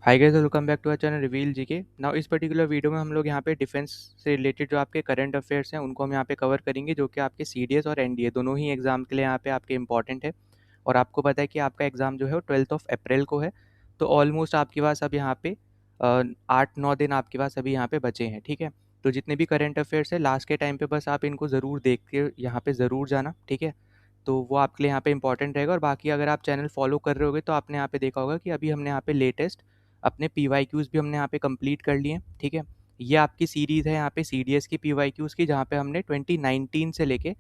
Hi guys, welcome back to our channel reveal GK. Now इस particular video में हम लोग यहाँ पे डिफेंस से रिलेटेड जो आपके करंट अफेयर्स हैं उनको हम यहाँ पे कवर करेंगे, जो कि आपके सीडीएस और एनडीए दोनों ही एग्जाम के लिए यहाँ पे आपके इंपॉर्टेंट है। और आपको पता है कि आपका एग्जाम जो है वो 12 अप्रैल को है। तो ऑलमोस्ट आपके पास अब यहाँ पे 8-9 दिन आपके पास अभी यहाँ पे बचे हैं, ठीक है। तो जितने भी करंट अफेयर्स है लास्ट के टाइम पे बस आप इनको ज़रूर देख के यहाँ पे ज़रूर जाना, ठीक है। तो वो आपके लिए यहाँ पे इंपॉर्टेंट रहेगा। और बाकी अगर आप चैनल फॉलो कर रहे होगे तो आपने यहाँ पे देखा होगा कि अभी हमने यहाँ पे लेटेस्ट अपने पीवाईक्यूज़ भी हमने यहाँ पे कंप्लीट कर लिए हैं, ठीक है। ये आपकी सीरीज़ है यहाँ पे सीडीएस की पीवाईक्यूज़ की, जहाँ पे हमने 2019 से लेके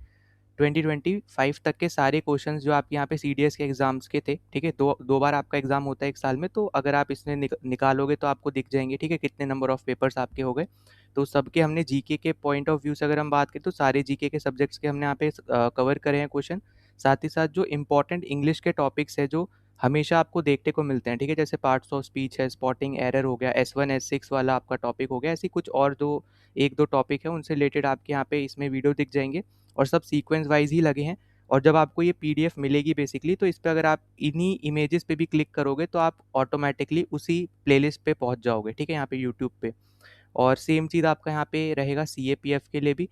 2025 तक के सारे क्वेश्चंस जो आपके यहाँ पे सीडीएस के एग्जाम्स के थे, ठीक है। दो दो बार आपका एग्जाम होता है एक साल में, तो अगर आप इसमें निकालोगे तो आपको दिख जाएंगे, ठीक है, कितने नंबर ऑफ पेपर्स आपके हो गए। तो सबके हमने जीके के पॉइंट ऑफ व्यू से अगर हम बात करें तो सारे जीके के सब्जेक्ट्स के हमने यहाँ पे कवर करे हैं क्वेश्चन। साथ ही साथ जो इंपॉर्टेंट इंग्लिश के टॉपिक्स है जो हमेशा आपको देखने को मिलते हैं, ठीक है, जैसे पार्ट्स ऑफ स्पीच है, स्पॉटिंग एरर हो गया, S1 S6 वाला आपका टॉपिक हो गया, ऐसी कुछ और दो एक दो टॉपिक है उनसे रिलेटेड आपके यहाँ पे इसमें वीडियो दिख जाएंगे। और सब सीक्वेंस वाइज ही लगे हैं। और जब आपको ये पीडीएफ मिलेगी बेसिकली, तो इस पे अगर आप इन्हीं इमेजेस पे भी क्लिक करोगे तो आप ऑटोमेटिकली उसी प्लेलिस्ट पे पहुंच जाओगे, ठीक है, यहाँ पे यूट्यूब पे। और सेम चीज़ आपका यहाँ पे रहेगा सीएपीएफ के लिए भी।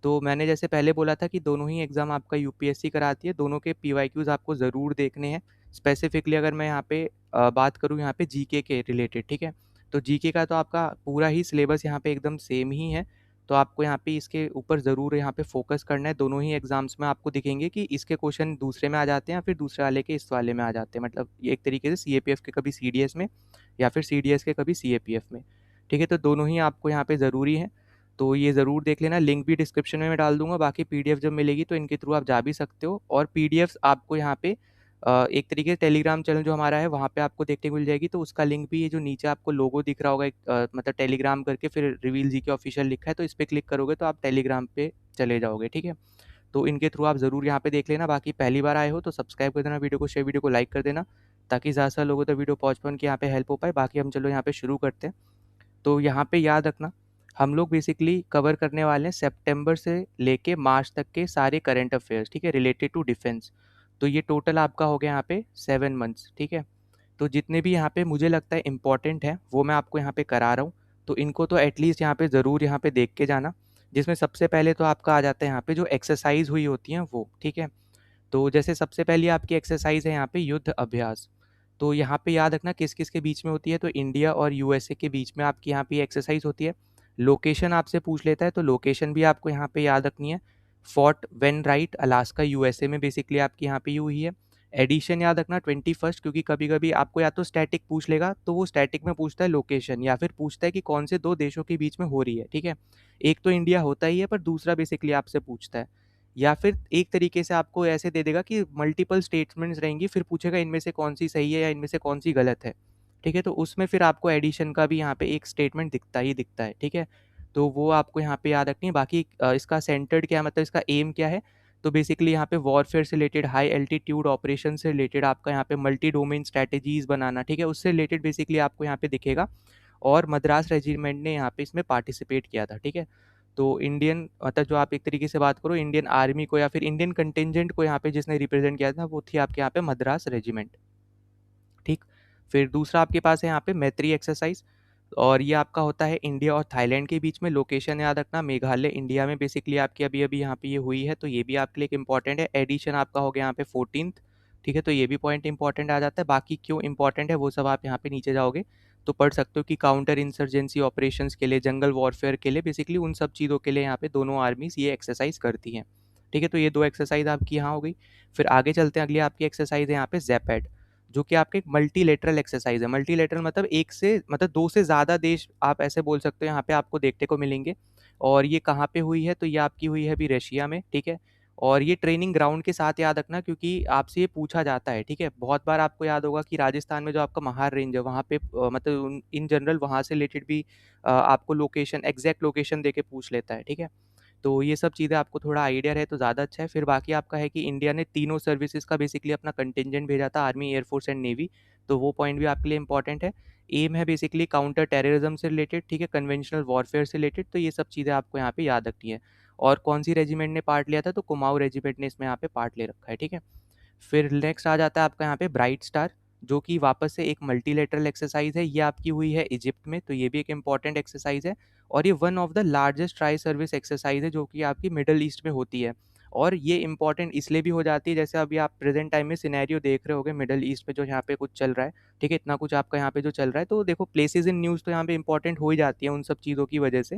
तो मैंने जैसे पहले बोला था कि दोनों ही एग्ज़ाम आपका यूपीएससी कराती है, दोनों के पीवाईक्यूज़ आपको ज़रूर देखने हैं। स्पेसिफिकली अगर मैं यहाँ पे बात करूँ यहाँ पे जीके के रिलेटेड, ठीक है। तो जीके का तो आपका पूरा ही सिलेबस यहाँ पे एकदम सेम ही है। तो आपको यहाँ पे इसके ऊपर ज़रूर यहाँ पे फोकस करना है। दोनों ही एग्जाम्स में आपको दिखेंगे कि इसके क्वेश्चन दूसरे में आ जाते हैं या फिर दूसरे वाले के इस वाले में आ जाते हैं। मतलब ये एक तरीके से सीएपीएफ के कभी सीडीएस में या फिर सीडीएस के कभी सीएपीएफ में, ठीक है। तो दोनों ही आपको यहाँ पे ज़रूरी है, तो ये ज़रूर देख लेना। लिंक भी डिस्क्रिप्शन में मैं डाल दूंगा। बाकी पीडीएफ जब मिलेगी तो इनके थ्रू आप जा भी सकते हो। और पीडीएफ्स आपको यहाँ पे एक तरीके से टेलीग्राम चैनल जो हमारा है वहाँ पे आपको देखने को मिल जाएगी। तो उसका लिंक भी, ये जो नीचे आपको लोगो दिख रहा होगा एक मतलब टेलीग्राम करके फिर रिवील जी के ऑफिशियल लिखा है, तो इस पर क्लिक करोगे तो आप टेलीग्राम पे चले जाओगे, ठीक है। तो इनके थ्रू आप ज़रूर यहाँ पे देख लेना। बाकी पहली बार आए हो तो सब्सक्राइब कर देना, वीडियो को शेयर, वीडियो को लाइक कर देना, ताकि ज़्यादा से लोगों तक वीडियो पहुँच पाए, उनकी यहाँ पे हेल्प हो पाए। बाकी हम चलो यहाँ पे शुरू करते हैं। तो यहाँ पे याद रखना, हम लोग बेसिकली कवर करने वाले हैं सितंबर से लेके मार्च तक के सारे करंट अफेयर्स, ठीक है, रिलेटेड टू डिफेंस। तो ये टोटल आपका हो गया यहाँ पे 7 मंथ्स, ठीक है। तो जितने भी यहाँ पे मुझे लगता है इंपॉर्टेंट है वो मैं आपको यहाँ पे करा रहा हूँ। तो इनको तो एटलीस्ट यहाँ पे ज़रूर यहाँ पे देख के जाना। जिसमें सबसे पहले तो आपका आ जाता है यहाँ पे जो एक्सरसाइज हुई होती हैं वो, ठीक है। तो जैसे सबसे पहली आपकी एक्सरसाइज है यहाँ पे युद्ध अभ्यास। तो यहाँ पे याद रखना किस किस के बीच में होती है, तो इंडिया और यूएसए के बीच में आपकी यहाँ पे एक्सरसाइज होती है। लोकेशन आपसे पूछ लेता है, तो लोकेशन भी आपको यहाँ पे याद रखनी है। Fort when right Alaska USA में बेसिकली आपकी यहाँ पे ये हुई है। एडिशन याद रखना 21, क्योंकि कभी कभी आपको या तो स्टैटिक पूछ लेगा तो वो स्टैटिक में पूछता है लोकेशन, या फिर पूछता है कि कौन से दो देशों के बीच में हो रही है, ठीक है। एक तो इंडिया होता ही है पर दूसरा बेसिकली आपसे पूछता है। या फिर एक तरीके से आपको ऐसे दे देगा कि मल्टीपल स्टेटमेंट्स रहेंगी, फिर पूछेगा इनमें से कौन सी सही है या इनमें से कौन सी गलत है, ठीक है। तो उसमें फिर आपको एडिशन का भी यहाँ पे एक स्टेटमेंट दिखता ही दिखता है, ठीक है। तो वो आपको यहाँ पे याद रखनी है। बाकी इसका सेंटर्ड क्या, मतलब इसका एम क्या है, तो बेसिकली यहाँ पे वॉरफेयर से रिलेटेड, हाई एल्टीट्यूड ऑपरेशन से रिलेटेड, आपका यहाँ पे मल्टी डोमेन स्ट्रैटेजीज बनाना, ठीक है, उससे रिलेटेड बेसिकली आपको यहाँ पे दिखेगा। और मद्रास रेजिमेंट ने यहाँ पे इसमें पार्टिसिपेट किया था, ठीक है। तो इंडियन, मतलब जो आप एक तरीके से बात करो इंडियन आर्मी को या फिर इंडियन कंटिजेंट को यहाँ पे जिसने रिप्रेजेंट किया था वो थी आपके यहाँ पे मद्रास रेजिमेंट, ठीक। फिर दूसरा आपके पास है यहाँ पे मैत्री एक्सरसाइज, और ये आपका होता है इंडिया और थाईलैंड के बीच में। लोकेशन याद रखना मेघालय इंडिया में बेसिकली आपकी अभी अभी यहाँ पे ये हुई है, तो ये भी आपके लिए एक इंपॉर्टेंट है। एडिशन आपका हो गया यहाँ पे 14th, ठीक है। तो ये भी पॉइंट इंपॉर्टेंट आ जाता है। बाकी क्यों इंपॉर्टेंट है वो सब आप यहाँ पे नीचे जाओगे तो पढ़ सकते हो कि काउंटर इंसर्जेंसी ऑपरेशंस के लिए, जंगल वॉरफेयर के लिए, बेसिकली उन सब चीज़ों के लिए यहाँ पे दोनों आर्मीज ये एक्सरसाइज करती हैं, ठीक है। तो ये दो एक्सरसाइज आपकी यहाँ हो गई। फिर आगे चलते हैं, अगली आपकी एक्सरसाइज है यहाँ पे जैपेड, जो कि आपके एक मल्टीलेटरल एक्सरसाइज है। मल्टीलेटरल मतलब एक से, मतलब दो से ज़्यादा देश आप ऐसे बोल सकते हो यहाँ पे आपको देखने को मिलेंगे। और ये कहाँ पे हुई है, तो ये आपकी हुई है अभी रशिया में, ठीक है। और ये ट्रेनिंग ग्राउंड के साथ याद रखना, क्योंकि आपसे ये पूछा जाता है, ठीक है। बहुत बार आपको याद होगा कि राजस्थान में जो आपका महार रेंज है वहाँ पे मतलब इन जनरल वहाँ से रिलेटेड भी आपको लोकेशन, एग्जैक्ट लोकेशन दे के पूछ लेता है, ठीक है। तो ये सब चीज़ें आपको थोड़ा आइडिया रहे तो ज़्यादा अच्छा है। फिर बाकी आपका है कि इंडिया ने तीनों सर्विसेज का बेसिकली अपना कंटिजेंट भेजा था, आर्मी, एयरफोर्स एंड नेवी। तो वो पॉइंट भी आपके लिए इंपॉर्टेंट है। एम है बेसिकली काउंटर टेररिज्म से रिलेटेड, ठीक है, कन्वेंशनल वॉरफेयर से रिलेटेड। तो ये सब चीज़ें आपको यहाँ पे याद रखनी है। और कौन सी रेजिमेंट ने पार्ट लिया था, तो कुमाऊं रेजिमेंट ने इसमें यहाँ पे पार्ट ले रखा है, ठीक है। फिर नेक्स्ट आ जाता है आपका यहाँ पे ब्राइट स्टार। जो कि वापस से एक मल्टीलेटरल एक्सरसाइज है, ये आपकी हुई है इजिप्ट में, तो ये भी एक इंपॉर्टेंट एक्सरसाइज है। और ये one of the largest tri service exercise है जो कि आपकी मिडल ईस्ट में होती है। और ये इंपॉर्टेंट इसलिए भी हो जाती है, जैसे अभी आप प्रेजेंट टाइम में सिनेरियो देख रहे होगे मिडल ईस्ट में जो यहाँ पे कुछ चल रहा है, ठीक है, इतना कुछ आपका यहाँ पे जो चल रहा है, तो देखो प्लेसेस इन न्यूज़ तो यहाँ पे इंपॉर्टेंट हो ही जाती है उन सब चीज़ों की वजह से।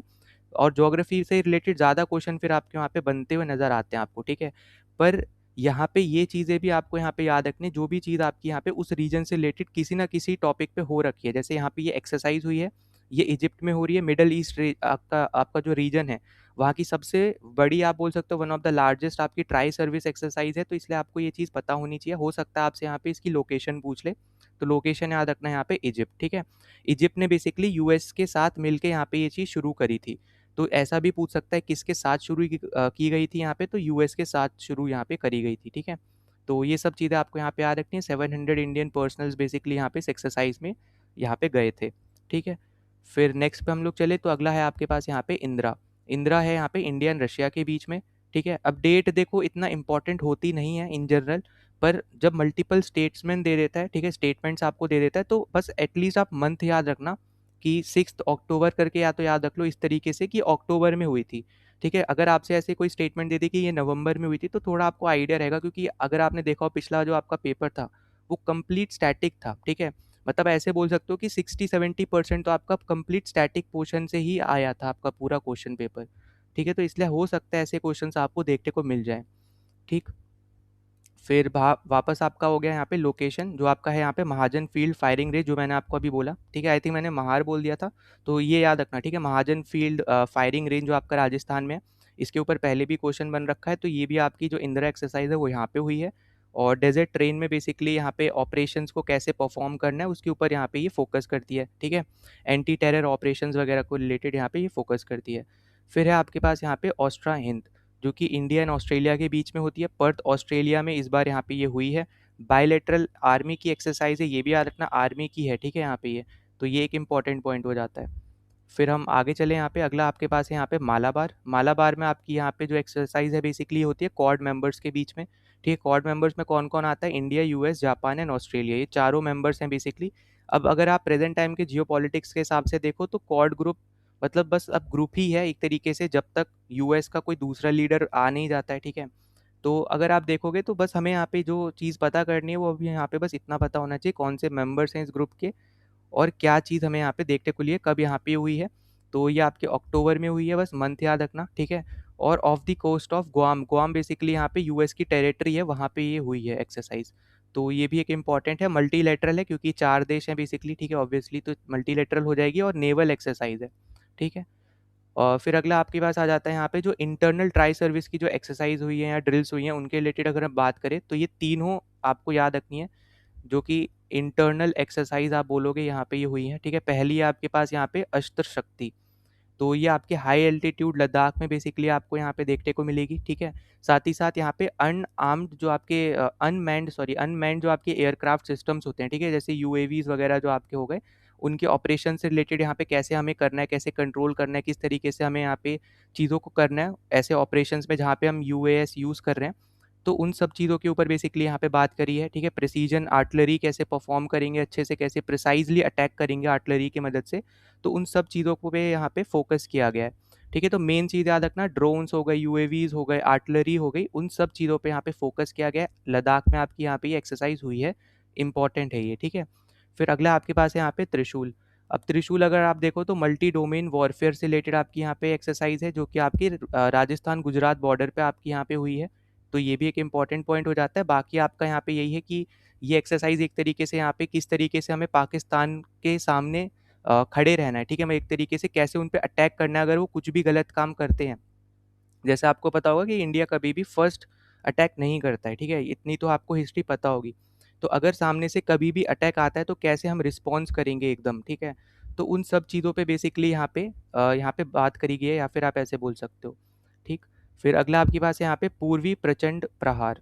और ज्योग्राफी से रिलेटेड ज़्यादा क्वेश्चन फिर आपके वहाँ पे बनते हुए नज़र आते हैं आपको, ठीक है। पर यहाँ पे ये चीज़ें भी आपको यहाँ पे याद रखनी, जो भी चीज़ आपकी यहाँ पे उस रीजन से रिलेटेड किसी ना किसी टॉपिक पे हो रखी है। जैसे यहाँ पे ये एक्सरसाइज हुई है, ये इजिप्ट में हो रही है, मिडल ईस्ट आपका आपका जो रीजन है वहाँ की सबसे बड़ी, आप बोल सकते हो वन ऑफ द लार्जेस्ट आपकी ट्राई सर्विस एक्सरसाइज है, तो इसलिए आपको ये चीज़ पता होनी चाहिए। हो सकता है आपसे यहाँ पे इसकी लोकेशन पूछ ले, तो लोकेशन याद रखना है यहाँ पे इजिप्ट, ठीक है। इजिप्ट ने बेसिकली यूएस के साथ मिलकर यहाँ पे ये चीज़ शुरू करी थी। तो ऐसा भी पूछ सकता है किसके साथ शुरू की गई थी यहाँ पे, तो यूएस के साथ शुरू यहाँ पे करी गई थी, ठीक है। तो ये सब चीज़ें आपको यहाँ पे याद रखनी है। 700 इंडियन पर्सनल्स बेसिकली यहाँ पे इस एक्सरसाइज में यहाँ पे गए थे, ठीक है। फिर नेक्स्ट पे हम लोग चले तो अगला है आपके पास यहाँ पे इंदिरा। इंदिरा है यहाँ पे इंडिया एंड रशिया के बीच में, ठीक है। अब डेट देखो इतना इंपॉर्टेंट होती नहीं है इन जनरल, पर जब मल्टीपल स्टेट्समैन दे देता है, ठीक है, स्टेटमेंट्स आपको दे देता है, तो बस एटलीस्ट आप मंथ याद रखना कि 6 अक्टूबर करके, या तो याद रख लो इस तरीके से कि अक्टूबर में हुई थी, ठीक है। अगर आपसे ऐसे कोई स्टेटमेंट दे दी कि ये नवंबर में हुई थी, तो थोड़ा आपको आइडिया रहेगा, क्योंकि अगर आपने देखा हो पिछला जो आपका पेपर था वो कंप्लीट स्टैटिक था, ठीक है। मतलब ऐसे बोल सकते हो कि 60-70% तो आपका कंप्लीट स्टैटिक पोर्शन से ही आया था आपका पूरा क्वेश्चन पेपर, ठीक है। तो इसलिए हो सकता है ऐसे क्वेश्चन आपको देखने को मिल जाए, ठीक। फिर वापस आपका हो गया यहाँ पे लोकेशन, जो आपका है यहाँ पे महाजन फील्ड फायरिंग रेंज, जो मैंने आपको अभी बोला, ठीक है। आई थिंक मैंने महार बोल दिया था, तो ये याद रखना, ठीक है। महाजन फील्ड फायरिंग रेंज जो आपका राजस्थान में है, इसके ऊपर पहले भी क्वेश्चन बन रखा है, तो ये भी आपकी जो इंदिरा एक्सरसाइज है वो यहाँ पे हुई है। और डेजर्ट ट्रेन में बेसिकली यहाँ पे ऑपरेशंस को कैसे परफॉर्म करना है उसके ऊपर यहाँ पे ये फोकस करती है, ठीक है। एंटी टेरर ऑपरेशंस वगैरह को रिलेटेड यहाँ पे ये फोकस करती है। फिर है आपके पास यहाँ पे ऑस्ट्रा हिंद, जो कि इंडिया एंड ऑस्ट्रेलिया के बीच में होती है, पर्थ ऑस्ट्रेलिया में इस बार यहाँ पे ये हुई है। बायलैटरल आर्मी की एक्सरसाइज है, ये भी याद रखना आर्मी की है, ठीक है, यहाँ पे ये, तो ये एक इंपॉर्टेंट पॉइंट हो जाता है। फिर हम आगे चले यहाँ पे, अगला आपके पास है यहाँ पे मालाबार। मालाबार में आपकी यहाँ पे जो एक्सरसाइज है बेसिकली होती है क्वाड मेंबर्स के बीच में, ठीक है। क्वाड मेंबर्स में कौन कौन आता है, India, US, Japan and Australia, ये चारों मेंबर्स हैं बेसिकली। अब अगर आप प्रेजेंट टाइम के जियो पॉलिटिक्स के हिसाब से देखो तो क्वाड ग्रुप मतलब बस अब ग्रुप ही है एक तरीके से, जब तक यूएस का कोई दूसरा लीडर आ नहीं जाता है, ठीक है। तो अगर आप देखोगे तो बस हमें यहाँ पे जो चीज़ पता करनी है वो अभी यहाँ पे बस इतना पता होना चाहिए, कौन से मेंबर्स हैं इस ग्रुप के और क्या चीज़ हमें यहाँ पे देखने को लिए कब यहाँ पे हुई है। तो ये आपके अक्टूबर में हुई है, बस मंथ याद रखना, ठीक है। और off the coast of Guam, Guam basically यहाँ पे यूएस की टेरिटरी है, वहाँ पे ये हुई है एक्सरसाइज। तो ये भी एक इंपॉर्टेंट है, मल्टीलेटरल है क्योंकि 4 देश हैं बेसिकली, ठीक है, ऑब्वियसली तो मल्टीलेटरल हो जाएगी और नेवल एक्सरसाइज है, ठीक है। और फिर अगला आपके पास आ जाता है यहाँ पे जो इंटरनल ट्राई सर्विस की जो एक्सरसाइज हुई है या ड्रिल्स हुई हैं उनके रिलेटेड अगर हम बात करें तो ये तीनों आपको याद रखनी है, जो कि इंटरनल एक्सरसाइज आप बोलोगे यहाँ पे ये हुई है, ठीक है। पहली है आपके पास यहाँ पे अस्त्र शक्ति, तो ये आपके हाई एल्टीट्यूड लद्दाख में बेसिकली आपको यहाँ पे देखने को मिलेगी, ठीक है। साथ ही साथ यहाँ पे अनआर्म्ड जो आपके अनमैन्ड जो आपके एयरक्राफ्ट सिस्टम्स होते हैं, ठीक है, जैसे यूएवीज वगैरह जो आपके हो गए, उनके ऑपरेशन से रिलेटेड यहाँ पे कैसे हमें करना है, कैसे कंट्रोल करना है, किस तरीके से हमें यहाँ पे चीज़ों को करना है ऐसे ऑपरेशंस में जहाँ पे हम यूएएस यूज़ कर रहे हैं, तो उन सब चीज़ों के ऊपर बेसिकली यहाँ पे बात करी है, ठीक है। प्रिसीजन आर्टिलरी कैसे परफॉर्म करेंगे अच्छे से, कैसे प्रिसाइजली अटैक करेंगे आर्टिलरी की मदद से, तो उन सब चीज़ों को पे यहाँ पे फोकस किया गया है, ठीक है। तो मेन चीज़ याद रखना, ड्रोन्स हो गए, यूएवीज हो गए, आर्टिलरी हो गई, उन सब चीज़ों पे यहाँ पे फोकस किया गया है। लद्दाख में आपकी यहाँ पे ये एक्सरसाइज हुई है, इंपॉर्टेंट है ये, ठीक है। फिर अगला आपके पास है यहाँ पे त्रिशूल। अब त्रिशूल अगर आप देखो तो मल्टी डोमेन वॉरफेयर से रिलेटेड आपकी यहाँ पे एक्सरसाइज है, जो कि आपकी राजस्थान गुजरात बॉर्डर पे आपकी यहाँ पे हुई है, तो ये भी एक इंपॉर्टेंट पॉइंट हो जाता है। बाकी आपका यहाँ पे यही है कि ये एक्सरसाइज एक तरीके से यहाँ पे किस तरीके से हमें पाकिस्तान के सामने खड़े रहना है, ठीक है, मैं एक तरीके से कैसे उन पे अटैक करना है अगर वो कुछ भी गलत काम करते हैं। जैसे आपको पता होगा कि इंडिया कभी भी फर्स्ट अटैक नहीं करता है, ठीक है, इतनी तो आपको हिस्ट्री पता होगी। तो अगर सामने से कभी भी अटैक आता है तो कैसे हम रिस्पॉन्स करेंगे एकदम, ठीक है। तो उन सब चीज़ों पे बेसिकली यहाँ पे बात करी गई है, या फिर आप ऐसे बोल सकते हो, ठीक। फिर अगला आपके पास है यहाँ पे पूर्वी प्रचंड प्रहार।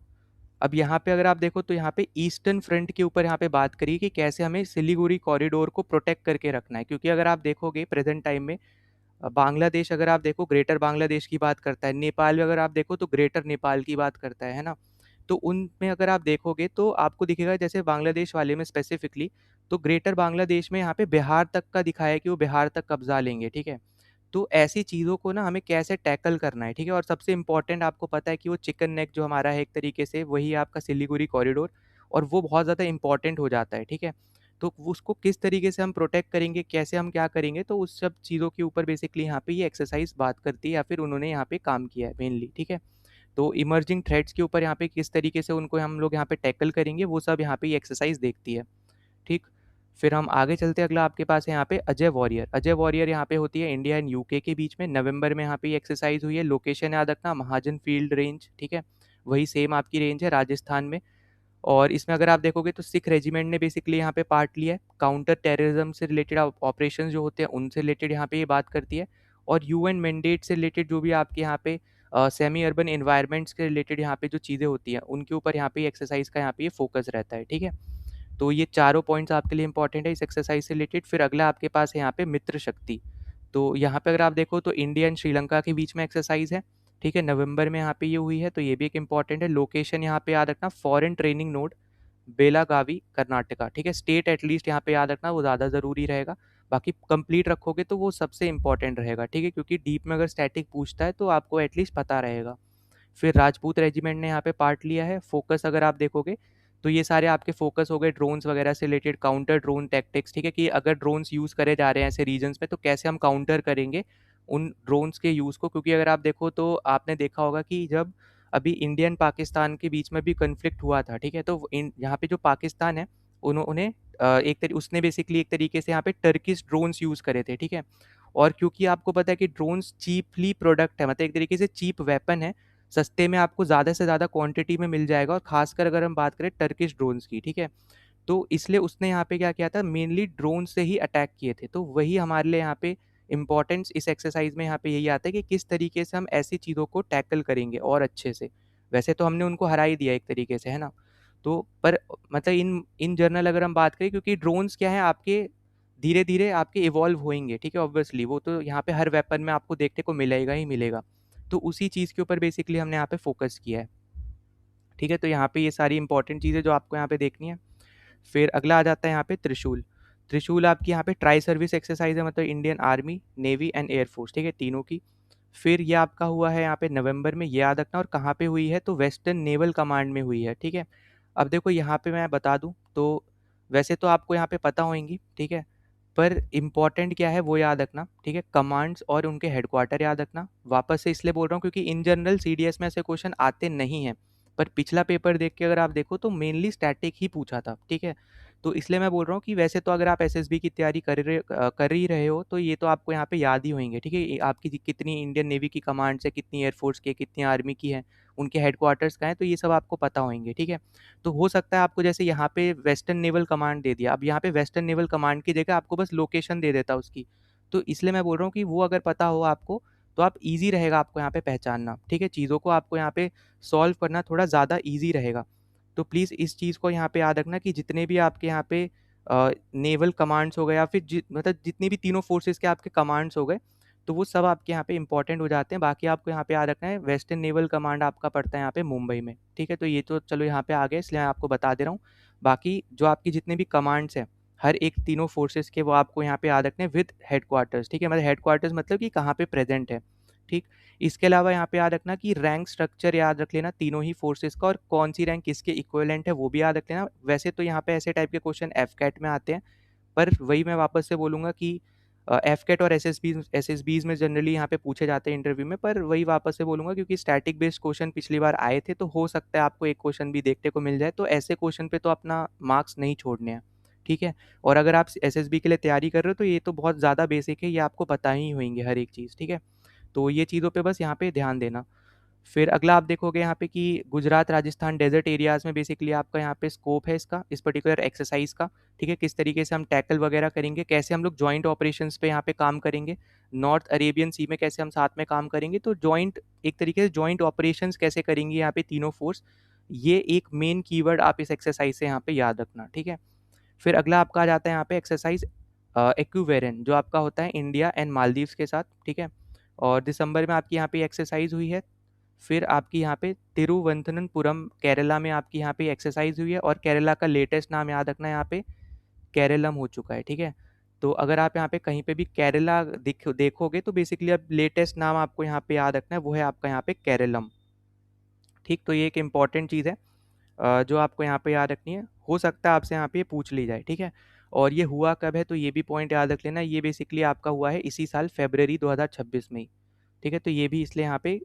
अब यहाँ पे अगर आप देखो तो यहाँ पे ईस्टर्न फ्रंट के ऊपर यहाँ पे बात करी कि कैसे हमें सिलीगुड़ी कॉरिडोर को प्रोटेक्ट करके रखना है, क्योंकि अगर आप देखोगे प्रेजेंट टाइम में बांग्लादेश अगर आप देखो ग्रेटर बांग्लादेश की बात करता है, नेपाल अगर आप देखो तो ग्रेटर नेपाल की बात करता है ना। तो उनमें अगर आप देखोगे तो आपको दिखेगा जैसे बांग्लादेश वाले में स्पेसिफिकली, तो ग्रेटर बांग्लादेश में यहाँ पे बिहार तक का दिखाया है कि वो बिहार तक कब्जा लेंगे, ठीक है। तो ऐसी चीज़ों को ना हमें कैसे टैकल करना है, ठीक है। और सबसे इम्पोर्टेंट आपको पता है कि वो चिकन नेक जो हमारा है एक तरीके से वही है आपका सिलीगुड़ी कॉरिडोर, और वो बहुत ज़्यादा इम्पोर्टेंट हो जाता है, ठीक है। तो उसको किस तरीके से हम प्रोटेक्ट करेंगे, कैसे हम क्या करेंगे, तो उस सब चीज़ों के ऊपर बेसिकली यहाँ पे ये एक्सरसाइज बात करती है, या फिर उन्होंने यहाँ पे काम किया है मेनली, ठीक है। तो इमर्जिंग थ्रेट्स के ऊपर यहाँ पे किस तरीके से उनको हम लोग यहाँ पे टैकल करेंगे, वो सब यहाँ पे ये एक्सरसाइज देखती है, ठीक। फिर हम आगे चलते हैं, अगला आपके पास है यहाँ पे अजय वॉरियर। अजय वॉरियर यहाँ पे होती है इंडिया एंड यूके के बीच में, नवंबर में यहाँ पे ये एक्सरसाइज हुई है। लोकेशन याद रखना, महाजन फील्ड रेंज, ठीक है। वही सेम आपकी रेंज है राजस्थान में। और इसमें अगर आप देखोगे तो सिख रेजिमेंट ने बेसिकली यहाँ पे पार्ट लिया है। काउंटर टेररिज्म से रिलेटेड ऑपरेशन जो होते हैं उनसे रिलेटेड यहाँ पे ये बात करती है। और यूएन मैंडेट से रिलेटेड जो भी आपके यहाँ पे सेमी अर्बन इन्वायरमेंट्स के रिलेटेड यहाँ पे जो चीज़ें होती हैं उनके ऊपर यहाँ पे एक्सरसाइज का यहाँ पे ये फोकस रहता है, ठीक है। तो ये चारों पॉइंट्स आपके लिए इंपॉर्टेंट है इस एक्सरसाइज से रिलेटेड। फिर अगला आपके पास है यहाँ पे मित्र शक्ति। तो यहाँ पे अगर आप देखो तो इंडिया एंड श्रीलंका के बीच में एक्सरसाइज है, ठीक है। नवंबर में यहाँ पे ये हुई है, तो ये भी एक इंपॉर्टेंट है। लोकेशन यहाँ पे याद रखना, foreign training node Belagavi Karnataka, ठीक है। स्टेट एटलीस्ट यहाँ पे याद रखना, वो ज़्यादा ज़रूरी रहेगा। बाकी कंप्लीट रखोगे तो वो सबसे इंपॉर्टेंट रहेगा, ठीक है, क्योंकि डीप में अगर स्टैटिक पूछता है तो आपको एटलीस्ट पता रहेगा। फिर राजपूत रेजिमेंट ने यहाँ पे पार्ट लिया है। फोकस अगर आप देखोगे तो ये सारे आपके फोकस हो गए ड्रोन्स वगैरह से रिलेटेड, काउंटर ड्रोन टैक्टिक्स, ठीक है, कि अगर ड्रोन्स यूज़ करे जा रहे हैं ऐसे रीजन्स में तो कैसे हम काउंटर करेंगे उन ड्रोन्स के यूज़ को। क्योंकि अगर आप देखो तो आपने देखा होगा कि जब अभी इंडियन पाकिस्तान के बीच में भी कन्फ्लिक्ट हुआ था, ठीक है, तो यहाँ पे जो पाकिस्तान है उन्होंने उसने बेसिकली एक तरीके से यहाँ पे टर्किश ड्रोन्स यूज़ करे थे, ठीक है। और क्योंकि आपको पता है कि ड्रोन्स चीपली प्रोडक्ट है, मतलब एक तरीके से चीप वेपन है, सस्ते में आपको ज़्यादा से ज़्यादा क्वांटिटी में मिल जाएगा, और खासकर अगर हम बात करें टर्किश ड्रोन्स की, ठीक है। तो इसलिए उसने यहाँ पे क्या किया था, मेनली ड्रोन से ही अटैक किए थे। तो वही हमारे लिए यहाँ पे इम्पोर्टेंस इस एक्सरसाइज में यहाँ पे यही आता है कि किस तरीके से हम ऐसी चीज़ों को टैकल करेंगे और अच्छे से। वैसे तो हमने उनको हरा ही दिया एक तरीके से, है ना। तो पर मतलब इन इन जनरल अगर हम बात करें, क्योंकि ड्रोन्स क्या है आपके धीरे धीरे आपके इवॉल्व होंगे, ठीक है, ऑब्वियसली वो तो यहाँ पे हर वेपन में आपको देखने को मिलेगा ही मिलेगा। तो उसी चीज़ के ऊपर बेसिकली हमने यहाँ पे फोकस किया है, ठीक है। तो यहाँ पे ये सारी इंपॉर्टेंट चीज़ें जो आपको यहाँ पे देखनी है। फिर अगला आ जाता है यहाँ पे त्रिशूल। त्रिशूल आपकी यहाँ पे ट्राई सर्विस एक्सरसाइज है, मतलब Indian army, navy and air force, ठीक है, तीनों की। फिर ये आपका हुआ है यहाँ पे नवंबर में, ये याद रखना। और कहाँ पे हुई है, तो वेस्टर्न नेवल कमांड में हुई है, ठीक है। अब देखो यहाँ पे मैं बता दूँ तो वैसे तो आपको यहाँ पे पता होंगी, ठीक है, पर इम्पॉर्टेंट क्या है वो याद रखना, ठीक है। कमांड्स और उनके हेडक्वार्टर याद रखना। वापस से इसलिए बोल रहा हूँ क्योंकि इन जनरल सीडीएस में ऐसे क्वेश्चन आते नहीं हैं, पर पिछला पेपर देख के अगर आप देखो तो मेनली स्टैटिक ही पूछा था, ठीक है। तो इसलिए मैं बोल रहा हूँ कि वैसे तो अगर आप एसएसबी की तैयारी कर ही रहे हो तो ये तो आपको यहाँ पे याद ही होंगे, ठीक है। आपकी कितनी इंडियन नेवी की कमांड्स है, कितनी एयरफोर्स की, कितनी आर्मी की है, उनके हेडक्वार्टर्स का है, तो ये सब आपको पता होंगे, ठीक है। तो हो सकता है आपको जैसे यहाँ पे वेस्टर्न नेवल कमांड दे दिया, अब यहाँ पे वेस्टर्न नेवल कमांड की जगह आपको बस लोकेशन दे देता उसकी। तो इसलिए मैं बोल रहा हूँ कि वो अगर पता हो आपको तो आप ईजी रहेगा आपको यहाँ पे पहचानना, ठीक है। चीज़ों को आपको यहाँ पे सॉल्व करना थोड़ा ज़्यादा ईजी रहेगा। तो प्लीज़ इस चीज़ को यहाँ पे याद रखना कि जितने भी आपके यहाँ पे नेवल कमांड्स हो गए या फिर मतलब जितनी भी तीनों फोर्सेस के आपके कमांड्स हो गए, तो वो सब आपके यहाँ पे इंपॉर्टेंट हो जाते हैं। बाकी आपको यहाँ पे याद रखना है वेस्टर्न नेवल कमांड आपका पड़ता है यहाँ पे मुंबई में, ठीक है। तो ये तो चलो यहाँ पे आ गए, इसलिए आपको बता दे रहा हूँ। बाकी जो आपकी जितने भी कमांड्स हैं हर एक तीनों फोर्सेस के, वो आपको यहाँ पे याद रखने हैं विद हेडक्वार्टर्स, ठीक है। मतलब हेडक्वार्टर्स मतलब कि कहाँ पे प्रेजेंट है, ठीक। इसके अलावा यहाँ पे याद रखना कि रैंक स्ट्रक्चर याद रख लेना तीनों ही फोर्सेस का, और कौन सी रैंक किसके इक्विवेलेंट है वो भी याद रख लेना। वैसे तो यहाँ पे ऐसे टाइप के क्वेश्चन एफ कैट में आते हैं, पर वही मैं वापस से बोलूँगा कि एफ कैट और एस एस बीज में जनरली यहाँ पे पूछे जाते हैं इंटरव्यू में, पर वही वापस से बोलूँगा क्योंकि स्टैटिक बेस्ड क्वेश्चन पिछली बार आए थे, तो हो सकता है आपको एक क्वेश्चन भी देखने को मिल जाए। तो ऐसे क्वेश्चन पे तो अपना मार्क्स नहीं छोड़ने हैं, ठीक है। और अगर आप एसएसबी के लिए तैयारी कर रहे हो तो ये तो बहुत ज़्यादा बेसिक है, ये आपको पता ही होंगे हर एक चीज़, ठीक है। तो ये चीज़ों पे बस यहाँ पे ध्यान देना। फिर अगला आप देखोगे यहाँ पे कि गुजरात राजस्थान डेजर्ट एरियाज़ में बेसिकली आपका यहाँ पे स्कोप है इसका, इस पर्टिकुलर एक्सरसाइज का, ठीक है। किस तरीके से हम टैकल वगैरह करेंगे, कैसे हम लोग जॉइंट ऑपरेशंस पे यहाँ पे काम करेंगे, नॉर्थ अरेबियन सी में कैसे हम साथ में काम करेंगे। तो जॉइंट एक तरीके से जॉइंट ऑपरेशंस कैसे करेंगे यहाँ पे तीनों फोर्स, ये एक मेन कीवर्ड आप इस एक्सरसाइज से यहाँ पे याद रखना, ठीक है। फिर अगला आपका आ जाता है यहाँ पे एक्सरसाइज एक्यूवेरन, जो आपका होता है इंडिया एंड मालदीव्स के साथ, ठीक है। और दिसंबर में आपकी यहाँ पे एक्सरसाइज हुई है। फिर आपकी यहाँ पे तिरुवनंतपुरम केरला में आपकी यहाँ पे एक्सरसाइज हुई है, और केरला का लेटेस्ट नाम याद रखना है यहाँ पे केरलम हो चुका है, ठीक है। तो अगर आप यहाँ पे कहीं पे भी केरला देखोगे तो बेसिकली अब लेटेस्ट नाम आपको यहाँ पे याद रखना है, वो है आपका यहाँ पे केरलम। ठीक, तो ये एक इम्पॉर्टेंट चीज़ है जो आपको यहाँ पे याद रखनी है। हो सकता है आपसे यहाँ पे ये पूछ ली जाए, ठीक है। और ये हुआ कब है, तो ये भी पॉइंट याद रख लेना। ये बेसिकली आपका हुआ है इसी साल फरवरी 2026 में ही, ठीक है। तो ये भी इसलिए यहाँ पे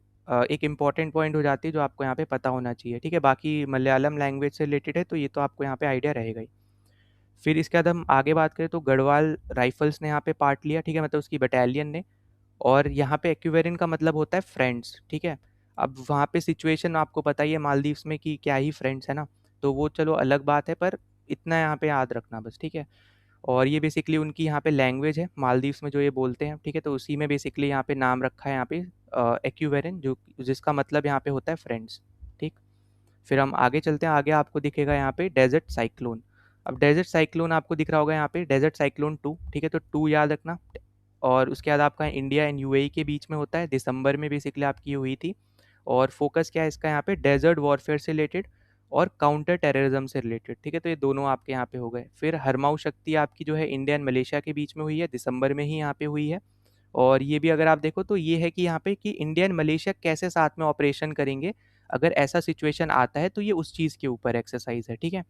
एक इम्पॉर्टेंट पॉइंट हो जाती है जो आपको यहाँ पे पता होना चाहिए, ठीक है। बाकी मलयालम लैंग्वेज से रिलेटेड है तो ये तो आपको यहाँ पे आइडिया रहेगा ही। फिर इसके बाद हम आगे बात करें तो गढ़वाल राइफल्स ने यहाँ पे पार्ट लिया, ठीक है, मतलब उसकी बटालियन ने। और यहाँ पे एक्विवेरिन का मतलब होता है फ्रेंड्स, ठीक है। अब वहाँ पे सिचुएशन आपको पता ही है मालदीव्स में कि क्या ही फ्रेंड्स है ना, तो वो चलो अलग बात है, पर इतना यहाँ पे याद रखना बस, ठीक है। और ये बेसिकली उनकी यहाँ पे लैंग्वेज है मालदीव्स में जो ये बोलते हैं, ठीक है। तो उसी में बेसिकली यहाँ पे नाम रखा है यहाँ पे एक्विवेरिन, जो जिसका मतलब यहाँ पे होता है फ्रेंड्स, ठीक। फिर हम आगे चलते हैं, आगे आपको दिखेगा यहाँ पे डेजर्ट साइक्लोन। अब डेजर्ट साइक्लोन आपको दिख रहा होगा यहाँ पे डेजर्ट साइक्लोन 2, ठीक है, तो 2 याद रखना। और उसके बाद आपका इंडिया एंड यूएई के बीच में होता है, दिसंबर में बेसिकली आपकी हुई थी। और फोकस क्या है इसका यहाँ पे डेजर्ट वॉरफेयर से रिलेटेड और काउंटर टेररिज्म से रिलेटेड, ठीक है। तो ये दोनों आपके यहाँ पे हो गए। फिर हरमाऊ शक्ति आपकी जो है इंडिया एंड मलेशिया के बीच में हुई है, दिसंबर में ही यहाँ पे हुई है। और ये भी अगर आप देखो तो ये है कि यहाँ पे कि इंडिया एंड मलेशिया कैसे साथ में ऑपरेशन करेंगे अगर ऐसा सिचुएशन आता है, तो ये उस चीज़ के ऊपर एक्सरसाइज है, ठीक है।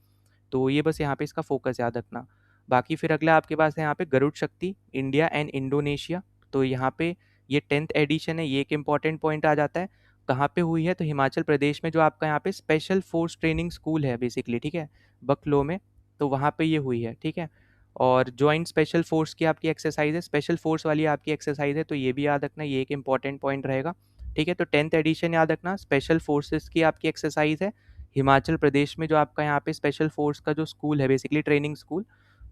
तो ये बस यहाँ पे इसका फोकस याद रखना। बाकी फिर अगला आपके पास है यहाँ पे गरुड़ शक्ति इंडिया एंड इंडोनेशिया। तो यहाँ पे ये 10th एडिशन है, ये एक इम्पॉर्टेंट पॉइंट आ जाता है। कहाँ पे हुई है, तो हिमाचल प्रदेश में जो आपका यहाँ पे स्पेशल फोर्स ट्रेनिंग स्कूल है बेसिकली, ठीक है, बकलो में। तो वहाँ पे ये हुई है, ठीक है। और जॉइंट स्पेशल फोर्स की आपकी एक्सरसाइज है, स्पेशल फोर्स वाली आपकी एक्सरसाइज है, तो ये भी याद रखना, ये एक इंपॉर्टेंट पॉइंट रहेगा, ठीक है। तो 10th एडिशन याद रखना, स्पेशल फोर्सेस की आपकी एक्सरसाइज है हिमाचल प्रदेश में, जो आपका यहाँ पे स्पेशल फोर्स का जो स्कूल है बेसिकली ट्रेनिंग स्कूल,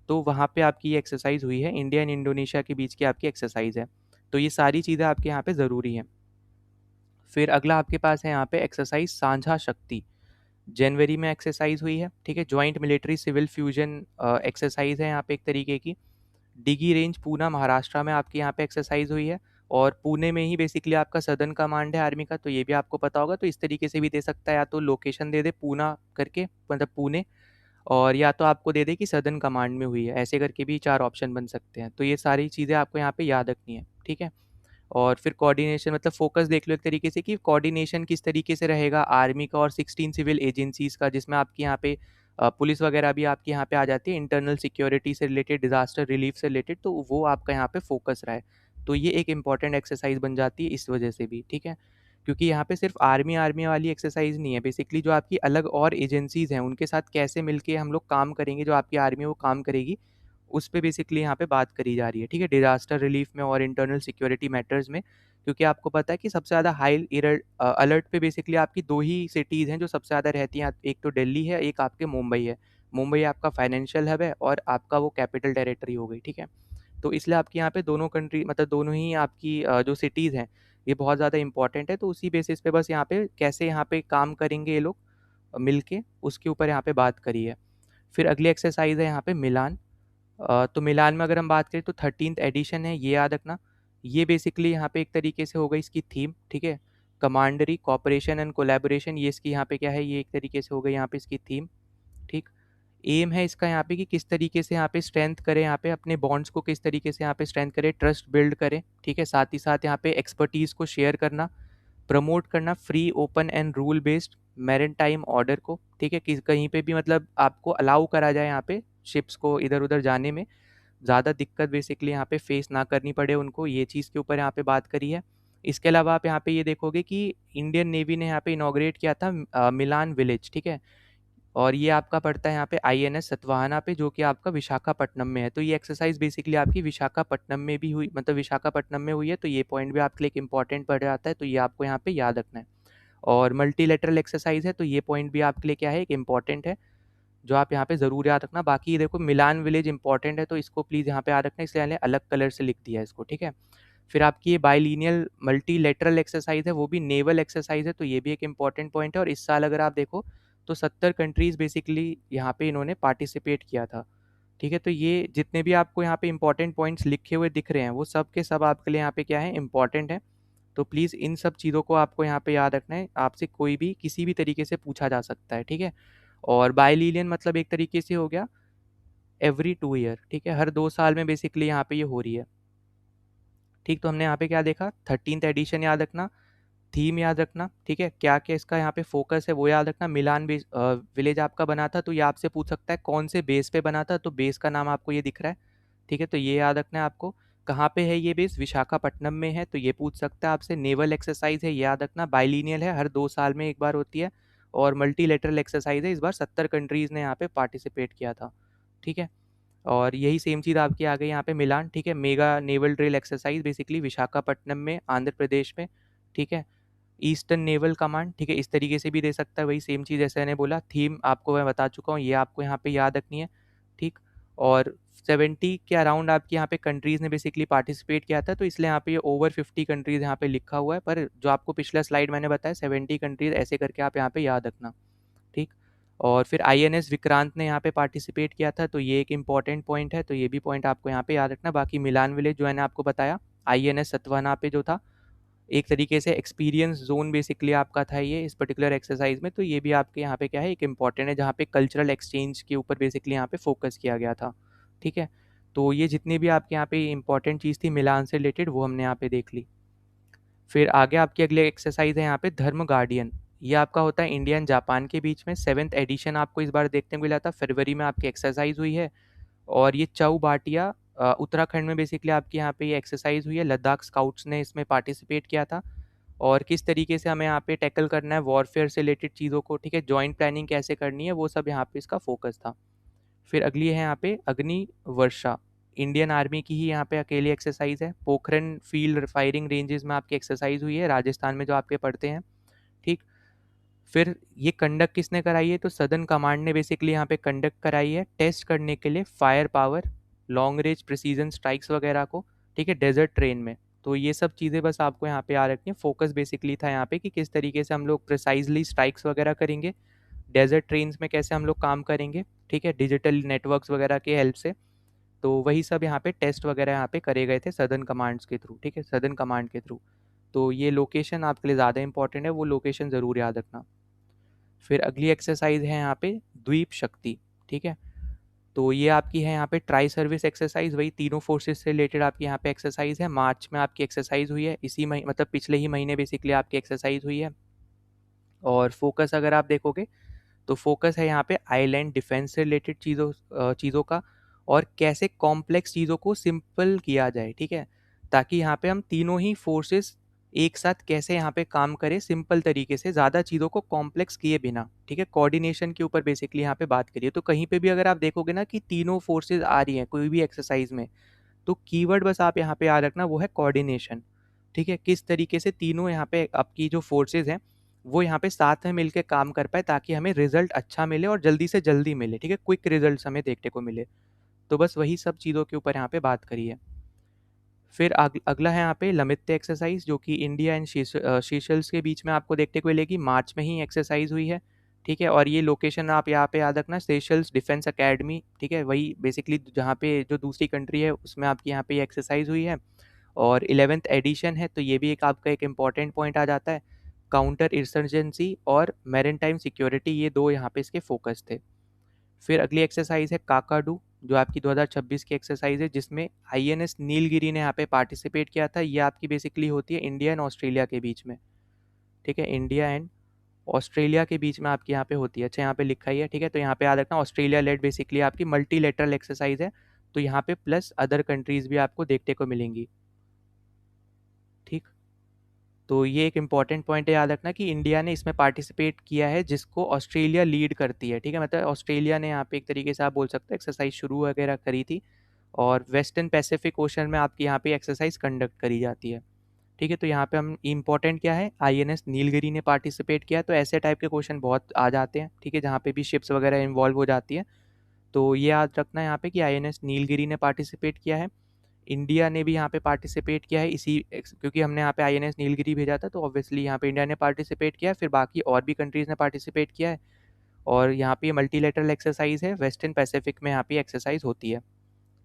तो वहाँ पे आपकी ये एक्सरसाइज हुई है, इंडिया एंड इंडोनेशिया के बीच की आपकी एक्सरसाइज है। तो ये सारी चीज़ें आपके यहाँ पे ज़रूरी हैं। फिर अगला आपके पास है यहाँ पे एक्सरसाइज साझा शक्ति, जनवरी में एक्सरसाइज हुई है, ठीक है। Joint military civil fusion exercise है यहाँ पे एक तरीके की। डिगी रेंज पूना महाराष्ट्र में आपकी यहाँ पे एक्सरसाइज हुई है, और पुणे में ही बेसिकली आपका सदर्न कमांड है आर्मी का, तो ये भी आपको पता होगा। तो इस तरीके से भी दे सकता है, या तो लोकेशन दे दे पूना करके मतलब पुणे, और या तो आपको दे दे कि सदर्न कमांड में हुई है, ऐसे करके भी 4 ऑप्शन बन सकते हैं। तो ये सारी चीज़ें आपको यहाँ पे याद रखनी है, ठीक है। और फिर कोऑर्डिनेशन मतलब फोकस देख लो एक तरीके से कि कोऑर्डिनेशन किस तरीके से रहेगा आर्मी का और 16 सिविल एजेंसीज का, जिसमें आपकी यहाँ पे पुलिस वगैरह भी आपकी यहाँ पे आ जाती है, इंटरनल सिक्योरिटी से रिलेटेड, डिजास्टर रिलीफ से रिलेटेड, तो वो आपका यहाँ पे फोकस रहा है। तो ये एक इंपॉर्टेंट एक्सरसाइज बन जाती है इस वजह से भी, ठीक है। क्योंकि यहाँ पे सिर्फ आर्मी आर्मी वाली एक्सरसाइज नहीं है, बेसिकली जो आपकी अलग और एजेंसीज हैं उनके साथ कैसे मिलके हम लोग काम करेंगे, जो आपकी आर्मी वो काम करेगी, उस पे बेसिकली यहाँ पे बात करी जा रही है, ठीक है, डिजास्टर रिलीफ में और इंटरनल सिक्योरिटी मैटर्स में। क्योंकि आपको पता है कि सबसे ज़्यादा हाई अलर्ट पे बेसिकली आपकी 2 ही सिटीज़ हैं जो सबसे ज़्यादा रहती हैं, एक तो दिल्ली है, एक आपके मुंबई है। मुंबई आपका फाइनेंशियल हब है और आपका वो कैपिटल टेरिटरी हो गई, ठीक है। तो इसलिए आपके यहाँ पे दोनों कंट्री मतलब दोनों ही आपकी जो सिटीज़ हैं ये बहुत ज़्यादा इंपॉर्टेंट है। तो उसी बेसिस पे बस यहाँ पे कैसे यहाँ पे काम करेंगे ये लोग मिलके, उसके ऊपर यहाँ पे बात करी है। फिर अगली एक्सरसाइज है यहाँ पे मिलान। तो मिलान में अगर हम बात करें तो 13th एडिशन है, ये याद रखना। ये बेसिकली यहाँ पे एक तरीके से हो गई इसकी थीम, ठीक है, कमांडरी कॉपरेशन एंड कोलैबोरेशन, ये इसकी यहाँ पे क्या है, ये एक तरीके से हो गई यहाँ पे इसकी थीम, ठीक। एम है इसका यहाँ पे कि किस तरीके से यहाँ पे स्ट्रेंथ करें, यहाँ पे अपने बॉन्ड्स को किस तरीके से यहाँ पे स्ट्रेंथ करें, ट्रस्ट बिल्ड करें, ठीक है। साथ ही साथ यहाँ पे एक्सपर्टीज़ को शेयर करना, प्रमोट करना free open and rule based maritime order को, ठीक है, कि कहीं पे भी मतलब आपको अलाउ करा जाए यहाँ पे शिप्स को इधर उधर जाने में, ज़्यादा दिक्कत बेसिकली यहाँ पे फेस ना करनी पड़े उनको, ये चीज़ के ऊपर यहाँ पे बात करी है। इसके अलावा आप यहाँ पे ये देखोगे कि इंडियन नेवी ने यहाँ पे इनॉग्रेट किया था मिलान विलेज, ठीक है। और ये आपका पड़ता है यहाँ पे आईएनएस सतवाहना पे, जो कि आपका विशाखापट्टनम में है। तो ये एक्सरसाइज बेसिकली आपकी विशाखापट्टनम में भी हुई, मतलब विशाखापट्टनम में हुई है, तो ये पॉइंट भी आपके लिए एक इंपॉर्टेंट पड़ जाता है, तो ये आपको यहाँ पे याद रखना है। और मल्टीलेटरल एक्सरसाइज है, तो ये पॉइंट भी आपके लिए क्या है, एक इंपॉर्टेंट है, जो आप यहाँ पे ज़रूर याद रखना। बाकी ये देखो मिलान विलेज इंपॉर्टेंट है, तो इसको प्लीज़ यहाँ पे याद रखना, इसलिए मैंने अलग कलर से लिख दिया है इसको, ठीक है। फिर आपकी ये बाइलिनियल मल्टीलेटरल एक्सरसाइज है, वो भी नेवल एक्सरसाइज है, तो ये भी एक इंपॉर्टेंट पॉइंट है। और इस साल अगर आप देखो तो 70 कंट्रीज़ बेसिकली यहाँ पे इन्होंने पार्टिसिपेट किया था, ठीक है। तो ये जितने भी आपको यहाँ पे इंपॉर्टेंट पॉइंट्स लिखे हुए दिख रहे हैं वो सब के सब आपके लिए यहाँ पे क्या है, इंपॉर्टेंट है। तो प्लीज़ इन सब चीज़ों को आपको यहाँ पे याद रखना है, आपसे कोई भी किसी भी तरीके से पूछा जा सकता है, ठीक है। और बाइलिनियन मतलब एक तरीके से हो गया एवरी 2 ईयर, ठीक है, हर 2 साल में बेसिकली यहाँ पे ये हो रही है। ठीक, तो हमने यहाँ पे क्या देखा, 13th एडिशन याद रखना, थीम याद रखना, ठीक है, क्या क्या इसका यहाँ पे फोकस है वो याद रखना। मिलान विलेज आपका बना था, तो ये आपसे पूछ सकता है कौन से बेस पे बना था, तो बेस का नाम आपको ये दिख रहा है, ठीक है, तो ये याद रखना है आपको। कहाँ पे है ये बेस, विशाखापट्टनम में है, तो ये पूछ सकता है आपसे। नेवल एक्सरसाइज है, ये याद रखना, बाइलिनियल है, हर 2 साल में एक बार होती है। और मल्टीलेटरल एक्सरसाइज है, इस बार 70 कंट्रीज ने यहाँ पे पार्टिसिपेट किया था, ठीक है। और यही सेम चीज़ आपकी आ गई यहाँ पे मिलान, ठीक है, mega naval drill exercise basically Visakhapatnam में, आंध्र प्रदेश में, ठीक है। ईस्टर्न नेवल कमांड, ठीक है, इस तरीके से भी दे सकता है, वही सेम चीज़ जैसे मैंने बोला। थीम आपको मैं बता चुका हूँ, ये आपको यहाँ पे याद रखनी है, ठीक। और 70 के अराउंड आपके यहाँ पे कंट्रीज़ ने बेसिकली पार्टिसिपेट किया था, तो इसलिए यहाँ पे ये ओवर 50 कंट्रीज़ यहाँ पे लिखा हुआ है, पर जो आपको पिछला स्लाइड मैंने बताया 70 कंट्रीज़ ऐसे करके आप यहाँ पे याद रखना, ठीक। और फिर आईएनएस विक्रांत ने यहाँ पे पार्टिसिपेट किया था, तो ये एक इंपॉर्टेंट पॉइंट है, तो ये भी पॉइंट आपको यहाँ पे याद रखना। बाकी मिलान विलेज जो मैंने आपको बताया, आईएनएस सत्वाना पे जो था, एक तरीके से एक्सपीरियंस जोन बेसिकली आपका था ये इस पर्टिकुलर एक्सरसाइज में, तो ये भी आपके यहाँ पे क्या है, एक इम्पॉर्टेंट है, जहाँ पे कल्चरल एक्सचेंज के ऊपर बेसिकली यहाँ पे फोकस किया गया था, ठीक है। तो ये जितनी भी आपके यहाँ पे इंपॉर्टेंट चीज़ थी मिलान से रिलेटेड, वो हमने यहाँ पे देख ली। फिर आगे आपकी अगली एक्सरसाइज है यहाँ पे धर्म गार्डियन। ये आपका होता है इंडिया एंड जापान के बीच में, 7th एडिशन आपको इस बार देखने को मिला था, फरवरी में आपकी एक्सरसाइज हुई है। और ये चौ बाटिया उत्तराखंड में बेसिकली आपके यहाँ पे ये एक्सरसाइज हुई है, लद्दाख स्काउट्स ने इसमें पार्टिसिपेट किया था। और किस तरीके से हमें यहाँ पे टैकल करना है वॉरफेयर से रिलेटेड चीज़ों को, ठीक है, जॉइंट प्लानिंग कैसे करनी है, वो सब यहाँ पे इसका फोकस था। फिर अगली है यहाँ पे अग्नि वर्षा, इंडियन आर्मी की ही यहाँ पे अकेली एक्सरसाइज है। पोखरन फील्ड फायरिंग रेंजेस में आपकी एक्सरसाइज हुई है, राजस्थान में जो आपके पड़ते हैं, ठीक। फिर ये कंडक्ट किसने कराई है, तो सदर्न कमांड ने बेसिकली यहाँ पे कंडक्ट कराई है, टेस्ट करने के लिए fire power, long range precision strikes वगैरह को, ठीक है, डेजर्ट ट्रेन में। तो ये सब चीज़ें बस आपको यहाँ पे याद रखनी है। फोकस बेसिकली था यहाँ पे कि किस तरीके से हम लोग प्रिसाइजली स्ट्राइक्स वगैरह करेंगे, डेजर्ट ट्रेन्स में कैसे हम लोग काम करेंगे, ठीक है, डिजिटल नेटवर्क्स वगैरह के हेल्प से। तो वही सब यहाँ पे टेस्ट वगैरह यहाँ पे करे गए थे सदर्न कमांड्स के थ्रू, ठीक है, सदर्न कमांड के थ्रू। तो ये लोकेशन आपके लिए ज़्यादा इंपॉर्टेंट है, वो लोकेशन ज़रूर याद रखना। फिर अगली एक्सरसाइज है यहाँ पे द्वीप शक्ति, ठीक है। तो ये आपकी है यहाँ पे ट्राई सर्विस एक्सरसाइज, वही तीनों फोर्सेस से रिलेटेड आपकी यहाँ पे एक्सरसाइज है। मार्च में आपकी एक्सरसाइज हुई है, इसी महीने मतलब पिछले ही महीने बेसिकली आपकी एक्सरसाइज हुई है। और फोकस अगर आप देखोगे तो फोकस है यहाँ पे आइलैंड डिफेंस से रिलेटेड चीज़ों का, और कैसे कॉम्प्लेक्स चीज़ों को सिंपल किया जाए, ठीक है, ताकि यहाँ पे हम तीनों ही फोर्सेस एक साथ कैसे यहाँ पे काम करें सिंपल तरीके से, ज़्यादा चीज़ों को कॉम्प्लेक्स किए बिना, ठीक है, कोऑर्डिनेशन के ऊपर बेसिकली यहाँ पे बात करिए। तो कहीं पे भी अगर आप देखोगे ना कि तीनों फोर्सेस आ रही हैं कोई भी एक्सरसाइज में, तो कीवर्ड बस आप यहाँ पे याद रखना, वो है कोऑर्डिनेशन, ठीक है, किस तरीके से तीनों यहाँ पे आपकी जो फोर्सेज हैं वो यहाँ पे साथ में मिलकर काम कर पाए, ताकि हमें रिजल्ट अच्छा मिले और जल्दी से जल्दी मिले, ठीक है, क्विक रिजल्ट हमें देखने को मिले। तो बस वही सब चीज़ों के ऊपर यहाँ पे बात करी है। फिर अगला है यहाँ पे लमित्य एक्सरसाइज, जो कि इंडिया एंड शीशल्स के बीच में आपको देखने को मिलेगी, मार्च में ही एक्सरसाइज हुई है, ठीक है। और ये लोकेशन आप यहाँ पे याद रखना, सेशल्स डिफेंस अकेडमी, ठीक है, वही बेसिकली जहाँ पे जो दूसरी कंट्री है उसमें आपकी यहाँ पे एक्सरसाइज हुई है। और 11th एडिशन है, तो ये भी एक आपका एक इम्पॉर्टेंट पॉइंट आ जाता है। काउंटर इंसर्जेंसी और मैरिटाइम सिक्योरिटी, ये दो यहाँ पे इसके फोकस थे। फिर अगली एक्सरसाइज है काकाडू, जो आपकी 2026 की एक्सरसाइज है, जिसमें आईएनएस नीलगिरी ने यहाँ पे पार्टिसिपेट किया था। ये आपकी बेसिकली होती है इंडिया एंड ऑस्ट्रेलिया के बीच में, ठीक है, इंडिया एंड ऑस्ट्रेलिया के बीच में आपकी यहाँ पे होती है। अच्छा, यहाँ पे लिखा ही है, ठीक है, तो यहाँ पे याद रखना ऑस्ट्रेलिया लेड बेसिकली आपकी मल्टीलेटरल एक्सरसाइज है, तो यहाँ पे प्लस अदर कंट्रीज भी आपको देखने को मिलेंगी, ठीक। तो ये एक इम्पॉर्टेंट पॉइंट है याद रखना कि इंडिया ने इसमें पार्टिसिपेट किया है, जिसको ऑस्ट्रेलिया लीड करती है, ठीक है, मतलब ऑस्ट्रेलिया ने यहाँ पे एक तरीके से आप बोल सकते हैं एक्सरसाइज शुरू वगैरह करी थी। और वेस्टर्न पैसिफिक ओशन में आपकी यहाँ पे एक्सरसाइज कंडक्ट करी जाती है, ठीक है। तो यहाँ पे हम इम्पोर्टेंट क्या है, आईएनएस नीलगिरी ने पार्टिसिपेट किया, तो ऐसे टाइप के क्वेश्चन बहुत आ जाते हैं, ठीक है, जहाँ पे भी शिप्स वगैरह इन्वॉल्व हो जाती है। तो ये याद रखना है यहाँ पे कि आईएनएस नीलगिरी ने पार्टिसिपेट किया है। इंडिया ने भी यहाँ पे पार्टिसिपेट किया है, क्योंकि हमने यहाँ पे आईएनएस नीलगिरी भेजा था, तो ऑब्वियसली यहाँ पे इंडिया ने पार्टिसिपेट किया है, फिर बाकी और भी कंट्रीज़ ने पार्टिसिपेट किया है। और यहाँ पे मल्टीलेटरल एक्सरसाइज है, वेस्टर्न पैसिफिक में यहाँ पे एक्सरसाइज होती है,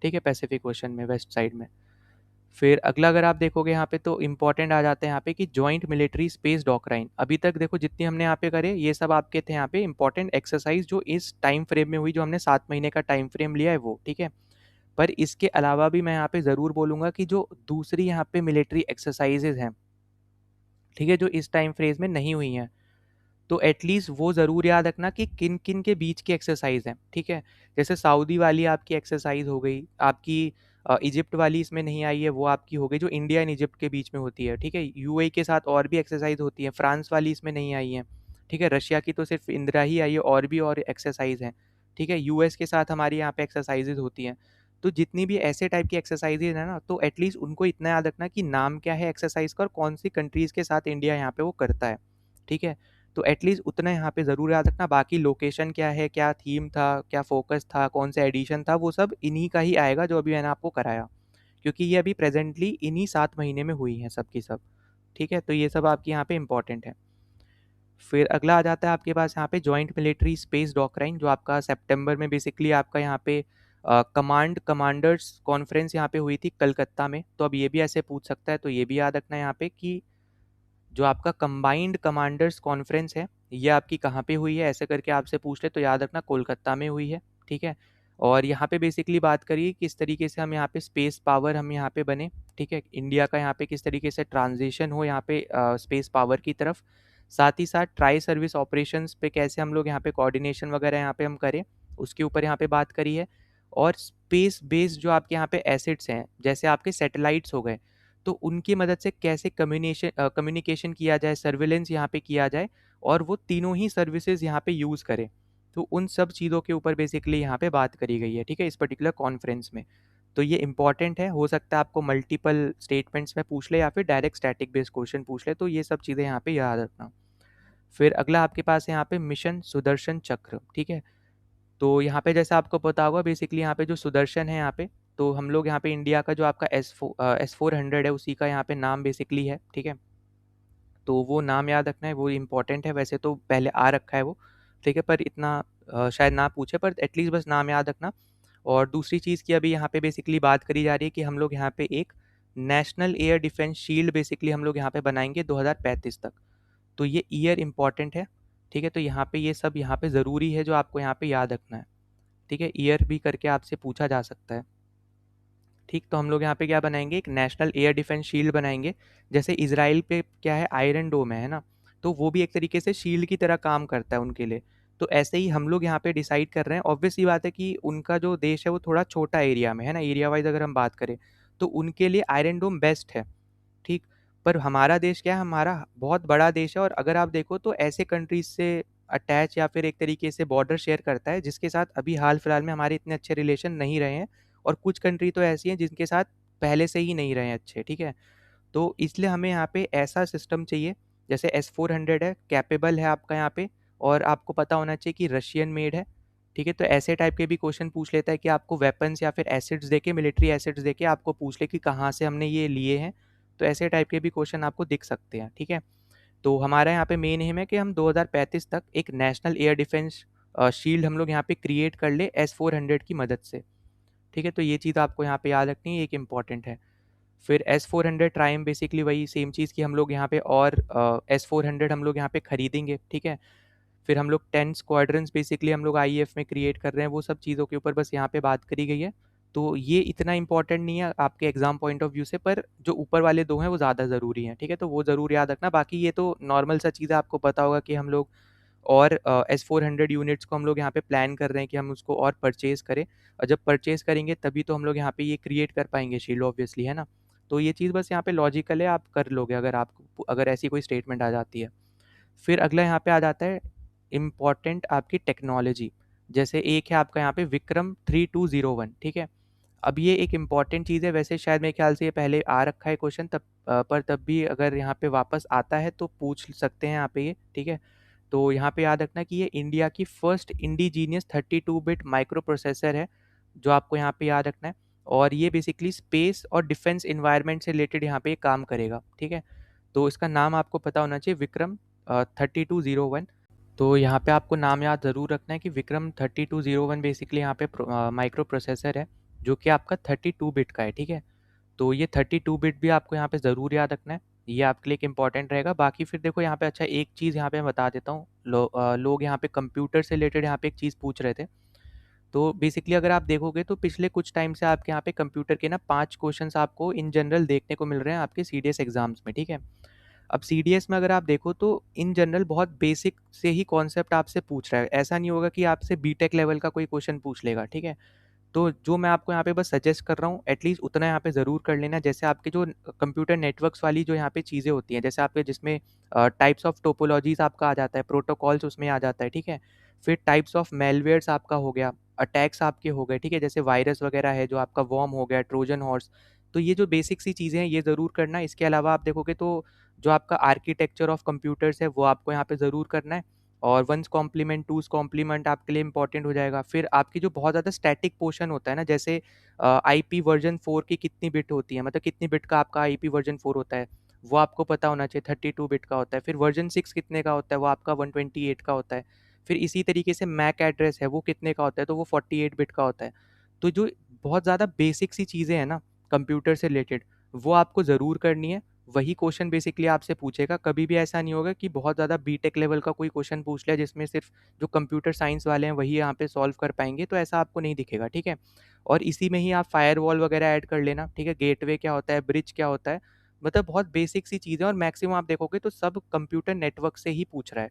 ठीक है, पैसिफिक ओशन में वेस्ट साइड में। फिर अगला अगर आप देखोगे यहाँ पे तो इम्पोर्टेंट आ जाता है यहाँ पे कि जॉइंट मिलिट्री स्पेस डॉक्ट्राइन। अभी तक देखो जितनी हमने यहाँ पे करे ये सब आपके थे यहाँ पे इम्पोर्टेंट एक्सरसाइज जो इस टाइम फ्रेम में हुई, जो हमने 7 महीने का टाइम फ्रेम लिया है वो, ठीक है। पर इसके अलावा भी मैं यहाँ पे ज़रूर बोलूँगा कि जो दूसरी यहाँ पे मिलिट्री एक्सरसाइजेज हैं, ठीक है, जो इस टाइम फ्रेज में नहीं हुई हैं, तो एटलीस्ट वो ज़रूर याद रखना कि किन किन के बीच की एक्सरसाइज है, ठीक है। जैसे सऊदी वाली आपकी एक्सरसाइज हो गई, आपकी इजिप्ट वाली इसमें नहीं आई है, वो आपकी हो गई जो इंडिया एंड इजिप्ट के बीच में होती है, ठीक है। यूएई के साथ और भी एक्सरसाइज होती है, फ्रांस वाली इसमें नहीं आई है, ठीक है। रशिया की तो सिर्फ इंदिरा ही आई है, और भी और एक्सरसाइज हैं, ठीक है। यूएस के साथ हमारी यहाँ पे एक्सरसाइजेज होती हैं। तो जितनी भी ऐसे टाइप की एक्सरसाइजेज है ना, तो एटलीस्ट उनको इतना याद रखना कि नाम क्या है एक्सरसाइज का और कौन सी कंट्रीज़ के साथ इंडिया यहाँ पे वो करता है, ठीक है। तो एटलीस्ट उतना यहाँ पे ज़रूर याद रखना। बाकी लोकेशन क्या है, क्या थीम था, क्या फोकस था, कौन सा एडिशन था, वो सब इन्हीं का ही आएगा जो अभी मैंने आपको कराया, क्योंकि ये अभी प्रेजेंटली इन्हीं 7 महीने में हुई हैं सब की सब, ठीक है। तो ये सब आपकी यहाँ पे इंपॉर्टेंट है। फिर अगला आ जाता है आपके पास यहाँ पे जॉइंट मिलिट्री स्पेस डॉक्ट्राइन, जो आपका सितंबर में बेसिकली आपका यहाँ पे कमांडर्स कॉन्फ्रेंस यहाँ पे हुई थी कलकत्ता में। तो अब ये भी ऐसे पूछ सकता है, तो ये भी याद रखना है यहाँ पे कि जो आपका कंबाइंड कमांडर्स कॉन्फ्रेंस है, ये आपकी कहाँ पे हुई है, ऐसे करके आपसे पूछ ले तो याद रखना कोलकाता में हुई है, ठीक है। और यहाँ पे बेसिकली बात करिए किस तरीके से हम यहाँ पे स्पेस पावर हम यहाँ पे बने, ठीक है। इंडिया का यहाँ पे किस तरीके से ट्रांजिशन हो यहाँ पे स्पेस पावर की तरफ, साथ ही साथ ट्राई सर्विस ऑपरेशंस पे कैसे हम लोग यहाँ पे कोऑर्डिनेशन वगैरह यहाँ पे हम करें, उसके ऊपर यहाँ पे बात करी है। और स्पेस बेस्ड जो आपके यहाँ पे एसिड्स हैं, जैसे आपके सैटेलाइट्स हो गए, तो उनकी मदद से कैसे कम्युनिकेशन किया जाए, सर्विलेंस यहाँ पे किया जाए, और वो तीनों ही सर्विसेज यहाँ पे यूज़ करें। तो उन सब चीज़ों के ऊपर बेसिकली यहाँ पे बात करी गई है, ठीक है, इस पर्टिकुलर कॉन्फ्रेंस में। तो ये इंपॉर्टेंट है, हो सकता है आपको मल्टीपल स्टेटमेंट्स में पूछ ले या फिर डायरेक्ट स्टैटिक बेस्ड क्वेश्चन पूछ ले, तो ये सब चीज़ें यहाँ पे याद रखना। फिर अगला आपके पास है यहाँ पे मिशन सुदर्शन चक्र, ठीक है। तो यहाँ पे जैसा आपको पता होगा बेसिकली यहाँ पे जो सुदर्शन है यहाँ पे, तो हम लोग यहाँ पे इंडिया का जो आपका S400 है उसी का यहाँ पे नाम बेसिकली है, ठीक है। तो वो नाम याद रखना है, वो इम्पोर्टेंट है। वैसे तो पहले आ रखा है वो, ठीक है, पर इतना शायद ना पूछे, पर एटलीस्ट बस नाम याद रखना। और दूसरी चीज़ की अभी यहाँ पे बेसिकली बात करी जा रही है कि हम लोग यहाँ पे एक national air defence shield basically हम लोग यहाँ पे बनाएंगे 2035 तक। तो ये ईयर इंपॉर्टेंट है, ठीक है। तो यहाँ पे ये सब यहाँ पे ज़रूरी है जो आपको यहाँ पे याद रखना है, ठीक है। ईयर भी करके आपसे पूछा जा सकता है, ठीक। तो हम लोग यहाँ पे क्या बनाएंगे, एक नेशनल एयर डिफेंस शील्ड बनाएंगे। जैसे इसराइल पे क्या है, आयरन डोम है ना, तो वो भी एक तरीके से शील्ड की तरह काम करता है उनके लिए। तो ऐसे ही हम लोग यहाँ पे डिसाइड कर रहे हैं, ऑब्वियस सी बात है कि उनका जो देश है वो थोड़ा छोटा एरिया में है ना, एरिया वाइज अगर हम बात करें तो उनके लिए आयरन डोम बेस्ट है, ठीक। पर हमारा देश क्या है, हमारा बहुत बड़ा देश है, और अगर आप देखो तो ऐसे कंट्रीज से अटैच या फिर एक तरीके से बॉर्डर शेयर करता है जिसके साथ अभी हाल फिलहाल में हमारे इतने अच्छे रिलेशन नहीं रहे हैं, और कुछ कंट्री तो ऐसी हैं जिनके साथ पहले से ही नहीं रहे हैं अच्छे, ठीक है। तो इसलिए हमें यहाँ पे ऐसा सिस्टम चाहिए, जैसे S400 है, कैपेबल है आपका यहाँ पे, और आपको पता होना चाहिए कि रशियन मेड है, ठीक है। तो ऐसे टाइप के भी क्वेश्चन पूछ लेता है कि आपको वेपन्स या फिर एसिड्स देके, मिलिट्री एसिड्स देके आपको पूछ ले कि कहाँ से हमने ये लिए हैं। तो ऐसे टाइप के भी क्वेश्चन आपको दिख सकते हैं, ठीक है। तो हमारा यहाँ पे मेन एम है कि हम 2035 तक एक नेशनल एयर डिफेंस शील्ड हम लोग यहाँ पे क्रिएट कर ले S400 की मदद से, ठीक है। तो ये चीज़ आपको यहाँ पे याद रखनी है, एक इम्पॉर्टेंट है। फिर S400 ट्राइम बेसिकली वही सेम चीज़ की हम लोग यहाँ पे, और S400 हम लोग यहाँ पे खरीदेंगे, ठीक है। फिर हम लोग 10 स्क्वाड्रंस बेसिकली हम लोग आईएएफ में क्रिएट कर रहे हैं, वो सब चीज़ों के ऊपर बस यहाँ पे बात करी गई है। तो ये इतना इंपॉर्टेंट नहीं है आपके एग्जाम पॉइंट ऑफ व्यू से, पर जो ऊपर वाले दो हैं वो ज़्यादा ज़रूरी हैं, ठीक है। तो वो ज़रूर याद रखना। बाकी ये तो नॉर्मल सा चीज़ है, आपको पता होगा कि हम लोग और S400 यूनिट्स को हम लोग यहाँ पे प्लान कर रहे हैं कि हम उसको और परचेज़ करें, और जब परचेज़ करेंगे तभी तो हम लोग यहाँ पे ये क्रिएट कर पाएंगे शील्ड, ऑब्वियसली, है ना। तो ये चीज़ बस यहाँ पे लॉजिकल है, आप कर लोगे अगर आपको, अगर ऐसी कोई स्टेटमेंट आ जाती है। फिर अगला यहाँ पे आ जाता है इम्पॉर्टेंट आपकी टेक्नोलॉजी। जैसे एक है आपका यहाँ पे विक्रम 3201, ठीक है। अब ये एक इम्पॉर्टेंट चीज़ है, वैसे शायद मेरे ख्याल से ये पहले आ रखा है क्वेश्चन तब, पर तब भी अगर यहाँ पे वापस आता है तो पूछ सकते हैं यहाँ पे ये, ठीक है। तो यहाँ पे याद रखना कि ये इंडिया की first indigenous 32 bit micro processor है, जो आपको यहाँ पे याद रखना है। और ये बेसिकली स्पेस और डिफेंस इन्वायरमेंट से रिलेटेड यहाँ पे काम करेगा, ठीक है। तो इसका नाम आपको पता होना चाहिए, विक्रम 3201। तो यहाँ पे आपको नाम याद ज़रूर रखना है कि विक्रम 3201 बेसिकली यहाँ पे माइक्रो प्रोसेसर है, जो कि आपका 32 बिट का है, ठीक है। तो ये 32 बिट भी आपको यहाँ पे ज़रूर याद रखना है, ये आपके लिए एक इम्पॉर्टेंट रहेगा। बाकी फिर देखो यहाँ पे अच्छा एक चीज़ यहाँ पे मैं बता देता हूँ, लोग यहाँ पे कंप्यूटर से रिलेटेड यहाँ पे एक चीज़ पूछ रहे थे। तो बेसिकली अगर आप देखोगे तो पिछले कुछ टाइम से आपके यहाँ पे कंप्यूटर के ना 5 क्वेश्चंस आपको इन जनरल देखने को मिल रहे हैं आपके सीडीएस एग्जाम्स में, ठीक है। अब सीडीएस में अगर आप देखो तो इन जनरल बहुत बेसिक से ही कॉन्सेप्ट आपसे पूछ रहा है, ऐसा नहीं होगा कि आपसे बीटेक लेवल का कोई क्वेश्चन पूछ लेगा, ठीक है। तो जो मैं आपको यहाँ पे बस सजेस्ट कर रहा हूँ एटलीस्ट उतना यहाँ पे ज़रूर कर लेना। जैसे आपके जो कंप्यूटर नेटवर्क्स वाली जो यहाँ पे चीज़ें होती हैं, जैसे आपके जिसमें टाइप्स ऑफ टोपोलॉजीज आपका आ जाता है, प्रोटोकॉल्स उसमें आ जाता है, ठीक है। फिर टाइप्स ऑफ मेलवेयर्स आपका हो गया, अटैक्स आपके हो गए, ठीक है, जैसे वायरस वगैरह है, जो आपका वॉर्म हो गया, ट्रोजन हॉर्स। तो ये जो बेसिक सी चीज़ें हैं ये ज़रूर करना। इसके अलावा आप देखोगे तो जो आपका आर्किटेक्चर ऑफ कंप्यूटर्स है वो आपको यहाँ पे ज़रूर करना है। और वंस कॉम्प्लीमेंट टूस कॉम्प्लीमेंट आपके लिए इंपॉर्टेंट हो जाएगा। फिर आपकी जो बहुत ज़्यादा स्टैटिक पोर्शन होता है ना, जैसे आईपी वर्जन 4 की कितनी बिट होती है, मतलब कितनी बिट का आपका आईपी वर्जन 4 होता है, वो आपको पता होना चाहिए। 32 बिट का होता है। फिर वर्जन 6 कितने का होता है, वो आपका 128 का होता है। फिर इसी तरीके से मैक एड्रेस है वो कितने का होता है, तो वो 48 बिट का होता है। तो जो बहुत ज़्यादा बेसिक सी चीज़ें हैं ना कंप्यूटर से रिलेटेड, वो आपको ज़रूर करनी है। वही क्वेश्चन बेसिकली आपसे पूछेगा। कभी भी ऐसा नहीं होगा कि बहुत ज़्यादा बीटेक लेवल का कोई क्वेश्चन पूछ लिया जिसमें सिर्फ जो कंप्यूटर साइंस वाले हैं वही यहाँ पे सॉल्व कर पाएंगे, तो ऐसा आपको नहीं दिखेगा, ठीक है। और इसी में ही आप फायरवॉल वगैरह ऐड कर लेना, ठीक है। गेटवे क्या होता है, ब्रिज क्या होता है, मतलब बहुत बेसिक सी चीज़ें। और मैक्सिमम आप देखोगे तो सब कंप्यूटर नेटवर्क से ही पूछ रहा है।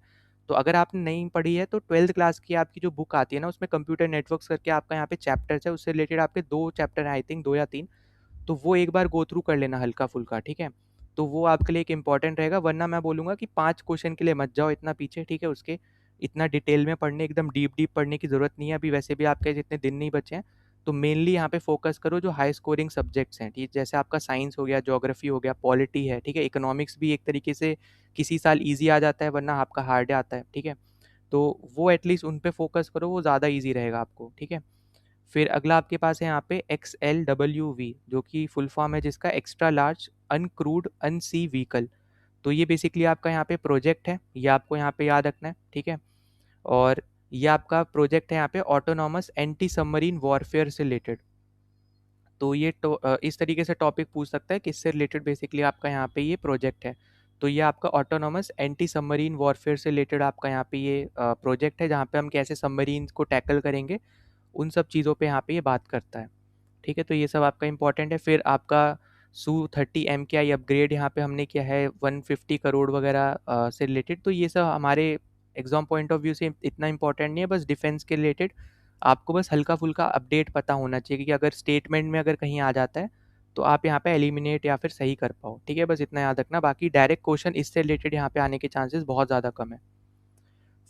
तो अगर आपने नहीं पढ़ी है तो 12th क्लास की आपकी जो बुक आती है ना, उसमें कंप्यूटर नेटवर्क्स करके आपका यहाँ पे चैप्टर्स है, उससे रिलेटेड आपके 2 चैप्टर हैं आई थिंक, 2 या 3। तो वो एक बार गो थ्रू कर लेना हल्का-फुल्का, ठीक है? तो वो आपके लिए एक इम्पॉर्टेंट रहेगा। वरना मैं बोलूँगा कि 5 क्वेश्चन के लिए मत जाओ इतना पीछे, ठीक है? उसके इतना डिटेल में पढ़ने, एकदम डीप डीप पढ़ने की ज़रूरत नहीं है। अभी वैसे भी आपके जितने दिन नहीं बचे हैं, तो मेनली यहाँ पे फ़ोकस करो जो हाई स्कोरिंग सब्जेक्ट्स हैं, ठीक? जैसे आपका साइंस हो गया, ज्योग्राफी हो गया, पॉलिटी है, ठीक है? इकोनॉमिक्स भी एक तरीके से किसी साल ईज़ी आ जाता है, वरना आपका हार्ड आता है, ठीक है? तो वो एटलीस्ट उन पे फ़ोकस करो, वो ज़्यादा ईज़ी रहेगा आपको, ठीक है? फिर अगला आपके पास है यहाँ पे XLWV, जो कि फुल फॉर्म है जिसका extra large uncrewed unsee vehicle. तो ये बेसिकली आपका यहाँ पे प्रोजेक्ट है, ये आपको यहाँ पे याद रखना है, ठीक है। और ये आपका प्रोजेक्ट है यहाँ पे ऑटोनॉमस एंटी सबमरीन वॉरफेयर से रिलेटेड। तो ये इस तरीके से टॉपिक पूछ सकता है, किससे रिलेटेड बेसिकली आपका यहाँ पे ये प्रोजेक्ट है। तो ये आपका ऑटोनॉमस एंटी सबमरीन वॉरफेयर से रिलेटेड आपका यहाँ पे ये प्रोजेक्ट है, जहाँ पे हम कैसे सबमरीन को टैकल करेंगे, उन सब चीज़ों पे यहाँ पे ये बात करता है, ठीक है। तो ये सब आपका इंपॉर्टेंट है। फिर आपका Su-30 MKI अपग्रेड यहाँ पे हमने किया है 150 करोड़ वगैरह से रिलेटेड। तो ये सब हमारे एग्जाम पॉइंट ऑफ व्यू से इतना इंपॉर्टेंट नहीं है, बस डिफेंस के रिलेटेड आपको बस हल्का फुल्का अपडेट पता होना चाहिए कि अगर स्टेटमेंट में अगर कहीं आ जाता है तो आप यहाँ पे एलिमिनेट या फिर सही कर पाओ, ठीक है। बस इतना याद रखना, बाकी डायरेक्ट क्वेश्चन इससे रिलेटेड यहाँ पे आने के चांसेस बहुत ज़्यादा कम है।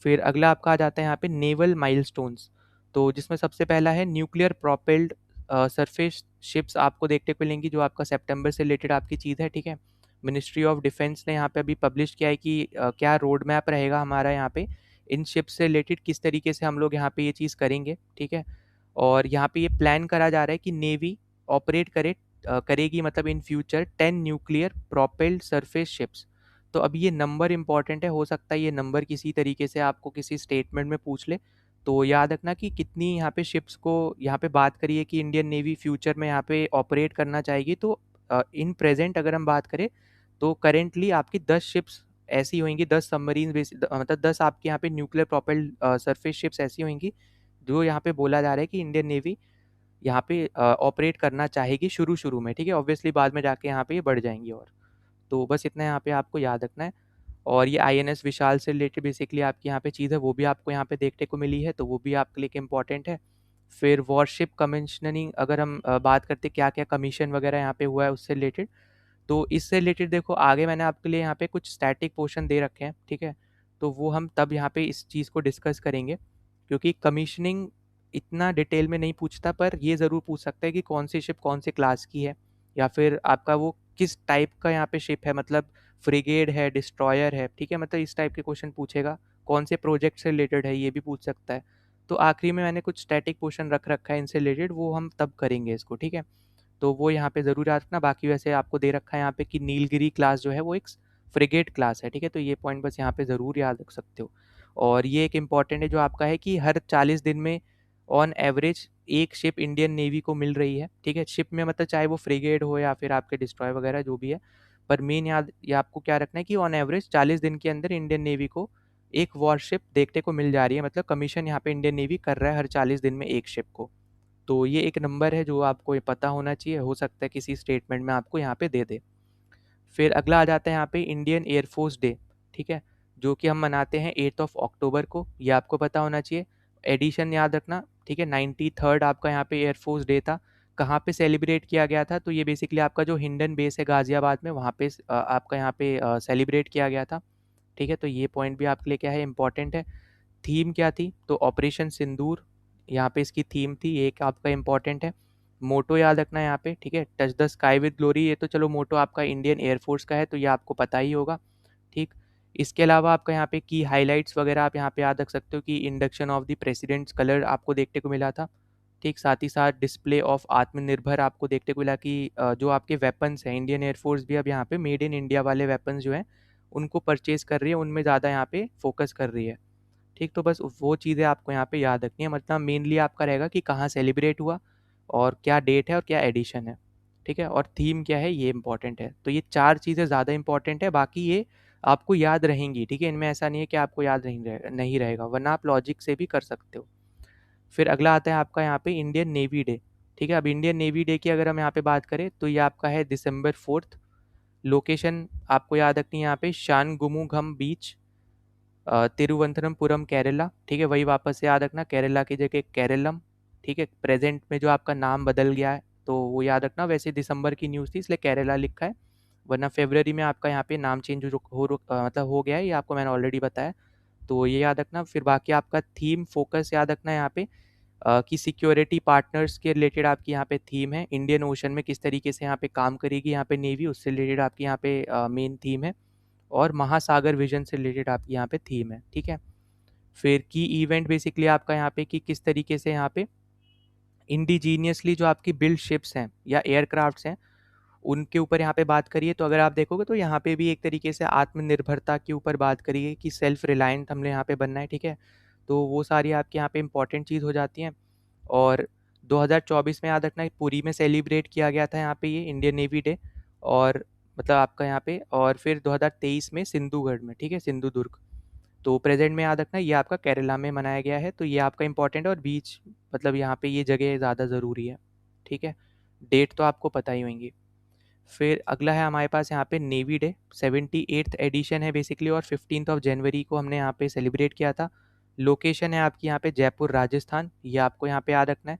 फिर अगला आपका आ जाता है यहाँ पे नेवल माइलस्टोन्स। तो जिसमें सबसे पहला है न्यूक्लियर प्रोपेल्ड सरफेस शिप्स आपको देखने को मिलेंगी, जो आपका सितंबर से रिलेटेड आपकी चीज़ है, ठीक है। मिनिस्ट्री ऑफ डिफेंस ने यहाँ पे अभी पब्लिश किया है कि क्या रोड मैप रहेगा हमारा यहाँ पे इन शिप्स से रिलेटेड, किस तरीके से हम लोग यहाँ पे ये चीज़ करेंगे, ठीक है। और यहाँ पे ये प्लान करा जा रहा है कि नेवी ऑपरेट करेगी, मतलब in future 10 nuclear propelled surface ships. तो अब ये नंबर इंपॉर्टेंट है, हो सकता है ये नंबर किसी तरीके से आपको किसी स्टेटमेंट में पूछ ले। तो याद रखना कि कितनी यहाँ पे शिप्स को यहाँ पे बात करिए कि इंडियन नेवी फ्यूचर में यहाँ पे ऑपरेट करना चाहेगी। तो इन प्रेजेंट अगर हम बात करें तो करेंटली आपकी 10 शिप्स ऐसी होंगी, 10 सबमरीन मतलब 10 आपके यहाँ पे न्यूक्लियर प्रोपेल्ड सरफेस शिप्स ऐसी होंगी जो यहाँ पे बोला जा रहा है कि इंडियन नेवी यहाँ पे ऑपरेट करना चाहेगी शुरू शुरू में, ठीक है। ऑब्वियसली बाद में जाके यहाँ पे ये बढ़ जाएंगी। और तो बस इतना यहाँ पे आपको याद रखना है। और ये आईएनएस विशाल से रिलेटेड बेसिकली आपकी यहाँ पे चीज़ है, वो भी आपको यहाँ पे देखने को मिली है, तो वो भी आपके लिए इम्पॉर्टेंट है। फिर वॉरशिप कमीशनिंग अगर हम बात करते क्या क्या कमीशन वगैरह यहाँ पे हुआ है उससे रिलेटेड, तो इससे रिलेटेड देखो आगे मैंने आपके लिए यहाँ पे कुछ स्टैटिक पोर्शन दे रखे हैं, ठीक है। तो वो हम तब यहाँ पे इस चीज़ को डिस्कस करेंगे, क्योंकि कमीशनिंग इतना डिटेल में नहीं पूछता, पर ये ज़रूर पूछ सकता है कि कौन सी शिप कौन से क्लास की है, या फिर आपका वो किस टाइप का यहाँ पे शिप है, मतलब फ्रिगेड है, डिस्ट्रॉयर है, ठीक है। मतलब इस टाइप के क्वेश्चन पूछेगा। कौन से प्रोजेक्ट से रिलेटेड है ये भी पूछ सकता है। तो आखिरी में मैंने कुछ स्टैटिक क्वेश्चन रख रखा है इनसे रिलेटेड, वो हम तब करेंगे इसको, ठीक है। तो वो यहाँ पे ज़रूर याद रखना। बाकी वैसे आपको दे रखा है यहाँ पे कि नीलगिरी क्लास जो है वो एक फ्रिगेट क्लास है, ठीक है। तो ये पॉइंट बस यहाँ पे ज़रूर याद रख सकते हो। और ये एक इम्पॉर्टेंट है जो आपका है कि हर 40 दिन में ऑन एवरेज एक शिप इंडियन नेवी को मिल रही है, ठीक है। शिप में मतलब चाहे वो फ्रिगेट हो या फिर आपके डिस्ट्रॉय वगैरह जो भी है, पर मेन याद ये आपको क्या रखना है कि ऑन एवरेज 40 दिन के अंदर इंडियन नेवी को एक वॉरशिप देखने को मिल जा रही है, मतलब कमीशन यहाँ पे इंडियन नेवी कर रहा है हर 40 दिन में एक शिप को। तो ये एक नंबर है जो आपको ये पता होना चाहिए, हो सकता है किसी स्टेटमेंट में आपको यहाँ पे दे दे। फिर अगला आ जाता है यहाँ पे इंडियन एयरफोर्स डे, ठीक है, जो कि हम मनाते हैं 8 अक्टूबर को, ये आपको पता होना चाहिए। एडिशन याद रखना, ठीक है, 93rd आपका यहाँ पे एयरफोर्स डे था। कहाँ पे सेलिब्रेट किया गया था, तो ये बेसिकली आपका जो हिंडन बेस है गाजियाबाद में, वहाँ पे आपका यहाँ पे सेलिब्रेट किया गया था, ठीक है। तो ये पॉइंट भी आपके लिए क्या है, इंपॉर्टेंट है। थीम क्या थी, तो ऑपरेशन सिंदूर यहाँ पे इसकी थीम थी, ये एक आपका इंपॉर्टेंट है। मोटो याद रखना है यहाँ पे, ठीक है, touch the sky with glory, ये तो चलो मोटो आपका इंडियन एयरफोर्स का है तो ये आपको पता ही होगा, ठीक। इसके अलावा आपका यहाँ पे की हाइलाइट्स वगैरह आप यहाँ पे याद रख सकते हो कि induction of the president's colour आपको देखने को मिला था, ठीक। साथ ही साथ डिस्प्ले ऑफ आत्मनिर्भर आपको देखने को मिला कि जो आपके वेपन्स हैं, इंडियन एयरफोर्स भी अब यहाँ पे मेड इन इंडिया वाले वेपन्स जो हैं उनको परचेज कर रही है, उनमें ज़्यादा यहाँ पे फोकस कर रही है, ठीक। तो बस वो चीज़ें आपको यहाँ पे याद रखनी है, मतलब मेनली आपका रहेगा कि कहाँ सेलिब्रेट हुआ और क्या डेट है और क्या एडिशन है, ठीक है, और थीम क्या है, ये इंपॉर्टेंट है। तो ये 4 चीज़ें ज़्यादा इंपॉर्टेंट है, बाकी ये आपको याद रहेंगी, ठीक है, इनमें ऐसा नहीं है कि आपको याद नहीं रहेगा, वरना आप लॉजिक से भी कर सकते हो। फिर अगला आता है आपका यहाँ पे इंडियन नेवी डे, ठीक है। अब इंडियन नेवी डे की अगर हम यहाँ पे बात करें तो ये आपका है December 4। लोकेशन आपको याद रखनी है यहाँ पे शानगुमुगम बीच, तिरुवनंतपुरम केरला, ठीक है, वही वापस से याद रखना, केरला की जगह केरलम, ठीक है। प्रेजेंट में जो आपका नाम बदल गया है तो वो याद रखना, वैसे दिसंबर की न्यूज़ थी इसलिए केरला लिखा है, वरना फरवरी में आपका यहाँ पे नाम चेंज मतलब हो गया है, ये आपको मैंने ऑलरेडी बताया, तो ये याद रखना। फिर बाकी आपका थीम फोकस याद रखना है यहाँ पे कि सिक्योरिटी पार्टनर्स के रिलेटेड आपकी यहाँ पे थीम है, इंडियन ओशन में किस तरीके से यहाँ पे काम करेगी यहाँ पे नेवी, उससे रिलेटेड आपकी यहाँ पे मेन थीम है, और महासागर विजन से रिलेटेड आपकी यहाँ पे थीम है, ठीक है। फिर की इवेंट बेसिकली आपका यहाँ पे कि किस तरीके से यहाँ पे इंडिजीनियसली जो आपकी बिल्ड शिप्स हैं या एयरक्राफ्ट्स हैं उनके ऊपर यहाँ पे बात करिए, तो अगर आप देखोगे तो यहाँ पे भी एक तरीके से आत्मनिर्भरता के ऊपर बात करिए कि सेल्फ रिलायंट हमने यहाँ पे बनना है, ठीक है। तो वो सारी आपके यहाँ पे इंपॉर्टेंट चीज़ हो जाती हैं। और 2024 में याद रखना कि पुरी में सेलिब्रेट किया गया था यहाँ पे ये इंडियन नेवी डे, और मतलब आपका यहाँ पे, और फिर 2023 में सिंधुगढ़ में, ठीक है, सिंधुदुर्ग। तो प्रेजेंट में याद रखना ये आपका केरला में मनाया गया है, तो ये आपका इंपॉर्टेंट है, और बीच मतलब यहाँ पे ये जगह ज़्यादा ज़रूरी है, ठीक है। डेट तो आपको पता ही होंगी। फिर अगला है हमारे पास यहाँ पे नेवी डे, 78th एडिशन है बेसिकली, और 15 जनवरी को हमने यहाँ पे सेलिब्रेट किया था। लोकेशन है आपकी यहाँ पे जयपुर राजस्थान, ये आपको यहाँ पे याद रखना है,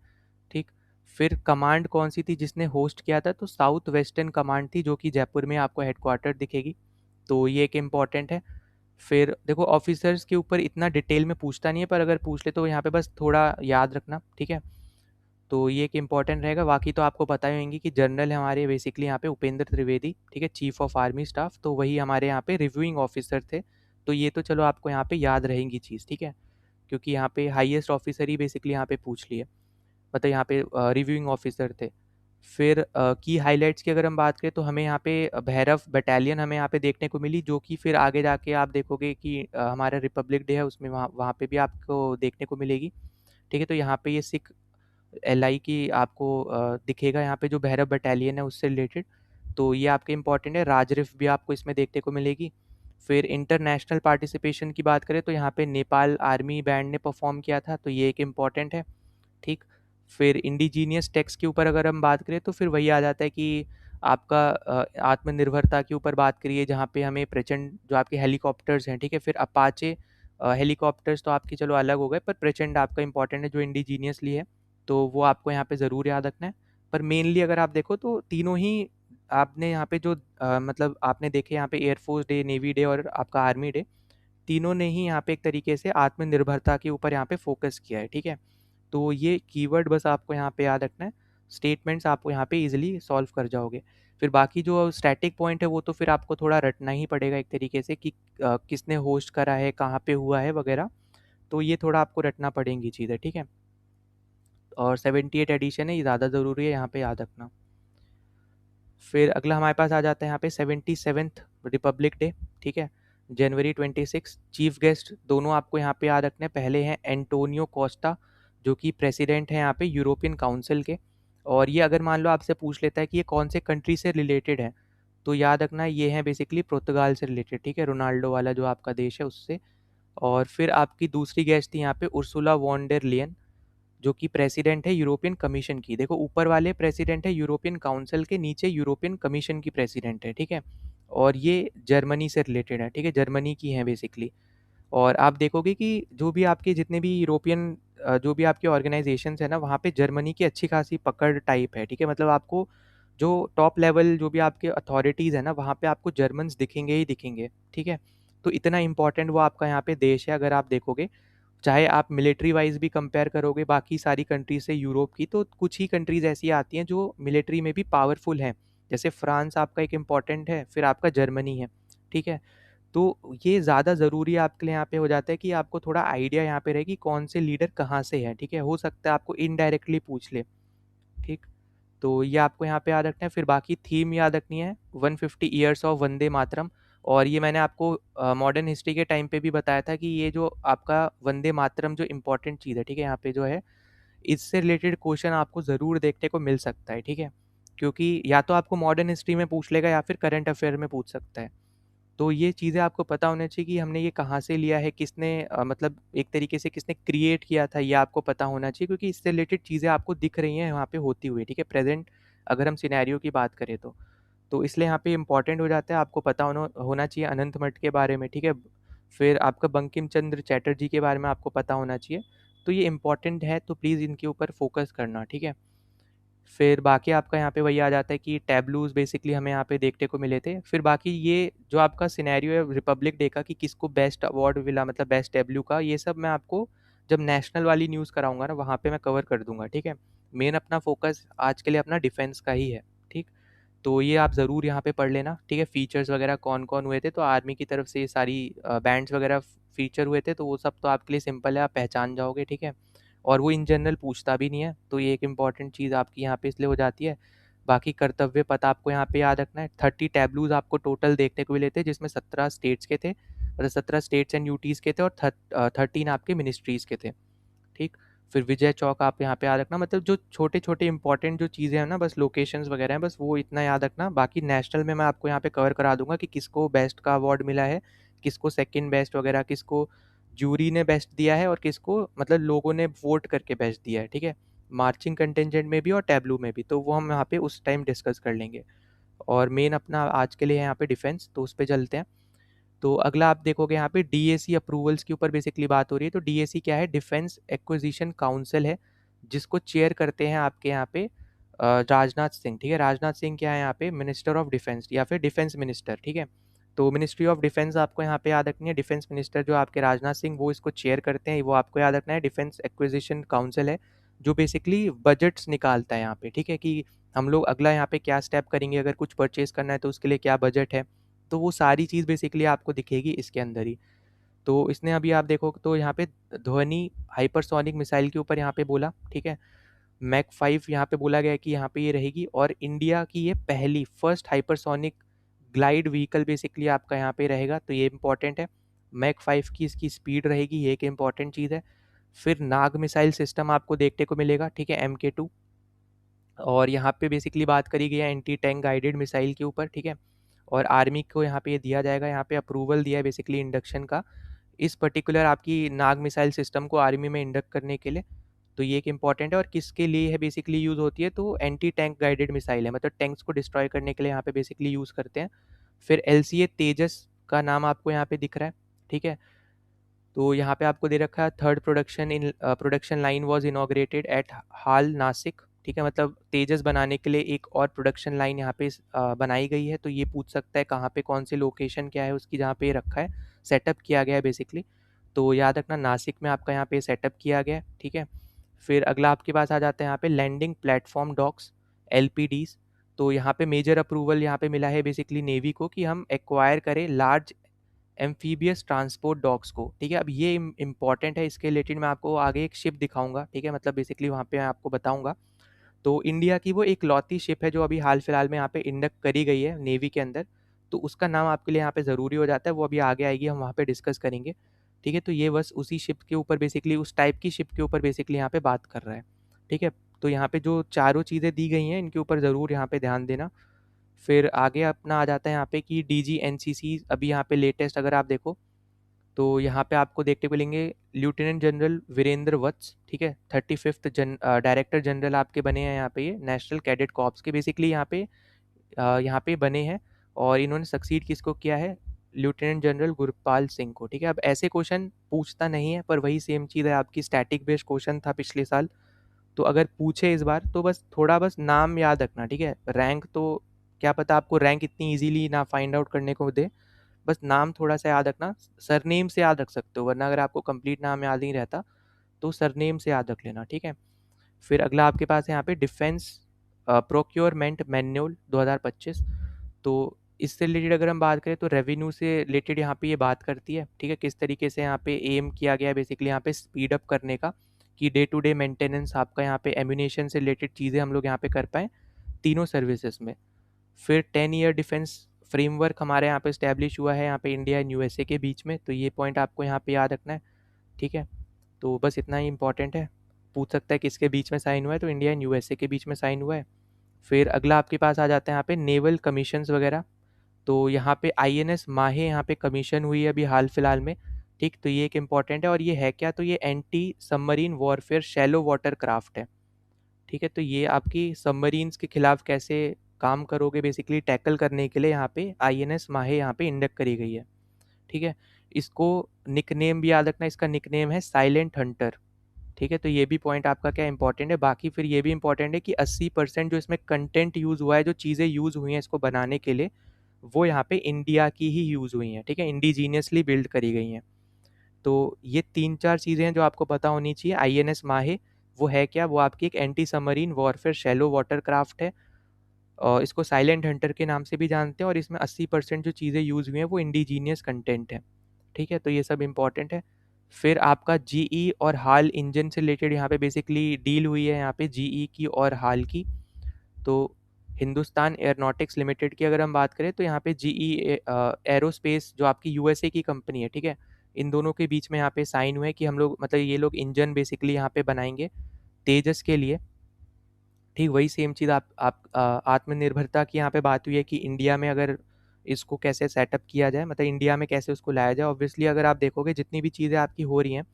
ठीक। फिर कमांड कौन सी थी जिसने होस्ट किया था, तो साउथ वेस्टर्न कमांड थी जो कि जयपुर में आपको हेडक्वार्टर दिखेगी, तो ये एक इम्पॉर्टेंट है। फिर देखो ऑफिसर्स के ऊपर इतना डिटेल में पूछता नहीं है, पर अगर पूछ ले तो यहाँ पे बस थोड़ा याद रखना, ठीक है। तो ये एक इम्पॉर्टेंट रहेगा, बाकी तो आपको पता ही होंगे कि जनरल है हमारे बेसिकली यहाँ पे उपेंद्र त्रिवेदी, ठीक है, चीफ ऑफ आर्मी स्टाफ, तो वही हमारे यहाँ पे रिव्यूइंग ऑफिसर थे। तो ये तो चलो आपको यहाँ पे याद रहेंगी चीज़, ठीक है, क्योंकि यहाँ पे हाईएस्ट ऑफिसर ही बेसिकली यहाँ पे पूछ लिए, मतलब यहाँ पे रिव्यूइंग ऑफिसर थे। फिर की हाइलाइट्स की अगर हम बात करें तो हमें यहाँ पे भैरव बटालियन हमें यहाँ पे देखने को मिली, जो कि फिर आगे जाके आप देखोगे कि हमारा रिपब्लिक डे है उसमें वहाँ वहाँ पे भी आपको देखने को मिलेगी, ठीक है। तो यहाँ पे ये सिख एलआई की आपको दिखेगा यहाँ पे जो भैरव बटालियन है उससे रिलेटेड, तो ये आपके इंपॉर्टेंट है। राजरिफ भी आपको इसमें देखने को मिलेगी। फिर इंटरनेशनल पार्टिसिपेशन की बात करें तो यहाँ पे नेपाल आर्मी बैंड ने परफॉर्म किया था, तो ये एक इम्पॉर्टेंट है, ठीक। फिर इंडिजीनियस टैक्स के ऊपर अगर हम बात करें तो फिर वही आ जाता है कि आपका आत्मनिर्भरता के ऊपर बात करिए, जहाँ पे हमें प्रचंड जो आपके हेलीकॉप्टर्स हैं, ठीक है, फिर अपाचे हेलीकॉप्टर्स तो आपकी चलो अलग हो गए, पर प्रचंड आपका इंपॉर्टेंट है जो इंडिजीनियसली है, तो वो आपको यहाँ पे ज़रूर याद रखना है। पर मेनली अगर आप देखो तो तीनों ही आपने यहाँ पे जो मतलब आपने देखे यहाँ पे एयरफोर्स डे, नेवी डे और आपका आर्मी डे, तीनों ने ही यहाँ पे एक तरीके से आत्मनिर्भरता के ऊपर यहाँ पे फोकस किया है, ठीक है। तो ये कीवर्ड बस आपको यहाँ पे याद रखना है, स्टेटमेंट्स आपको यहाँ पे इजीली सॉल्व कर जाओगे। फिर बाकी जो स्टैटिक पॉइंट है वो तो फिर आपको थोड़ा रटना ही पड़ेगा एक तरीके से कि किसने होस्ट करा है, कहाँ पे हुआ है वगैरह, तो ये थोड़ा आपको रटना पड़ेंगी चीज़ें, ठीक है। और 78 एडिशन है, ये ज़्यादा ज़रूरी है यहाँ पे याद रखना। फिर अगला हमारे पास आ जाता है यहाँ पे 77th रिपब्लिक डे, ठीक है, January 26। चीफ गेस्ट दोनों आपको यहाँ पे याद रखने हैं, पहले हैं एंटोनियो कोस्टा जो कि प्रेसिडेंट हैं यहाँ पे यूरोपियन काउंसिल के। और ये अगर मान लो आपसे पूछ लेता है कि ये कौन से कंट्री से रिलेटेड है, तो याद रखना ये है बेसिकली पुर्तगाल से रिलेटेड, ठीक है, रोनाल्डो वाला जो आपका देश है उससे। और फिर आपकी दूसरी गेस्ट थी यहाँ पे उर्सुला वॉन डेर लियन, जो कि प्रेसिडेंट है यूरोपियन कमीशन की। देखो ऊपर वाले प्रेसिडेंट है यूरोपियन काउंसिल के, नीचे यूरोपियन कमीशन की प्रेसिडेंट है, ठीक है। और ये जर्मनी से रिलेटेड है, ठीक है, जर्मनी की हैं बेसिकली। और आप देखोगे कि जो भी आपके जितने भी यूरोपियन जो भी आपके ऑर्गेनाइजेशंस है ना, वहाँ पे जर्मनी की अच्छी खासी पकड़ टाइप है, ठीक है। मतलब आपको जो टॉप लेवल जो भी आपके अथॉरिटीज़ है ना, वहाँ पे आपको जर्मन्स दिखेंगे ही दिखेंगे, ठीक है। तो इतना इंपॉर्टेंट वो आपका यहाँ पे देश है। अगर आप देखोगे, चाहे आप मिलिट्री वाइज भी कंपेयर करोगे बाकी सारी कंट्रीज से यूरोप की, तो कुछ ही कंट्रीज ऐसी आती हैं जो मिलिट्री में भी पावरफुल हैं। जैसे फ्रांस आपका एक इम्पॉर्टेंट है, फिर आपका जर्मनी है, ठीक है। तो ये ज़्यादा ज़रूरी आपके लिए यहाँ पे हो जाता है कि आपको थोड़ा आइडिया यहाँ पे रहे कि कौन से लीडर कहाँ से है, ठीक है। हो सकता है आपको इनडायरेक्टली पूछ ले, ठीक। तो ये आपको यहाँ पे याद रखना है। फिर बाकी थीम याद रखनी है 150 ईयर्स ऑफ वंदे मातरम। और ये मैंने आपको मॉडर्न हिस्ट्री के टाइम पे भी बताया था कि ये जो आपका वंदे मातरम जो इम्पोर्टेंट चीज़ है, ठीक है, यहाँ पे जो है इससे रिलेटेड क्वेश्चन आपको ज़रूर देखने को मिल सकता है, ठीक है। क्योंकि या तो आपको मॉडर्न हिस्ट्री में पूछ लेगा या फिर करंट अफेयर में पूछ सकता है। तो ये चीज़ें आपको पता होना चाहिए कि हमने ये कहाँ से लिया है, किसने मतलब एक तरीके से किसने क्रिएट किया था, ये आपको पता होना चाहिए, क्योंकि इससे रिलेटेड चीज़ें आपको दिख रही हैं वहाँ पे होती हुई, ठीक है, प्रेजेंट अगर हम सिनेरियो की बात करें तो इसलिए यहाँ पे इम्पॉर्टेंट हो जाता है, आपको पता होना चाहिए अनंत मठ के बारे में, ठीक है। फिर आपका बंकिम चंद्र चैटर्जी के बारे में आपको पता होना चाहिए। तो ये इम्पॉर्टेंट है, तो प्लीज़ इनके ऊपर फोकस करना, ठीक है। फिर बाकी आपका यहाँ पे वही आ जाता है कि टैबलूज़ बेसिकली हमें यहाँ पे देखने को मिले थे। फिर बाकी ये जो आपका सिनेरियो है रिपब्लिक डे का कि किसको बेस्ट अवार्ड मिला, मतलब बेस्ट टैबलू का, ये सब मैं आपको जब नेशनल वाली न्यूज़ कराऊंगा ना, वहाँ पे मैं कवर कर दूंगा, ठीक है। मेन अपना फोकस आज के लिए अपना डिफेंस का ही है, ठीक। तो ये आप ज़रूर यहाँ पे पढ़ लेना, ठीक है। फीचर्स वगैरह कौन कौन हुए थे, तो आर्मी की तरफ से ये सारी बैंड्स वगैरह फीचर हुए थे, तो वो सब तो आपके लिए सिंपल है, आप पहचान जाओगे, ठीक है। और वो इन जनरल पूछता भी नहीं है, तो ये एक इम्पॉर्टेंट चीज़ आपकी यहाँ पे इसलिए हो जाती है। बाकी कर्तव्य पथ आपको यहाँ पे याद रखना है। 30 टैबलूज आपको टोटल देखने को मिले थे, जिसमें 17 स्टेट्स के थे, मतलब 17 स्टेट्स एंड यूटीज़ के थे, और 13 आपके मिनिस्ट्रीज़ के थे, ठीक। फिर विजय चौक आप यहाँ पे याद रखना, मतलब जो छोटे छोटे इंपॉर्टेंट जो चीज़ें हैं ना, बस लोकेशंस वगैरह हैं, बस वो इतना याद रखना। बाकी नेशनल में मैं आपको यहाँ पे कवर करा दूंगा कि किसको बेस्ट का अवार्ड मिला है, किसको सेकंड बेस्ट वगैरह, किसको जूरी ने बेस्ट दिया है, और किसको मतलब लोगों ने वोट करके बेस्ट दिया है, ठीक है। मार्चिंग कंटेंजेंट में भी और टैबलू में भी, तो वो हम यहाँ पे उस टाइम डिस्कस कर लेंगे। और मेन अपना आज के लिए है यहाँ पे डिफेंस, तो उस पर चलते हैं। तो अगला आप देखोगे यहाँ पे डीएसी अप्रूवल्स के ऊपर बेसिकली बात हो रही है। तो डीएसी क्या है, डिफेंस एक्विजिशन काउंसिल है, जिसको चेयर करते हैं आपके यहाँ पे राजनाथ सिंह, ठीक है। राजनाथ सिंह क्या है यहाँ पे, मिनिस्टर ऑफ डिफेंस या फिर डिफेंस मिनिस्टर, ठीक है। तो मिनिस्ट्री ऑफ डिफेंस आपको यहाँ पे याद रखनी है। डिफेंस मिनिस्टर जो आपके राजनाथ सिंह, वो इसको चेयर करते हैं, वो आपको याद रखना है। डिफेंस एक्विजिशन काउंसिल है जो बेसिकली बजट्स निकालता है यहाँ पे, ठीक है, कि हम लोग अगला यहाँ पे क्या स्टेप करेंगे, अगर कुछ परचेज करना है तो उसके लिए क्या बजट है। तो वो सारी चीज़ बेसिकली आपको दिखेगी इसके अंदर ही। तो इसने अभी आप देखो तो यहाँ पे ध्वनि हाइपरसोनिक मिसाइल के ऊपर यहाँ पे बोला, ठीक है। मैक 5 यहाँ पे बोला गया है कि यहाँ पे ये रहेगी, और इंडिया की ये पहली first hypersonic glide vehicle basically आपका यहाँ पे रहेगा, तो ये इंपॉर्टेंट है। मैक 5 की इसकी स्पीड रहेगी, ये एक इंपॉर्टेंट चीज़ है। फिर नाग मिसाइल सिस्टम आपको देखने को मिलेगा, ठीक है, MK2। और यहाँ पे बेसिकली बात करी गई है एंटी टैंक गाइडेड मिसाइल के ऊपर, ठीक है। और आर्मी को यहाँ पे ये दिया जाएगा, यहाँ पे अप्रूवल दिया है बेसिकली इंडक्शन का, इस पर्टिकुलर आपकी नाग मिसाइल सिस्टम को आर्मी में इंडक्ट करने के लिए। तो ये एक इंपॉर्टेंट है, और किसके लिए है बेसिकली यूज़ होती है, तो एंटी टैंक गाइडेड मिसाइल है, मतलब टैंक्स को डिस्ट्रॉय करने के लिए यहाँ पे बेसिकली यूज़ करते हैं। फिर LCA तेजस का नाम आपको यहाँ पे दिख रहा है, ठीक है। तो यहाँ पे आपको दे रखा है third production line was inaugurated at HAL Nashik, ठीक है। मतलब तेजस बनाने के लिए एक और प्रोडक्शन लाइन यहाँ पे बनाई गई है, तो ये पूछ सकता है कहाँ पे, कौन सी लोकेशन क्या है उसकी, जहाँ पे रखा है, सेटअप किया गया है बेसिकली। तो याद रखना नासिक में आपका यहाँ पे सेटअप किया गया है, ठीक है। फिर अगला आपके पास आ जाता है यहाँ पे लैंडिंग प्लेटफॉर्म डॉक्स, LPDs। तो यहाँ पे मेजर अप्रूवल यहाँ पे मिला है बेसिकली नेवी को कि हम एक्वायर करें लार्ज एम्फीबियस ट्रांसपोर्ट डॉग्स को, ठीक है। अब ये इंपॉर्टेंट है, इसके रिलेटेड मैं आपको आगे एक शिप दिखाऊंगा, ठीक है, मतलब बेसिकली वहाँ पे मैं आपको बताऊंगा। तो इंडिया की वो एक लौती शिप है जो अभी हाल फिलहाल में यहाँ पे इंडक्ट करी गई है नेवी के अंदर, तो उसका नाम आपके लिए यहाँ पे ज़रूरी हो जाता है, वो अभी आगे आएगी, हम वहाँ पे डिस्कस करेंगे। ठीक है, तो ये बस उसी शिप के ऊपर बेसिकली, उस टाइप की शिप के ऊपर बेसिकली यहाँ पे बात कर रहा है। ठीक है, तो यहाँ पे जो चारों चीज़ें दी गई हैं इनके ऊपर ज़रूर यहाँ पे ध्यान देना। फिर आगे अपना आ जाता है यहाँ पे कि DGNCC अभी यहाँ पे लेटेस्ट अगर आप देखो तो यहाँ पे आपको देखने को मिलेंगे लेफ्टिनेंट जनरल वीरेंद्र वत्स। ठीक है, 35th डायरेक्टर जनरल आपके बने हैं यहाँ पे, ये नेशनल कैडेट कॉर्प्स के बेसिकली यहाँ पे बने हैं। और इन्होंने सक्सीड किसको किया है? लेफ्टिनेंट जनरल गुरपाल सिंह को। ठीक है, अब ऐसे क्वेश्चन पूछता नहीं है, पर वही सेम चीज़ है, आपकी स्टैटिक बेस्ड क्वेश्चन था पिछले साल, तो अगर पूछे इस बार तो बस थोड़ा बस नाम याद रखना। ठीक है, रैंक तो क्या पता आपको रैंक इतनी इजीली ना फाइंड आउट करने को दे, बस नाम थोड़ा सा याद रखना। सरनेम से याद रख सकते हो, वरना अगर आपको कंप्लीट नाम याद नहीं रहता तो सरनेम से याद रख लेना। ठीक है, फिर अगला आपके पास है यहाँ पे डिफेंस प्रोक्योरमेंट मैनुअल 2025। तो इससे रिलेटेड अगर हम बात करें तो रेवेन्यू से रिलेटेड यहाँ पे ये बात करती है। ठीक है, किस तरीके से यहाँ पे एम किया गया है बेसिकली यहाँ पे स्पीड अप करने का, कि डे टू डे मेंटेनेंस आपका यहाँ पे एम्यूनेशन से रिलेटेड चीज़ें हम लोग यहाँ पे कर पाएँ तीनों सर्विसेज में। फिर 10 ईयर डिफेंस फ्रेमवर्क हमारे यहाँ पे इस्टेब्लिश हुआ है यहाँ पे इंडिया एंड यूएसए के बीच में, तो ये पॉइंट आपको यहाँ पे याद रखना है। ठीक है, तो बस इतना ही इंपॉर्टेंट है। पूछ सकता है किसके बीच में साइन हुआ है, तो इंडिया एंड यूएसए के बीच में साइन हुआ है। फिर अगला आपके पास आ जाता है यहाँ पे नेवल कमीशंस वगैरह। तो यहाँ पे INS माहे यहाँ पे कमीशन हुई है अभी हाल फिलहाल में। ठीक, तो ये एक इम्पॉर्टेंट है, और ये है क्या, तो ये anti submarine warfare shallow water craft है। ठीक है, तो ये आपकी सबमरीन्स के खिलाफ कैसे काम करोगे बेसिकली टैकल करने के लिए यहाँ पे INS माहे यहाँ पे इंडक्ट करी गई है। ठीक है, इसको निकनेम भी याद रखना, इसका निकनेम है साइलेंट हंटर। ठीक है, तो ये भी पॉइंट आपका क्या इंपॉर्टेंट है। बाकी फिर ये भी इंपॉर्टेंट है कि 80% जो इसमें कंटेंट यूज़ हुआ है, जो चीज़ें यूज़ हुई हैं इसको बनाने के लिए, वो यहाँ पे इंडिया की ही यूज़ हुई हैं। ठीक है, इंडिजीनियसली बिल्ड करी गई हैं। तो ये 3-4 चीज़ें हैं जो आपको पता होनी चाहिए। INS माहे वो है क्या, वो आपकी एक anti submarine warfare shallow water craft है, और इसको साइलेंट हंटर के नाम से भी जानते हैं, और इसमें 80% जो चीज़ें यूज़ हुई हैं वो इंडिजीनियस कंटेंट है। ठीक है, तो ये सब इंपॉर्टेंट है। फिर आपका GE और हाल इंजन से रिलेटेड यहाँ पे बेसिकली डील हुई है यहाँ पे GE की और हाल की। तो हिंदुस्तान एयरोनॉटिक्स लिमिटेड की अगर हम बात करें तो यहाँ पे GE एरोस्पेस जो आपकी USA की कंपनी है, ठीक है, इन दोनों के बीच में यहाँ पे साइन हुए कि हम लोग मतलब ये लोग इंजन बेसिकली यहाँ पे बनाएंगे तेजस के लिए। ठीक, वही सेम चीज़ आप आत्मनिर्भरता की यहाँ पे बात हुई है कि इंडिया में अगर इसको कैसे सेटअप किया जाए, मतलब इंडिया में कैसे उसको लाया जाए। ऑब्वियसली अगर आप देखोगे जितनी भी चीज़ें आपकी हो रही हैं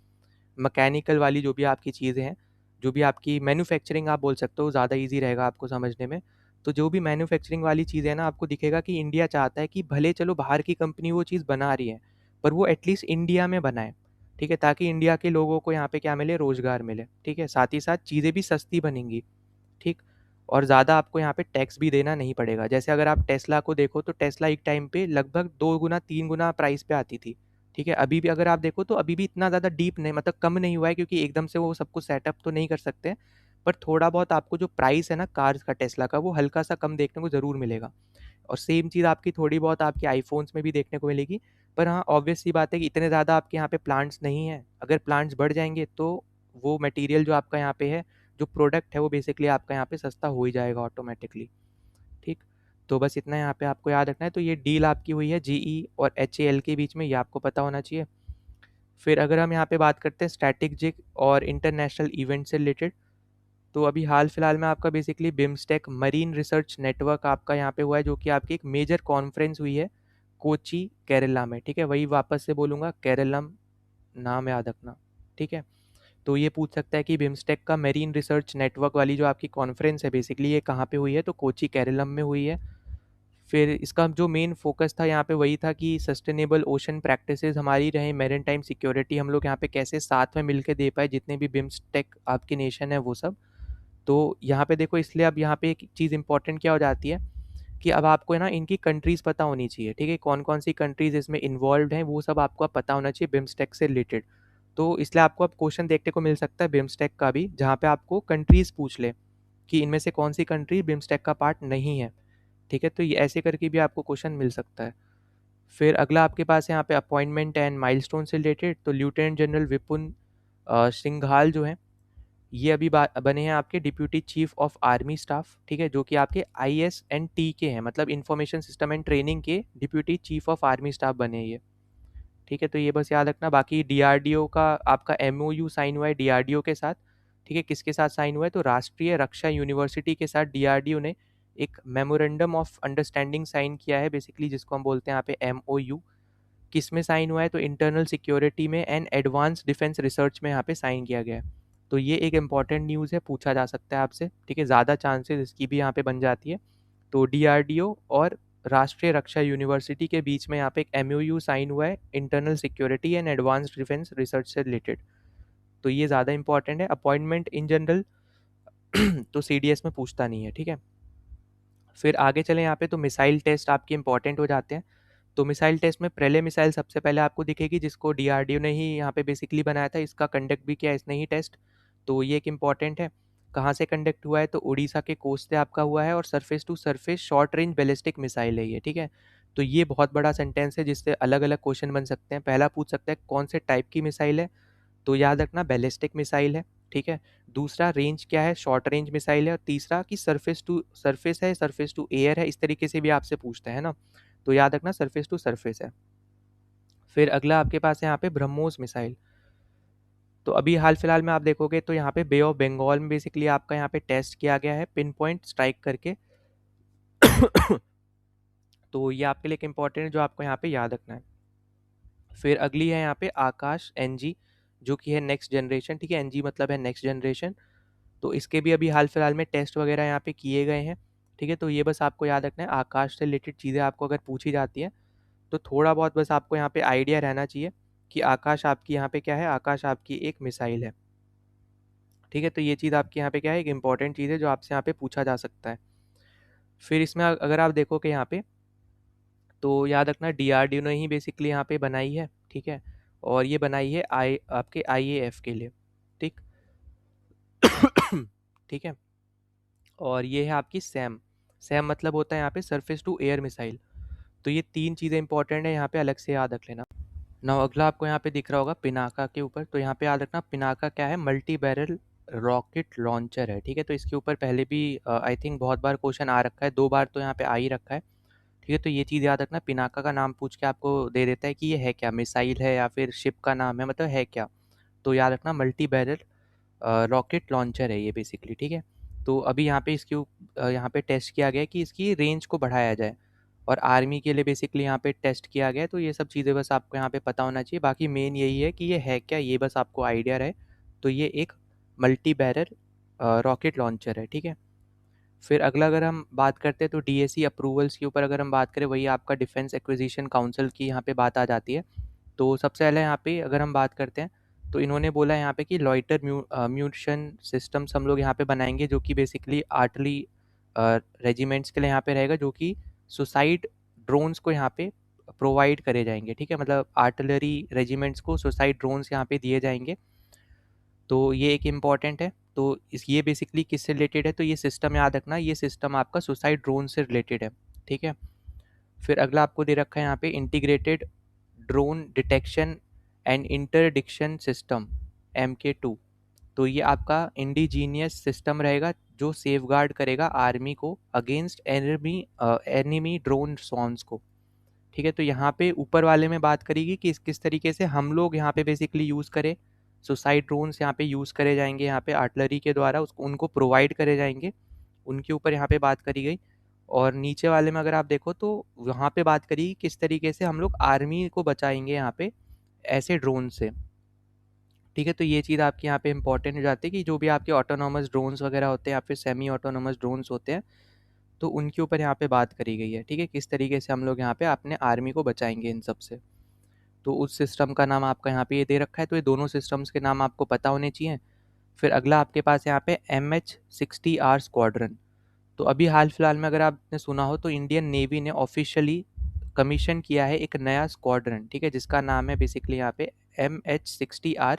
मैकेनिकल वाली, जो भी आपकी चीज़ें हैं, जो भी आपकी मैन्युफैक्चरिंग आप बोल सकते हो, ज़्यादा ईजी रहेगा आपको समझने में। तो जो भी मैन्युफैक्चरिंग वाली चीज़ें हैं ना, आपको दिखेगा कि इंडिया चाहता है कि भले चलो बाहर की कंपनी वो चीज़ बना रही है, पर वो एटलीस्ट इंडिया में बनाए। ठीक है, ताकि इंडिया के लोगों को यहाँ पे क्या मिले, रोज़गार मिले। ठीक है, साथ ही साथ चीज़ें भी सस्ती बनेंगी। ठीक, और ज़्यादा आपको यहाँ पे टैक्स भी देना नहीं पड़ेगा। जैसे अगर आप टेस्ला को देखो तो टेस्ला एक टाइम पे लगभग 2 गुना 3 गुना प्राइस पे आती थी। ठीक है, अभी भी अगर आप देखो तो अभी भी इतना ज़्यादा डीप नहीं, मतलब कम नहीं हुआ है, क्योंकि एकदम से वो सब कुछ सेटअप तो नहीं कर सकते, पर थोड़ा बहुत आपको जो प्राइस है ना कार्स का टेस्ला का, वो हल्का सा कम देखने को ज़रूर मिलेगा। और सेम चीज़ आपकी थोड़ी बहुत आपके आईफोन्स में भी देखने को मिलेगी। पर हाँ, ऑब्वियस सी बात है कि इतने ज़्यादा आपके यहाँ पे प्लांट्स नहीं हैं। अगर प्लांट्स बढ़ जाएंगे तो वो मटेरियल जो आपका यहाँ पे है, जो प्रोडक्ट है, वो बेसिकली आपका यहाँ पे सस्ता हो ही जाएगा ऑटोमेटिकली। ठीक, तो बस इतना यहाँ पे आपको याद रखना है। तो ये डील आपकी हुई है GE और HAL के बीच में, ये आपको पता होना चाहिए। फिर अगर हम यहाँ पे बात करते हैं स्ट्रैटेजिक और इंटरनेशनल इवेंट से रिलेटेड, तो अभी हाल फिलहाल में आपका basically BIMSTEC marine research network आपका यहाँ पे हुआ है, जो कि आपकी एक मेजर कॉन्फ्रेंस हुई है कोची केरला में। ठीक है, वही वापस से बोलूँगा, केरलम नाम याद रखना। ठीक है, तो ये पूछ सकता है कि बिम्स्टेक का मेरीन रिसर्च नेटवर्क वाली जो आपकी कॉन्फ्रेंस है बेसिकली ये कहाँ पे हुई है, तो कोची केरलम में हुई है। फिर इसका जो मेन फोकस था यहाँ पे वही था कि सस्टेनेबल ओशन प्रैक्टिसेस हमारी रहे, मेरीन टाइम सिक्योरिटी हम लोग यहाँ पे कैसे साथ में मिलकर दे पाए, जितने भी बिम्स्टेक आपके नेशन है वो सब। तो यहाँ पे देखो, इसलिए अब यहाँ पे एक चीज़ इंपॉर्टेंट क्या हो जाती है कि अब आपको है ना इनकी कंट्रीज़ पता होनी चाहिए। ठीक है, कौन कौन सी कंट्रीज़ इसमें इन्वॉल्व हैं वो सब आपको अब पता होना चाहिए बिम्स्टेक से रिलेटेड। तो इसलिए आपको अब क्वेश्चन देखने को मिल सकता है बिम्स्टेक का भी, जहाँ पे आपको कंट्रीज़ पूछ ले कि इनमें से कौन सी कंट्री बिम्स्टेक का पार्ट नहीं है। ठीक है, तो ये ऐसे करके भी आपको क्वेश्चन मिल सकता है। फिर अगला आपके पास है यहाँ पे अपॉइंटमेंट एंड माइलस्टोन से रिलेटेड, तो लेफ्टिनेंट जनरल विपुन सिंघाल जो है, ये अभी बने हैं आपके deputy chief of army staff. ठीक है, जो कि आपके ISNT के हैं, मतलब इंफॉर्मेशन सिस्टम एंड ट्रेनिंग के deputy chief of army staff बने हैं ये। ठीक है, तो ये बस याद रखना। बाकी डीआरडीओ का आपका एमओयू साइन हुआ है डीआरडीओ के साथ, ठीक है। किसके साथ साइन हुआ है? तो राष्ट्रीय रक्षा यूनिवर्सिटी के साथ डीआरडीओ ने एक मेमोरेंडम ऑफ अंडरस्टैंडिंग साइन किया है बेसिकली, जिसको हम बोलते हैं यहाँ पे एमओयू। किस में साइन हुआ है? तो इंटरनल सिक्योरिटी में एंड एडवांस डिफेंस रिसर्च में यहाँ पे साइन किया गया है। तो ये एक इंपॉर्टेंट न्यूज़ है, पूछा जा सकता है आपसे, ठीक है, ज़्यादा चांसेस इसकी भी यहाँ पे बन जाती है। तो डीआरडीओ और राष्ट्रीय रक्षा यूनिवर्सिटी के बीच में यहाँ पे एक एमओयू साइन हुआ है internal security and advanced defence research से रिलेटेड। तो ये ज़्यादा इंपॉर्टेंट है। अपॉइंटमेंट इन जनरल तो सीडीएस में पूछता नहीं है, ठीक है। फिर आगे चले यहाँ पे, तो मिसाइल टेस्ट आपके इंपॉर्टेंट हो जाते हैं। तो मिसाइल टेस्ट में प्रेले मिसाइल सबसे पहले आपको दिखेगी, जिसको डीआरडीओ ने ही यहाँ पे बेसिकली बनाया था, इसका कंडक्ट भी किया इसने ही टेस्ट। तो ये एक इम्पॉर्टेंट है। कहाँ से कंडक्ट हुआ है? तो उड़ीसा के कोस्ट से आपका हुआ है, और surface to surface short range ballistic missile है ये, ठीक है। तो ये बहुत बड़ा सेंटेंस है, जिससे अलग अलग क्वेश्चन बन सकते हैं। पहला पूछ सकता है कौन से टाइप की मिसाइल है, तो याद रखना बैलिस्टिक मिसाइल है, ठीक है। दूसरा रेंज क्या है? शॉर्ट रेंज मिसाइल है। और तीसरा कि सरफेस टू सरफेस है, सरफेस टू एयर है, इस तरीके से भी आपसे पूछता है ना, तो याद रखना सरफेस टू सरफेस है। फिर अगला आपके पास है यहाँ पे ब्रह्मोस मिसाइल। तो अभी हाल फिलहाल में आप देखोगे तो यहाँ पे बे ऑफ बंगाल में बेसिकली आपका यहाँ पे टेस्ट किया गया है पिन पॉइंट स्ट्राइक करके। तो ये आपके लिए एक इंपॉर्टेंट है जो आपको यहाँ पे याद रखना है। फिर अगली है यहाँ पे आकाश एनजी, जो कि है नेक्स्ट जनरेशन, ठीक है। एनजी मतलब है नेक्स्ट जनरेशन। तो इसके भी अभी हाल फिलहाल में टेस्ट वगैरह यहाँ पे किए गए हैं, ठीक है। तो ये बस आपको याद रखना है। आकाश से रिलेटेड चीज़ें आपको अगर पूछी जाती हैं तो थोड़ा बहुत बस आपको यहाँ पे आइडिया रहना चाहिए कि आकाश आपकी यहाँ पे क्या है, आकाश आपकी एक मिसाइल है, ठीक है। तो ये चीज़ आपकी यहाँ पे क्या है, एक इंपॉर्टेंट चीज़ है जो आपसे यहाँ पे पूछा जा सकता है। फिर इसमें अगर आप देखोगे यहाँ पे, तो याद रखना डीआरडीओ ने ही बेसिकली यहाँ पे बनाई है, ठीक है। और ये बनाई है आपके आईएएफ के लिए, ठीक। ठीक है। और ये है आपकी सैम। सैम मतलब होता है यहाँ पे सरफेस टू एयर मिसाइल। तो ये तीन चीज़ें इंपॉर्टेंट है, यहाँ पे अलग से याद रख लेना। नाउ अगला आपको यहाँ पे दिख रहा होगा पिनाका के ऊपर। तो यहाँ पे याद रखना पिनाका क्या है, मल्टी बैरल रॉकेट लॉन्चर है, ठीक है। तो इसके ऊपर पहले भी आई थिंक बहुत बार क्वेश्चन आ रखा है, 2 बार तो यहाँ पे आ ही रखा है, ठीक है। तो ये चीज़ याद रखना, पिनाका का नाम पूछ के आपको दे देता है कि ये है क्या, मिसाइल है या फिर शिप का नाम है, मतलब है क्या। तो याद रखना मल्टी बैरल रॉकेट लॉन्चर है ये बेसिकली, ठीक है। तो अभी यहाँ पे यहाँ पे टेस्ट किया गया है कि इसकी रेंज को बढ़ाया जाए, और आर्मी के लिए बेसिकली यहाँ पे टेस्ट किया गया है। तो ये सब चीज़ें बस आपको यहाँ पे पता होना चाहिए। बाकी मेन यही है कि ये है क्या, ये बस आपको आइडिया रहे। तो ये एक मल्टी बैरल रॉकेट लॉन्चर है, ठीक है। फिर अगला अगर हम बात करते हैं तो डीएसी अप्रूवल्स के ऊपर अगर हम बात करें, वही आपका डिफेंस एक्विजिशन काउंसिल की यहाँ पे बात आ जाती है। तो सबसे पहले यहाँ पे अगर हम बात करते हैं, तो इन्होंने बोला यहाँ पे कि लॉइटर म्यूनिशन सिस्टम्स हम लोग यहाँ पे बनाएंगे, जो कि बेसिकली आर्टली रेजिमेंट्स के लिए यहाँ पे रहेगा, जो कि सुसाइड ड्रोन्स को यहाँ पे प्रोवाइड करे जाएंगे, ठीक है। मतलब आर्टिलरी रेजिमेंट्स को सुसाइड ड्रोन्स यहाँ पे दिए जाएंगे। तो ये एक इम्पॉर्टेंट है। तो ये बेसिकली किससे रिलेटेड है? तो ये सिस्टम याद रखना, ये सिस्टम आपका सुसाइड ड्रोन से रिलेटेड है, ठीक है। फिर अगला आपको दे रखा है यहाँ पे integrated drone detection and interdiction system MK2। तो ये आपका इंडिजीनियस सिस्टम रहेगा, जो सेफगार्ड करेगा आर्मी को अगेंस्ट एनिमी ड्रोन स्वॉर्म्स को, ठीक है। तो यहाँ पे ऊपर वाले में बात करेगी कि किस तरीके से हम लोग यहाँ पे बेसिकली यूज़ करें, सुसाइड ड्रोन्स यहाँ पे यूज़ करे जाएंगे, यहाँ पे आर्टिलरी के द्वारा उसको उनको प्रोवाइड करे जाएंगे, उनके ऊपर यहाँ पे बात करी गई। और नीचे वाले में अगर आप देखो तो वहाँ पे बात करी किस तरीके से हम लोग आर्मी को बचाएंगे यहाँ पे ऐसे ड्रोन से, ठीक है। तो ये चीज़ आपकी यहाँ पे इंपॉर्टेंट हो जाती है कि जो भी आपके ऑटोनोमस ड्रोन्स वगैरह होते हैं या फिर सेमी ऑटोनोमस ड्रोन्स होते हैं, तो उनके ऊपर यहाँ पे बात करी गई है, ठीक है। किस तरीके से हम लोग यहाँ पे अपने आर्मी को बचाएंगे इन सब से। तो उस सिस्टम का नाम आपका यहाँ पे ये दे रखा है। तो ये दोनों सिस्टम्स के नाम आपको पता होने चाहिए। फिर अगला आपके पास यहाँ पे MH-60R स्क्वाड्रन। तो अभी हाल फिलहाल में अगर आपने सुना हो तो इंडियन नेवी ने ऑफिशियली कमीशन किया है एक नया स्क्वाड्रन, ठीक है, जिसका नाम है बेसिकली यहाँ पे MH-60R,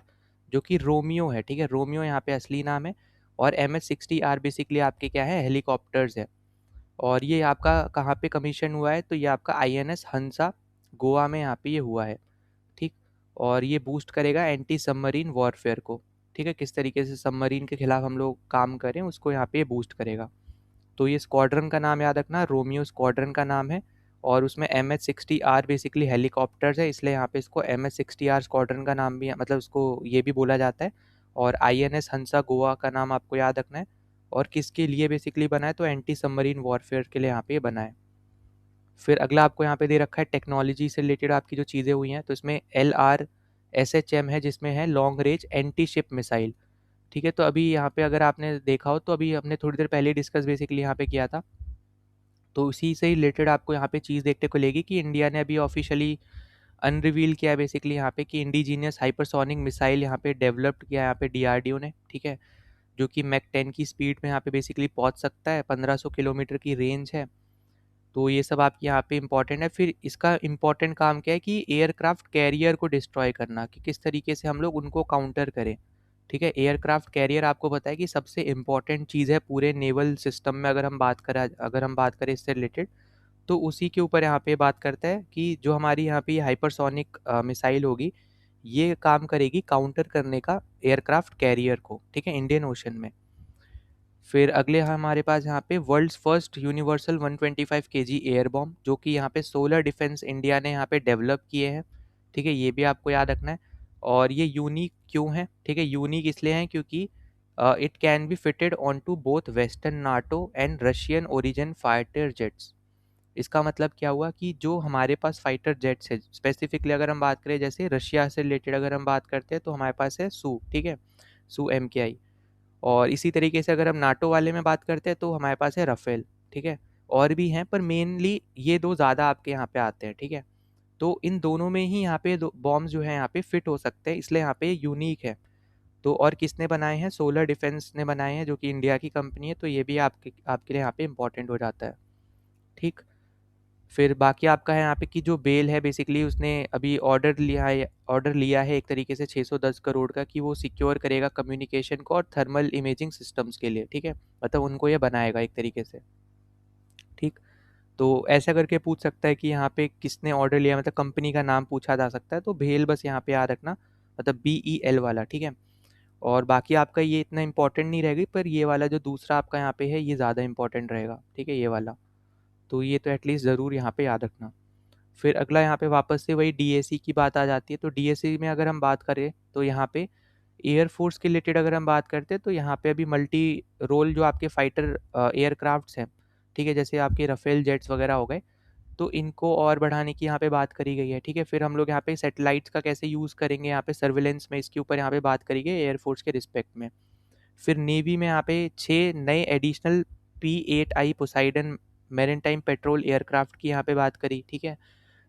जो कि रोमियो है, ठीक है। रोमियो यहाँ पे असली नाम है, और MH-60R बेसिकली आपके क्या है, हेलीकॉप्टर्स है। और ये आपका कहाँ पे कमीशन हुआ है? तो ये आपका INS हंसा गोवा में यहाँ पे ये हुआ है, ठीक। और ये बूस्ट करेगा एंटी सबमरीन वॉरफेयर को, ठीक है। किस तरीके से सबमरीन के खिलाफ हम लोग काम करें उसको यहाँ पे बूस्ट करेगा। तो ये स्क्वाड्रन का नाम याद रखना, रोमियो स्क्वाड्रन का नाम है। और उसमें MH-60R बेसिकली हेलीकॉप्टर्स है, इसलिए यहाँ पे इसको MH-60R स्क्वाड्रन का नाम भी मतलब उसको ये भी बोला जाता है। और INS हंसा गोवा का नाम आपको याद रखना है। और किसके लिए बेसिकली बना है, तो एंटी सबमरीन वॉरफेयर के लिए यहाँ पे बना है। फिर अगला आपको यहाँ पे दे रखा है टेक्नोलॉजी से रिलेटेड आपकी जो चीज़ें हुई हैं, तो इसमें LRSHM है जिसमें है long range anti ship missile. ठीक है, तो अभी यहाँ पे अगर आपने देखा हो तो अभी हमने थोड़ी देर पहले डिस्कस बेसिकली यहाँ पे किया था, तो उसी से ही रिलेटेड आपको यहाँ पे चीज़ देखने को लेगी कि इंडिया ने अभी ऑफिशियली अनरिवील किया है बेसिकली यहाँ पे कि इंडिजीनियस हाइपरसोनिक मिसाइल यहाँ पे डेवलप्ड किया है यहाँ पे DRDO ने। ठीक है, जो कि मैक 10 की स्पीड में यहाँ पे बेसिकली पहुँच सकता है, 1500 किलोमीटर की रेंज है। तो ये सब आपके यहाँ पे इंपॉर्टेंट है। फिर इसका इंपॉर्टेंट काम क्या है कि एयरक्राफ्ट कैरियर को डिस्ट्रॉय करना, कि किस तरीके से हम लोग उनको काउंटर करें। ठीक है, एयरक्राफ्ट कैरियर आपको पता है कि सबसे इम्पॉर्टेंट चीज़ है पूरे नेवल सिस्टम में। अगर हम बात करें इससे रिलेटेड, तो उसी के ऊपर यहाँ पे बात करता है कि जो हमारी यहाँ पे हाइपरसोनिक मिसाइल होगी, ये काम करेगी काउंटर करने का एयरक्राफ्ट कैरियर को। ठीक है, इंडियन ओशन में। फिर अगले हमारे पास यहाँ पे world's first universal 125 kg air bomb, जो कि यहाँ पे सोलर डिफेंस इंडिया ने यहाँ पे डेवलप किए हैं। ठीक है, ये भी आपको याद रखना है। और ये यूनिक क्यों है, ठीक है, यूनिक इसलिए है क्योंकि it can be fitted on to both western NATO and Russian origin fighter jets. इसका मतलब क्या हुआ कि जो हमारे पास फाइटर जेट्स है, स्पेसिफिकली अगर हम बात करें जैसे रशिया से रिलेटेड अगर हम बात करते हैं, तो हमारे पास है सू। ठीक है, सू MKI। और इसी तरीके से अगर हम नाटो वाले में बात करते हैं तो हमारे पास है राफेल। ठीक है, और भी हैं पर मेनली ये दो ज़्यादा आपके यहाँ पे आते हैं। ठीक है, तो इन दोनों में ही यहाँ पे बॉम्ब जो है यहाँ पे फिट हो सकते हैं, इसलिए यहाँ पे यूनिक है। तो और किसने बनाए हैं, सोलर डिफेंस ने बनाए हैं, जो कि इंडिया की कंपनी है। तो ये भी आपके लिए यहाँ पे इंपॉर्टेंट हो जाता है। ठीक, फिर बाकी आपका है यहाँ पे कि जो बेल है बेसिकली उसने अभी ऑर्डर लिया है एक तरीके से 610 करोड़ का, कि वो सिक्योर करेगा कम्युनिकेशन को और थर्मल इमेजिंग सिस्टम्स के लिए। ठीक है, मतलब उनको ये बनाएगा एक तरीके से। ठीक, तो ऐसा करके पूछ सकता है कि यहाँ पे किसने ऑर्डर लिया, मतलब कंपनी का नाम पूछा जा सकता है। तो भेल बस यहाँ पे याद रखना, मतलब BEL वाला। ठीक है, और बाकी आपका ये इतना इंपॉर्टेंट नहीं रहेगी, पर ये वाला जो दूसरा आपका यहाँ पे है ये ज़्यादा इंपॉर्टेंट रहेगा। ठीक है, ये वाला, तो ये तो एटलीस्ट ज़रूर यहाँ पे याद रखना। फिर अगला यहाँ पे वापस से वही DAC की बात आ जाती है। तो DAC में अगर हम बात करें तो यहाँ पे एयरफोर्स के रिलेटेड अगर हम बात करते हैं, तो यहाँ पे अभी मल्टी रोल जो आपके फाइटर एयरक्राफ्ट्स हैं, ठीक है, जैसे आपके राफेल जेट्स वगैरह हो गए, तो इनको और बढ़ाने की यहाँ पे बात करी गई है। ठीक है, फिर हम लोग यहाँ पे सैटेलाइट्स का कैसे यूज़ करेंगे यहाँ पे सर्विलेंस में, इसके ऊपर यहाँ पे बात करी गई एयरफोर्स के रिस्पेक्ट में। फिर नेवी में यहाँ पे 6 नए additional P-8I Poseidon maritime petrol aircraft की यहाँ पे बात करी। ठीक है,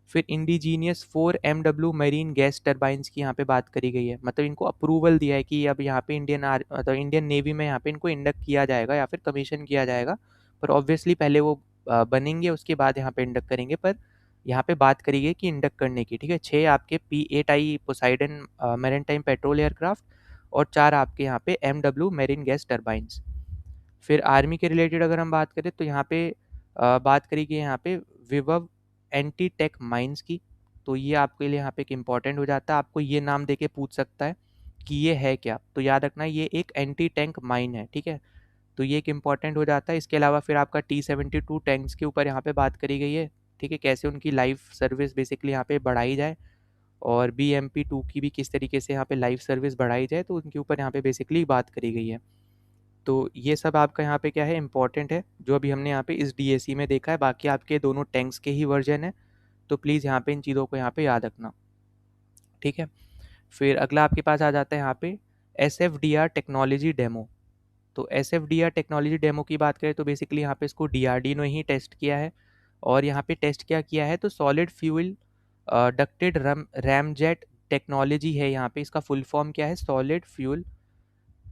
फिर indigenous 4 MW marine gas turbines की यहाँ पे बात करी गई है, मतलब इनको अप्रूवल दिया है कि अब यहाँ पे मतलब इंडियन नेवी में यहाँ पे इनको इंडक्ट किया जाएगा या फिर कमीशन किया जाएगा। पर ऑब्वियसली पहले वो बनेंगे, उसके बाद यहाँ पे इंडक्ट करेंगे, पर यहाँ पे बात करी गई कि इंडक्ट करने की। ठीक है, 6 आपके P-8I Poseidon maritime petrol aircraft और 4 आपके यहाँ पे MW मरीन गैस टर्बाइंस। फिर आर्मी के रिलेटेड अगर हम बात करें तो यहाँ पे बात करी गई यहाँ पे विभव एंटी टेक माइंस की। तो ये आपके लिए यहाँ पे एक इम्पॉर्टेंट हो जाता है, आपको ये नाम देके पूछ सकता है कि ये है क्या, तो याद रखना ये एक एंटी टैंक माइन है। ठीक है, तो ये एक इम्पॉर्टेंट हो जाता है। इसके अलावा फिर आपका T-72 टैंक्स के ऊपर यहाँ पे बात करी गई है। ठीक है, कैसे उनकी लाइफ सर्विस बेसिकली यहाँ पे बढ़ाई जाए, और BMP-2 की भी किस तरीके से यहाँ पे लाइफ सर्विस बढ़ाई जाए, तो उनके ऊपर यहाँ पे बेसिकली बात करी गई है। तो ये सब आपका यहाँ पे क्या है, इंपॉर्टेंट है, जो अभी हमने यहाँ पे इस DAC में देखा है। बाकी आपके दोनों टैंक्स के ही वर्जन है, तो प्लीज़ यहाँ पे इन चीज़ों को यहाँ पे याद रखना। ठीक है, फिर अगला आपके पास आ जाता है यहाँ पे SFDR टेक्नोलॉजी डेमो। तो SFDR टेक्नोलॉजी डेमो की बात करें तो बेसिकली यहाँ पे इसको DRDO ने ही टेस्ट किया है। और यहाँ पे टेस्ट क्या किया है, तो solid fuel ducted ramjet technology है यहाँ पे। इसका फुल फॉर्म क्या है, सॉलिड फ्यूल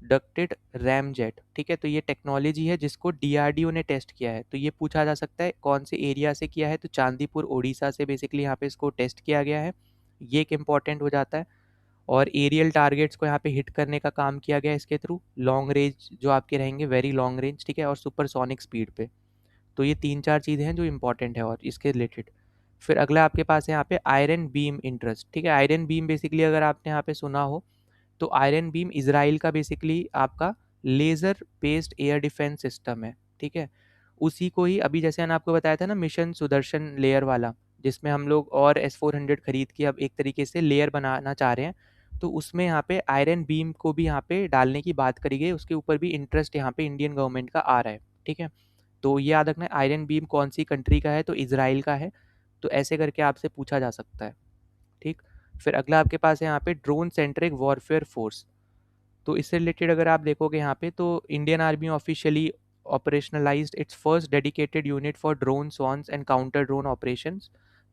डक्टेड रैमजेट। ठीक है, तो ये टेक्नोलॉजी है जिसको DRDO ने टेस्ट किया है। तो ये पूछा जा सकता है कौन से एरिया से किया है, तो चांदीपुर उड़ीसा से बेसिकली यहाँ पे इसको टेस्ट किया गया है। ये एक इम्पॉर्टेंट हो जाता है। और एरियल टारगेट्स को यहाँ पे हिट करने का काम किया गया है इसके थ्रू, लॉन्ग रेंज जो आपके रहेंगे, वेरी लॉन्ग रेंज। ठीक है, और सुपरसोनिक स्पीड पे। तो ये 3-4 चीज़ें हैं जो इंपॉर्टेंट है और इसके रिलेटेड। फिर अगला आपके पास है यहाँ पे आयरन बीम इंटरेस्ट। ठीक है, आयरन बीम बेसिकली अगर आपने यहाँ पे सुना हो, तो आयरन बीम इजराइल का बेसिकली आपका laser based air defence system है। ठीक है, उसी को ही अभी जैसे मैंने आपको बताया था ना मिशन सुदर्शन लेयर वाला, जिसमें हम लोग और S-400 खरीद के अब एक तरीके से लेयर बनाना चाह रहे हैं, तो उसमें यहाँ पे आयरन बीम को भी यहाँ पे डालने की बात करी गई, उसके ऊपर भी इंटरेस्ट यहाँ पे इंडियन गवर्नमेंट का आ रहा है, ठीक है। तो ये याद रखना है, आयरन बीम कौन सी कंट्री का है, तो इजराइल का है। तो ऐसे करके आपसे पूछा जा सकता है, ठीक। फिर अगला आपके पास है यहाँ पे ड्रोन सेंट्रिक वॉरफेयर फोर्स। तो इससे रिलेटेड अगर आप देखोगे यहाँ पे, तो Indian army officially operationalised it's first dedicated unit for drone swans and counter drone operations.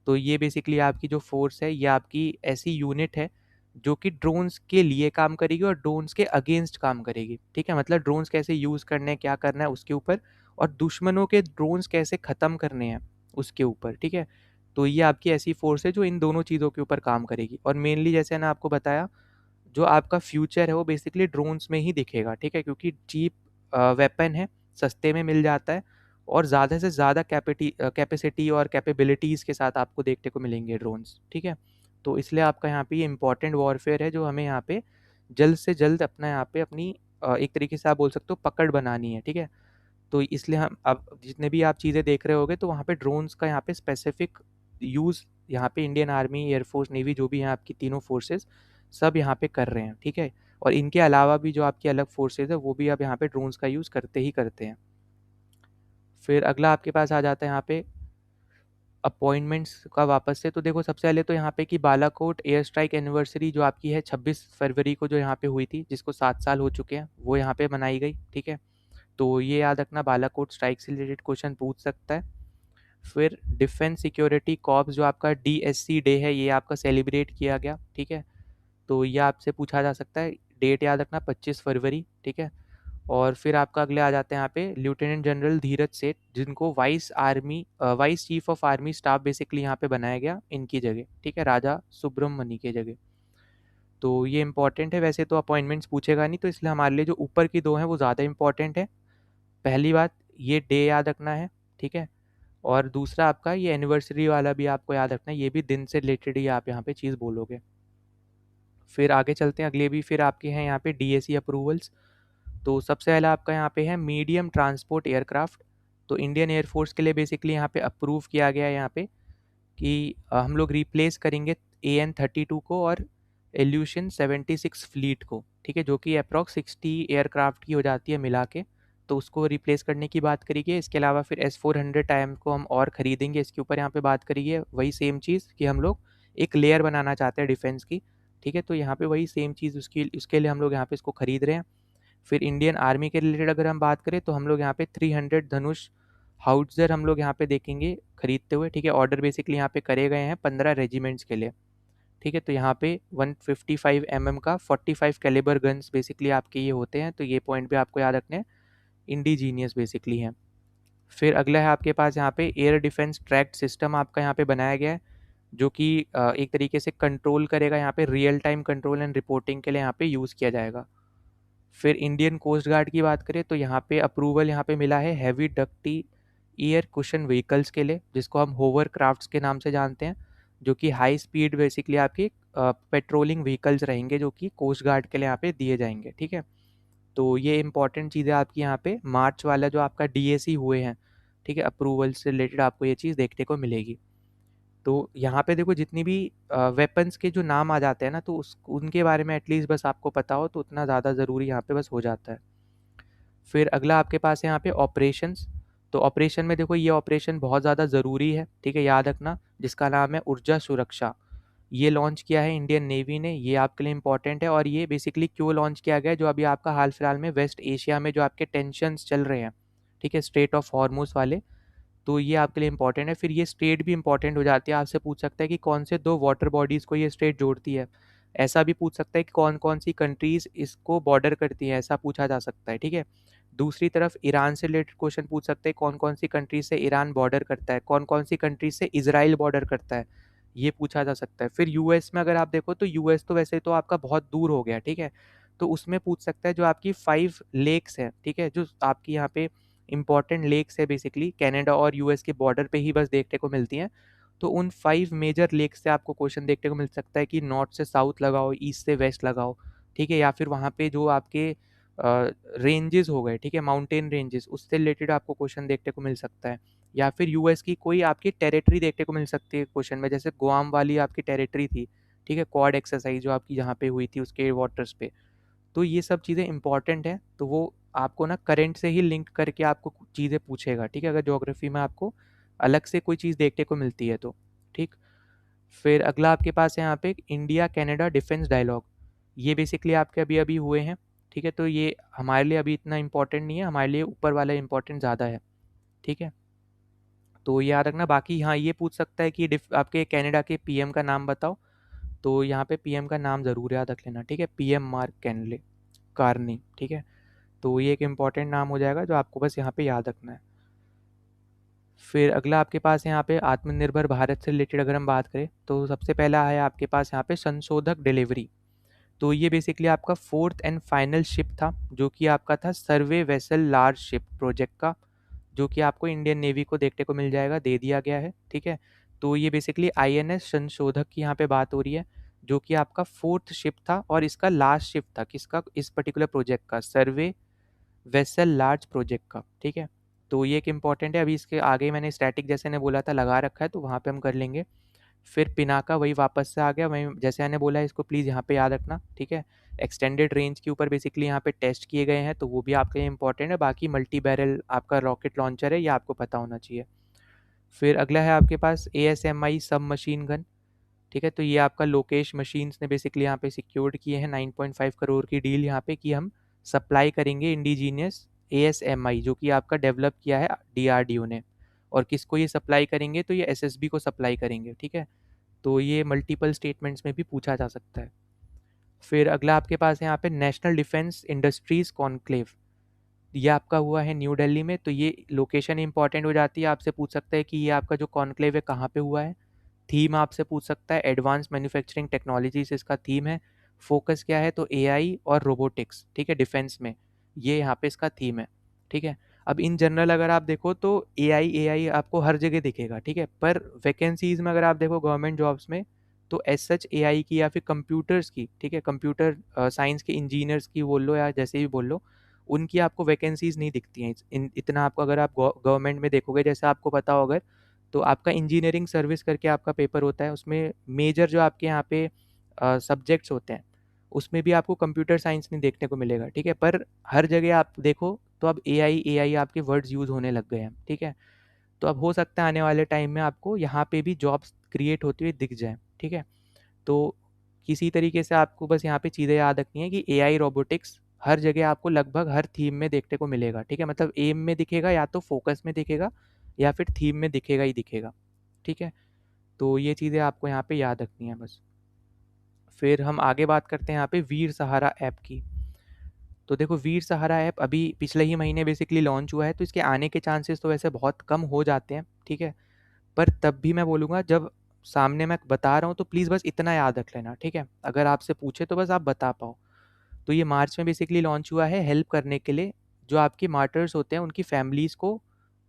तो ये बेसिकली आपकी जो फोर्स है, ये आपकी ऐसी यूनिट है जो कि ड्रोन्स के लिए काम करेगी और ड्रोन्स के अगेंस्ट काम करेगी, ठीक है। मतलब ड्रोन्स कैसे यूज़ करने हैं, क्या करना है उसके ऊपर, और दुश्मनों के ड्रोन्स कैसे ख़त्म करने हैं उसके ऊपर, ठीक है। तो ये आपकी ऐसी फोर्स है जो इन दोनों चीज़ों के ऊपर काम करेगी। और मेनली जैसे मैंने आपको बताया, जो आपका फ्यूचर है वो बेसिकली ड्रोन्स में ही दिखेगा, ठीक है, क्योंकि चीप वेपन है, सस्ते में मिल जाता है, और ज़्यादा से ज़्यादा कैपेसिटी और कैपेबिलिटीज़ के साथ आपको देखने को मिलेंगे ड्रोन्स, ठीक है। तो इसलिए आपका यहाँ पे ये इंपॉर्टेंट वॉरफेयर है जो हमें यहाँ पे जल्द से जल्द अपना यहाँ पे अपनी एक तरीके से आप बोल सकते हो पकड़ बनानी है, ठीक है। तो इसलिए हम अब जितने भी आप चीज़ें देख रहे होगे, तो वहाँ पे ड्रोन्स का यहाँ पे स्पेसिफिक यूज़ यहाँ पे इंडियन आर्मी, एयरफोर्स, नेवी जो भी हैं आपकी तीनों फोर्सेस, सब यहाँ पे कर रहे हैं, ठीक है। और इनके अलावा भी जो आपकी अलग फोर्सेस है वो भी अब यहाँ पे ड्रोन्स का यूज़ करते ही करते हैं। फिर अगला आपके पास आ जाता है यहाँ पे अपॉइंटमेंट्स का वापस से। तो देखो सबसे पहले तो यहाँ पे कि बालाकोट एयर स्ट्राइक एनिवर्सरी जो आपकी है 26 फरवरी को जो यहाँ पे हुई थी, जिसको 7 साल हो चुके हैं, वो यहाँ पे मनाई गई, ठीक है। तो ये याद रखना, बालाकोट स्ट्राइक से रिलेटेड क्वेश्चन पूछ सकता है। फिर डिफेंस सिक्योरिटी कॉर्प्स जो आपका DSC डे है, ये आपका सेलिब्रेट किया गया, ठीक है। तो ये आपसे पूछा जा सकता है, डेट याद रखना 25 फरवरी, ठीक है। और फिर आपका अगले आ जाते हैं यहाँ पे लेफ्टिनेंट जनरल धीरज सेठ, जिनको vice chief of army staff basically यहाँ पे बनाया गया इनकी जगह, ठीक है, राजा सुब्रमण्य के जगह। तो ये इंपॉर्टेंट है, वैसे तो अपॉइंटमेंट्स पूछेगा नहीं, तो इसलिए हमारे लिए जो ऊपर की दो हैं वो ज़्यादा इंपॉर्टेंट है। पहली बात, ये डे याद रखना है, ठीक है। और दूसरा आपका ये एनिवर्सरी वाला भी आपको याद रखना है, ये भी दिन से रिलेटेड ही आप यहाँ पे चीज़ बोलोगे। फिर आगे चलते हैं, अगले भी फिर आपके हैं यहाँ पे DAC अप्रूवल्स। तो सबसे पहला आपका यहाँ पे है मीडियम ट्रांसपोर्ट एयरक्राफ्ट। तो इंडियन एयरफोर्स के लिए बेसिकली यहाँ पे अप्रूव किया गया है यहाँ पे कि हम लोग रिप्लेस करेंगे AN-32 को और एल्यूशन 76 फ्लीट को, ठीक है, जो कि अप्रॉक्स 60 एयरक्राफ्ट की हो जाती है मिला के। तो उसको रिप्लेस करने की बात करिए। इसके अलावा फिर S-400 टाइम को हम और ख़रीदेंगे, इसके ऊपर यहाँ पे बात करिए। वही सेम चीज़ कि हम लोग एक लेयर बनाना चाहते हैं डिफेंस की, ठीक है। तो यहाँ पे वही सेम चीज़ उसके लिए हम लोग यहाँ पे इसको ख़रीद रहे हैं। फिर इंडियन आर्मी के रिलेटेड अगर हम बात करें, तो हम लोग यहाँ पे 300 धनुष हाउट्ज़र हम लोग यहाँ पे देखेंगे खरीदते हुए, ठीक है। ऑर्डर बेसिकली यहाँ पे करे गए हैं 15 रेजिमेंट्स के लिए, ठीक है। तो यहाँ पे 155 mm का 45 कैलिबर गन्स बेसिकली आपके ये होते हैं, तो ये पॉइंट भी आपको याद रखने हैं, इंडिजीनियस बेसिकली हैं। फिर अगला है आपके पास यहाँ पे एयर डिफेंस ट्रैक्ट सिस्टम आपका यहाँ पे बनाया गया है, जो कि एक तरीके से कंट्रोल करेगा, यहाँ पे real time control and reporting के लिए यहाँ पे यूज़ किया जाएगा। फिर इंडियन कोस्ट गार्ड की बात करें, तो यहाँ पे अप्रूवल यहाँ पे मिला है हैवी डक्टी एयर कुशन व्हीकल्स के लिए, जिसको हम होवर क्राफ्ट्स के नाम से जानते हैं, जो कि हाई स्पीड बेसिकली आपकी पेट्रोलिंग व्हीकल्स रहेंगे, जो कि कोस्ट गार्ड के लिए यहाँ पे दिए जाएंगे, ठीक है। तो ये इंपॉर्टेंट चीज़ें आपकी यहाँ पे मार्च वाला जो आपका DAC हुए हैं, ठीक है, अप्रूवल से रिलेटेड आपको ये चीज़ देखने को मिलेगी। तो यहाँ पे देखो जितनी भी वेपन्स के जो नाम आ जाते हैं ना, तो उनके बारे में एटलीस्ट बस आपको पता हो तो उतना ज़्यादा ज़रूरी यहाँ पे बस हो जाता है। फिर अगला आपके पास है यहाँ पे ऑपरेशंस। तो ऑपरेशन में देखो, ये ऑपरेशन बहुत ज़्यादा ज़रूरी है, ठीक है, याद रखना, जिसका नाम है ऊर्जा सुरक्षा। ये लॉन्च किया है इंडियन नेवी ने, ये आपके लिए इंपॉर्टेंट है। और ये बेसिकली क्यों लॉन्च किया गया है, जो अभी आपका हाल फिलहाल में वेस्ट एशिया में जो आपके टेंशन्स चल रहे हैं, ठीक है, स्ट्रेट ऑफ हॉर्मुज़ वाले, तो ये आपके लिए इंपॉर्टेंट है। फिर ये स्टेट भी इंपॉर्टेंट हो जाती है, आपसे पूछ सकता है कि कौन से दो वाटर बॉडीज़ को ये स्टेट जोड़ती है। ऐसा भी पूछ सकता है कि कौन कौन सी कंट्रीज़ इसको बॉर्डर करती हैं, ऐसा पूछा जा सकता है, ठीक है। दूसरी तरफ ईरान से रिलेटेड क्वेश्चन पूछ सकते हैं, कौन कौन सी कंट्रीज से ईरान बॉर्डर करता है, कौन कौन सी कंट्रीज से इजराइल बॉर्डर करता है, ये पूछा जा सकता है। फिर यूएस में अगर आप देखो, तो यूएस तो वैसे तो आपका बहुत दूर हो गया, ठीक है, तो उसमें पूछ सकता है जो आपकी 5 लेक्स हैं, ठीक है, जो आपकी यहाँ पे इंपॉर्टेंट लेक्स है बेसिकली कनाडा और यूएस के बॉर्डर पे ही बस देखने को मिलती हैं। तो उन 5 मेजर लेक्स से आपको क्वेश्चन देखने को मिल सकता है कि नॉर्थ से साउथ लगाओ, ईस्ट से वेस्ट लगाओ, ठीक है, या फिर वहाँ पे जो आपके रेंजेस हो गए, ठीक है, माउंटेन रेंजेस, उससे रिलेटेड आपको क्वेश्चन देखने को मिल सकता है। या फिर यूएस की कोई आपकी टेरिटरी देखने को मिल सकती है क्वेश्चन में, जैसे गुआम वाली आपकी टेरिटरी थी, ठीक है, क्वाड एक्सरसाइज जो आपकी जहाँ पे हुई थी उसके वाटर्स पे। तो ये सब चीज़ें इंपॉर्टेंट हैं, तो वो आपको ना करंट से ही लिंक करके आपको चीज़ें पूछेगा, ठीक है, अगर ज्योग्राफी में आपको अलग से कोई चीज़ देखने को मिलती है तो। ठीक। फिर अगला आपके पास है यहाँ पे इंडिया कनाडा डिफेंस डायलॉग। ये बेसिकली आपके अभी अभी हुए हैं, ठीक है, तो ये हमारे लिए अभी इतना इंपॉर्टेंट नहीं है, हमारे लिए ऊपर वाला इंपॉर्टेंट ज़्यादा है, ठीक है। तो याद रखना। बाकी हाँ, ये पूछ सकता है कि आपके कनाडा के पीएम का नाम बताओ, तो यहाँ पे पीएम का नाम ज़रूर याद रख लेना, ठीक है, पीएम मार्क कैनले कार्नी, ठीक है। तो ये एक इम्पॉर्टेंट नाम हो जाएगा जो आपको बस यहाँ पे याद रखना है। फिर अगला आपके पास है यहाँ पे आत्मनिर्भर भारत से रिलेटेड अगर हम बात करें, तो सबसे पहला है आपके पास यहाँ पे संशोधक डिलीवरी। तो ये बेसिकली आपका फोर्थ एंड फाइनल शिप था, जो कि आपका था सर्वे वेसल लार्ज शिप प्रोजेक्ट का, जो कि आपको इंडियन नेवी को देखने को मिल जाएगा, दे दिया गया है, ठीक है। तो ये बेसिकली आईएनएस संशोधक की यहाँ पे बात हो रही है, जो कि आपका फोर्थ शिप था और इसका लास्ट शिप था किसका, इस पर्टिकुलर प्रोजेक्ट का, सर्वे वेसल लार्ज प्रोजेक्ट का, ठीक है। तो ये एक इंपॉर्टेंट है। अभी इसके आगे मैंने स्टैटिक जैसे ने बोला था लगा रखा है, तो वहाँ पे हम कर लेंगे। फिर पिनाका वही वापस से आ गया, वही जैसे मैंने बोला है, इसको प्लीज़ यहाँ पे याद रखना, ठीक है। एक्सटेंडेड रेंज के ऊपर बेसिकली यहाँ पे टेस्ट किए गए हैं, तो वो भी आपके लिए इंपॉर्टेंट है। बाकी मल्टी बैरल आपका रॉकेट लॉन्चर है, ये आपको पता होना चाहिए। फिर अगला है आपके पास ASMI सब मशीन गन, ठीक है। तो ये आपका लोकेश मशीन्स ने बेसिकली यहाँ पे सिक्योर्ड किए हैं 9.5 करोड़ की डील यहाँ पे, कि हम सप्लाई करेंगे इंडिजीनियस ASMI, जो कि आपका डेवलप किया है DRDO ने। और किसको ये सप्लाई करेंगे, तो ये SSB को सप्लाई करेंगे, ठीक है। तो ये मल्टीपल स्टेटमेंट्स में भी पूछा जा सकता है। फिर अगला आपके पास है यहाँ पे नेशनल डिफेंस इंडस्ट्रीज कॉन्क्लेव, ये आपका हुआ है न्यू दिल्ली में। तो ये लोकेशन इंपॉर्टेंट हो जाती है, आपसे पूछ सकता है कि ये आपका जो कॉन्क्लेव है कहाँ पे हुआ है। थीम आपसे पूछ सकता है, एडवांस मैन्युफैक्चरिंग टेक्नोलॉजीज इसका थीम है। फोकस क्या है, तो एआई और रोबोटिक्स, ठीक है, डिफेंस में, ये यहाँ पे इसका थीम है, ठीक है। अब इन जनरल अगर आप देखो तो एआई एआई आपको हर जगह दिखेगा, ठीक है, पर वैकेंसीज में अगर आप देखो गवर्नमेंट जॉब्स में, तो एज सच एआई की या फिर कंप्यूटर्स की, ठीक है, कंप्यूटर साइंस के इंजीनियर्स की बोल लो या जैसे भी बोल लो, उनकी आपको वैकेंसीज नहीं दिखती हैं इतना आपको। अगर आप गवर्नमेंट में देखोगे, जैसे आपको पता होगा, तो आपका इंजीनियरिंग सर्विस करके आपका पेपर होता है, उसमें मेजर जो आपके यहाँ पे सब्जेक्ट्स होते हैं, उसमें भी आपको कंप्यूटर साइंस नहीं देखने को मिलेगा, ठीक है। पर हर जगह आप देखो तो अब एआई एआई आपके वर्ड्स यूज़ होने लग गए हैं, ठीक है। तो अब हो सकता है आने वाले टाइम में आपको यहाँ पे भी जॉब्स क्रिएट होती हुई दिख जाए, ठीक है। तो किसी तरीके से आपको बस यहाँ पे चीज़ें याद रखनी है कि एआई रोबोटिक्स हर जगह आपको लगभग हर थीम में देखने को मिलेगा, ठीक है। मतलब एम में दिखेगा, या तो फोकस में दिखेगा, या फिर थीम में दिखेगा ही दिखेगा, ठीक है। तो ये चीज़ें आपको यहाँ पे याद रखनी है बस। फिर हम आगे बात करते हैं यहाँ पे वीर सहारा ऐप की। तो देखो, वीर सहारा ऐप अभी पिछले ही महीने बेसिकली लॉन्च हुआ है, तो इसके आने के चांसेस तो वैसे बहुत कम हो जाते हैं, ठीक है। पर तब भी मैं बोलूँगा, जब सामने मैं बता रहा हूँ तो प्लीज़ बस इतना याद रख लेना, ठीक है। अगर आपसे पूछे तो बस आप बता पाओ। तो ये मार्च में बेसिकली लॉन्च हुआ है, हेल्प करने के लिए जो आपके मार्टर्स होते हैं उनकी फैमिलीज़ को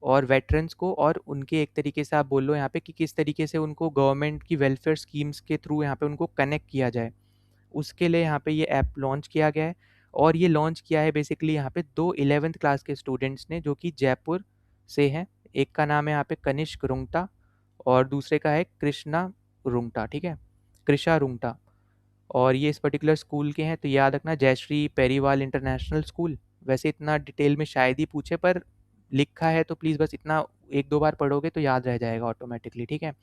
और वेटरन्स को, और उनके एक तरीके से आप बोल लो यहाँ पे कि किस तरीके से उनको गवर्नमेंट की वेलफेयर स्कीम्स के थ्रू यहाँ पे उनको कनेक्ट किया जाए, उसके लिए यहाँ पे ये ऐप लॉन्च किया गया है। और ये लॉन्च किया है बेसिकली यहाँ पे दो 11th क्लास के स्टूडेंट्स ने, जो कि जयपुर से हैं। एक का नाम है यहाँ पे कनिष्क रुंगटा, और दूसरे का है कृष्णा रुंगटा, ठीक है, कृषा रुंगटा। और ये इस पर्टिकुलर स्कूल के हैं, तो याद रखना, जयश्री पेरीवाल इंटरनेशनल स्कूल। वैसे इतना डिटेल में शायद ही पूछे, पर लिखा है तो प्लीज़ बस इतना एक दो बार पढ़ोगे तो याद रह जाएगा ऑटोमेटिकली, ठीक है।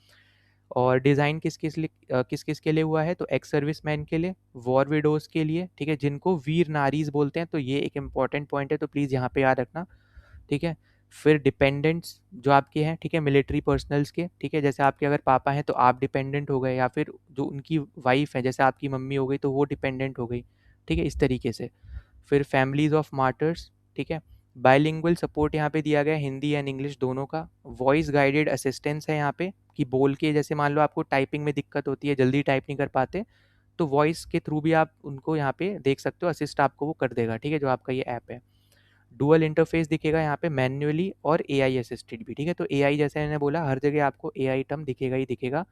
और डिज़ाइन किस किस के लिए हुआ है, तो एक्स सर्विस मैन के लिए, वॉर विडोज़ के लिए, ठीक है, जिनको वीर नारीज़ बोलते हैं, तो ये एक इंपॉर्टेंट पॉइंट है, तो प्लीज़ यहाँ पे याद रखना, ठीक है। फिर डिपेंडेंट्स जो आपके हैं, ठीक है, मिलिट्री पर्सनल्स के, ठीक है, जैसे आपके अगर पापा हैं तो आप डिपेंडेंट हो गए, या फिर जो उनकी वाइफ है जैसे आपकी मम्मी हो गई तो वो डिपेंडेंट हो गई, ठीक है, इस तरीके से। फिर फैमिलीज़ ऑफ मार्टर्स, ठीक है। बाइलिंगुअल सपोर्ट यहाँ पे दिया गया है, हिंदी एंड इंग्लिश दोनों का। वॉइस गाइडेड असिस्टेंस है यहाँ पे, कि बोल के, जैसे मान लो आपको टाइपिंग में दिक्कत होती है, जल्दी टाइप नहीं कर पाते, तो वॉइस के थ्रू भी आप उनको यहाँ पे देख सकते हो, असिस्ट आपको वो कर देगा, ठीक है, जो आपका ये ऐप है। डुअल इंटरफेस दिखेगा यहाँ पे, मैन्युअली और एआई असिस्टेड भी, ठीक है। तो एआई जैसे मैंने बोला, हर जगह आपको एआई टर्म दिखेगा ही दिखेगा।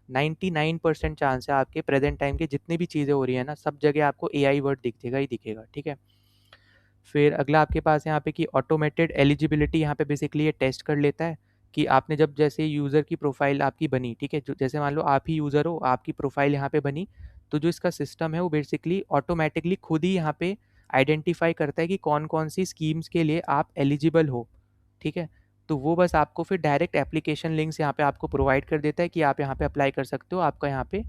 99% चांस है आपके प्रेजेंट टाइम के जितनी भी चीज़ें हो रही है ना, सब जगह आपको एआई वर्ड दिखेगा ही दिखेगा, ठीक है। फिर अगला आपके पास यहाँ पे कि ऑटोमेटेड एलिजिबिलिटी, यहाँ पे बेसिकली ये टेस्ट कर लेता है कि आपने जब जैसे यूज़र की प्रोफाइल आपकी बनी, ठीक है, जो जैसे मान लो आप ही यूज़र हो, आपकी प्रोफाइल यहाँ पे बनी, तो जो इसका सिस्टम है वो बेसिकली ऑटोमेटिकली खुद ही यहाँ पे आइडेंटिफाई करता है कि कौन कौन सी स्कीम्स के लिए आप एलिजिबल हो, ठीक है। तो वो बस आपको फिर डायरेक्ट एप्लीकेशन लिंक्स यहाँ पे आपको प्रोवाइड कर देता है कि आप यहाँ पे अप्लाई कर सकते हो, आपका यहाँ पे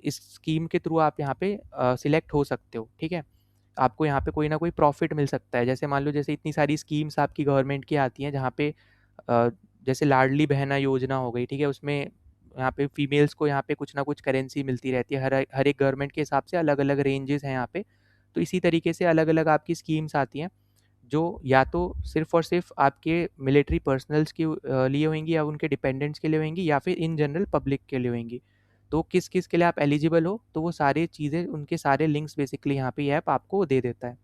इस स्कीम के थ्रू आप यहाँ पे सिलेक्ट हो सकते हो, ठीक है। आपको यहाँ पे कोई ना कोई प्रॉफिट मिल सकता है, जैसे मान लो जैसे इतनी सारी स्कीम्स आपकी गवर्नमेंट की आती हैं जहाँ पे जैसे लाडली बहना योजना हो गई, ठीक है, उसमें यहाँ पे फीमेल्स को यहाँ पे कुछ ना कुछ करेंसी मिलती रहती है, हर हर एक गवर्नमेंट के हिसाब से अलग अलग रेंजेस हैं यहाँ पे। तो इसी तरीके से अलग अलग आपकी स्कीम्स आती हैं जो या तो सिर्फ और सिर्फ आपके मिलिट्री पर्सनल्स के लिए होंगी या उनके डिपेंडेंट्स के लिए होंगी या फिर इन जनरल पब्लिक के लिए होंगी। तो किस किस के लिए आप एलिजिबल हो, तो वो सारी चीज़ें, उनके सारे लिंक्स बेसिकली यहाँ पे ये ऐप आपको दे देता है,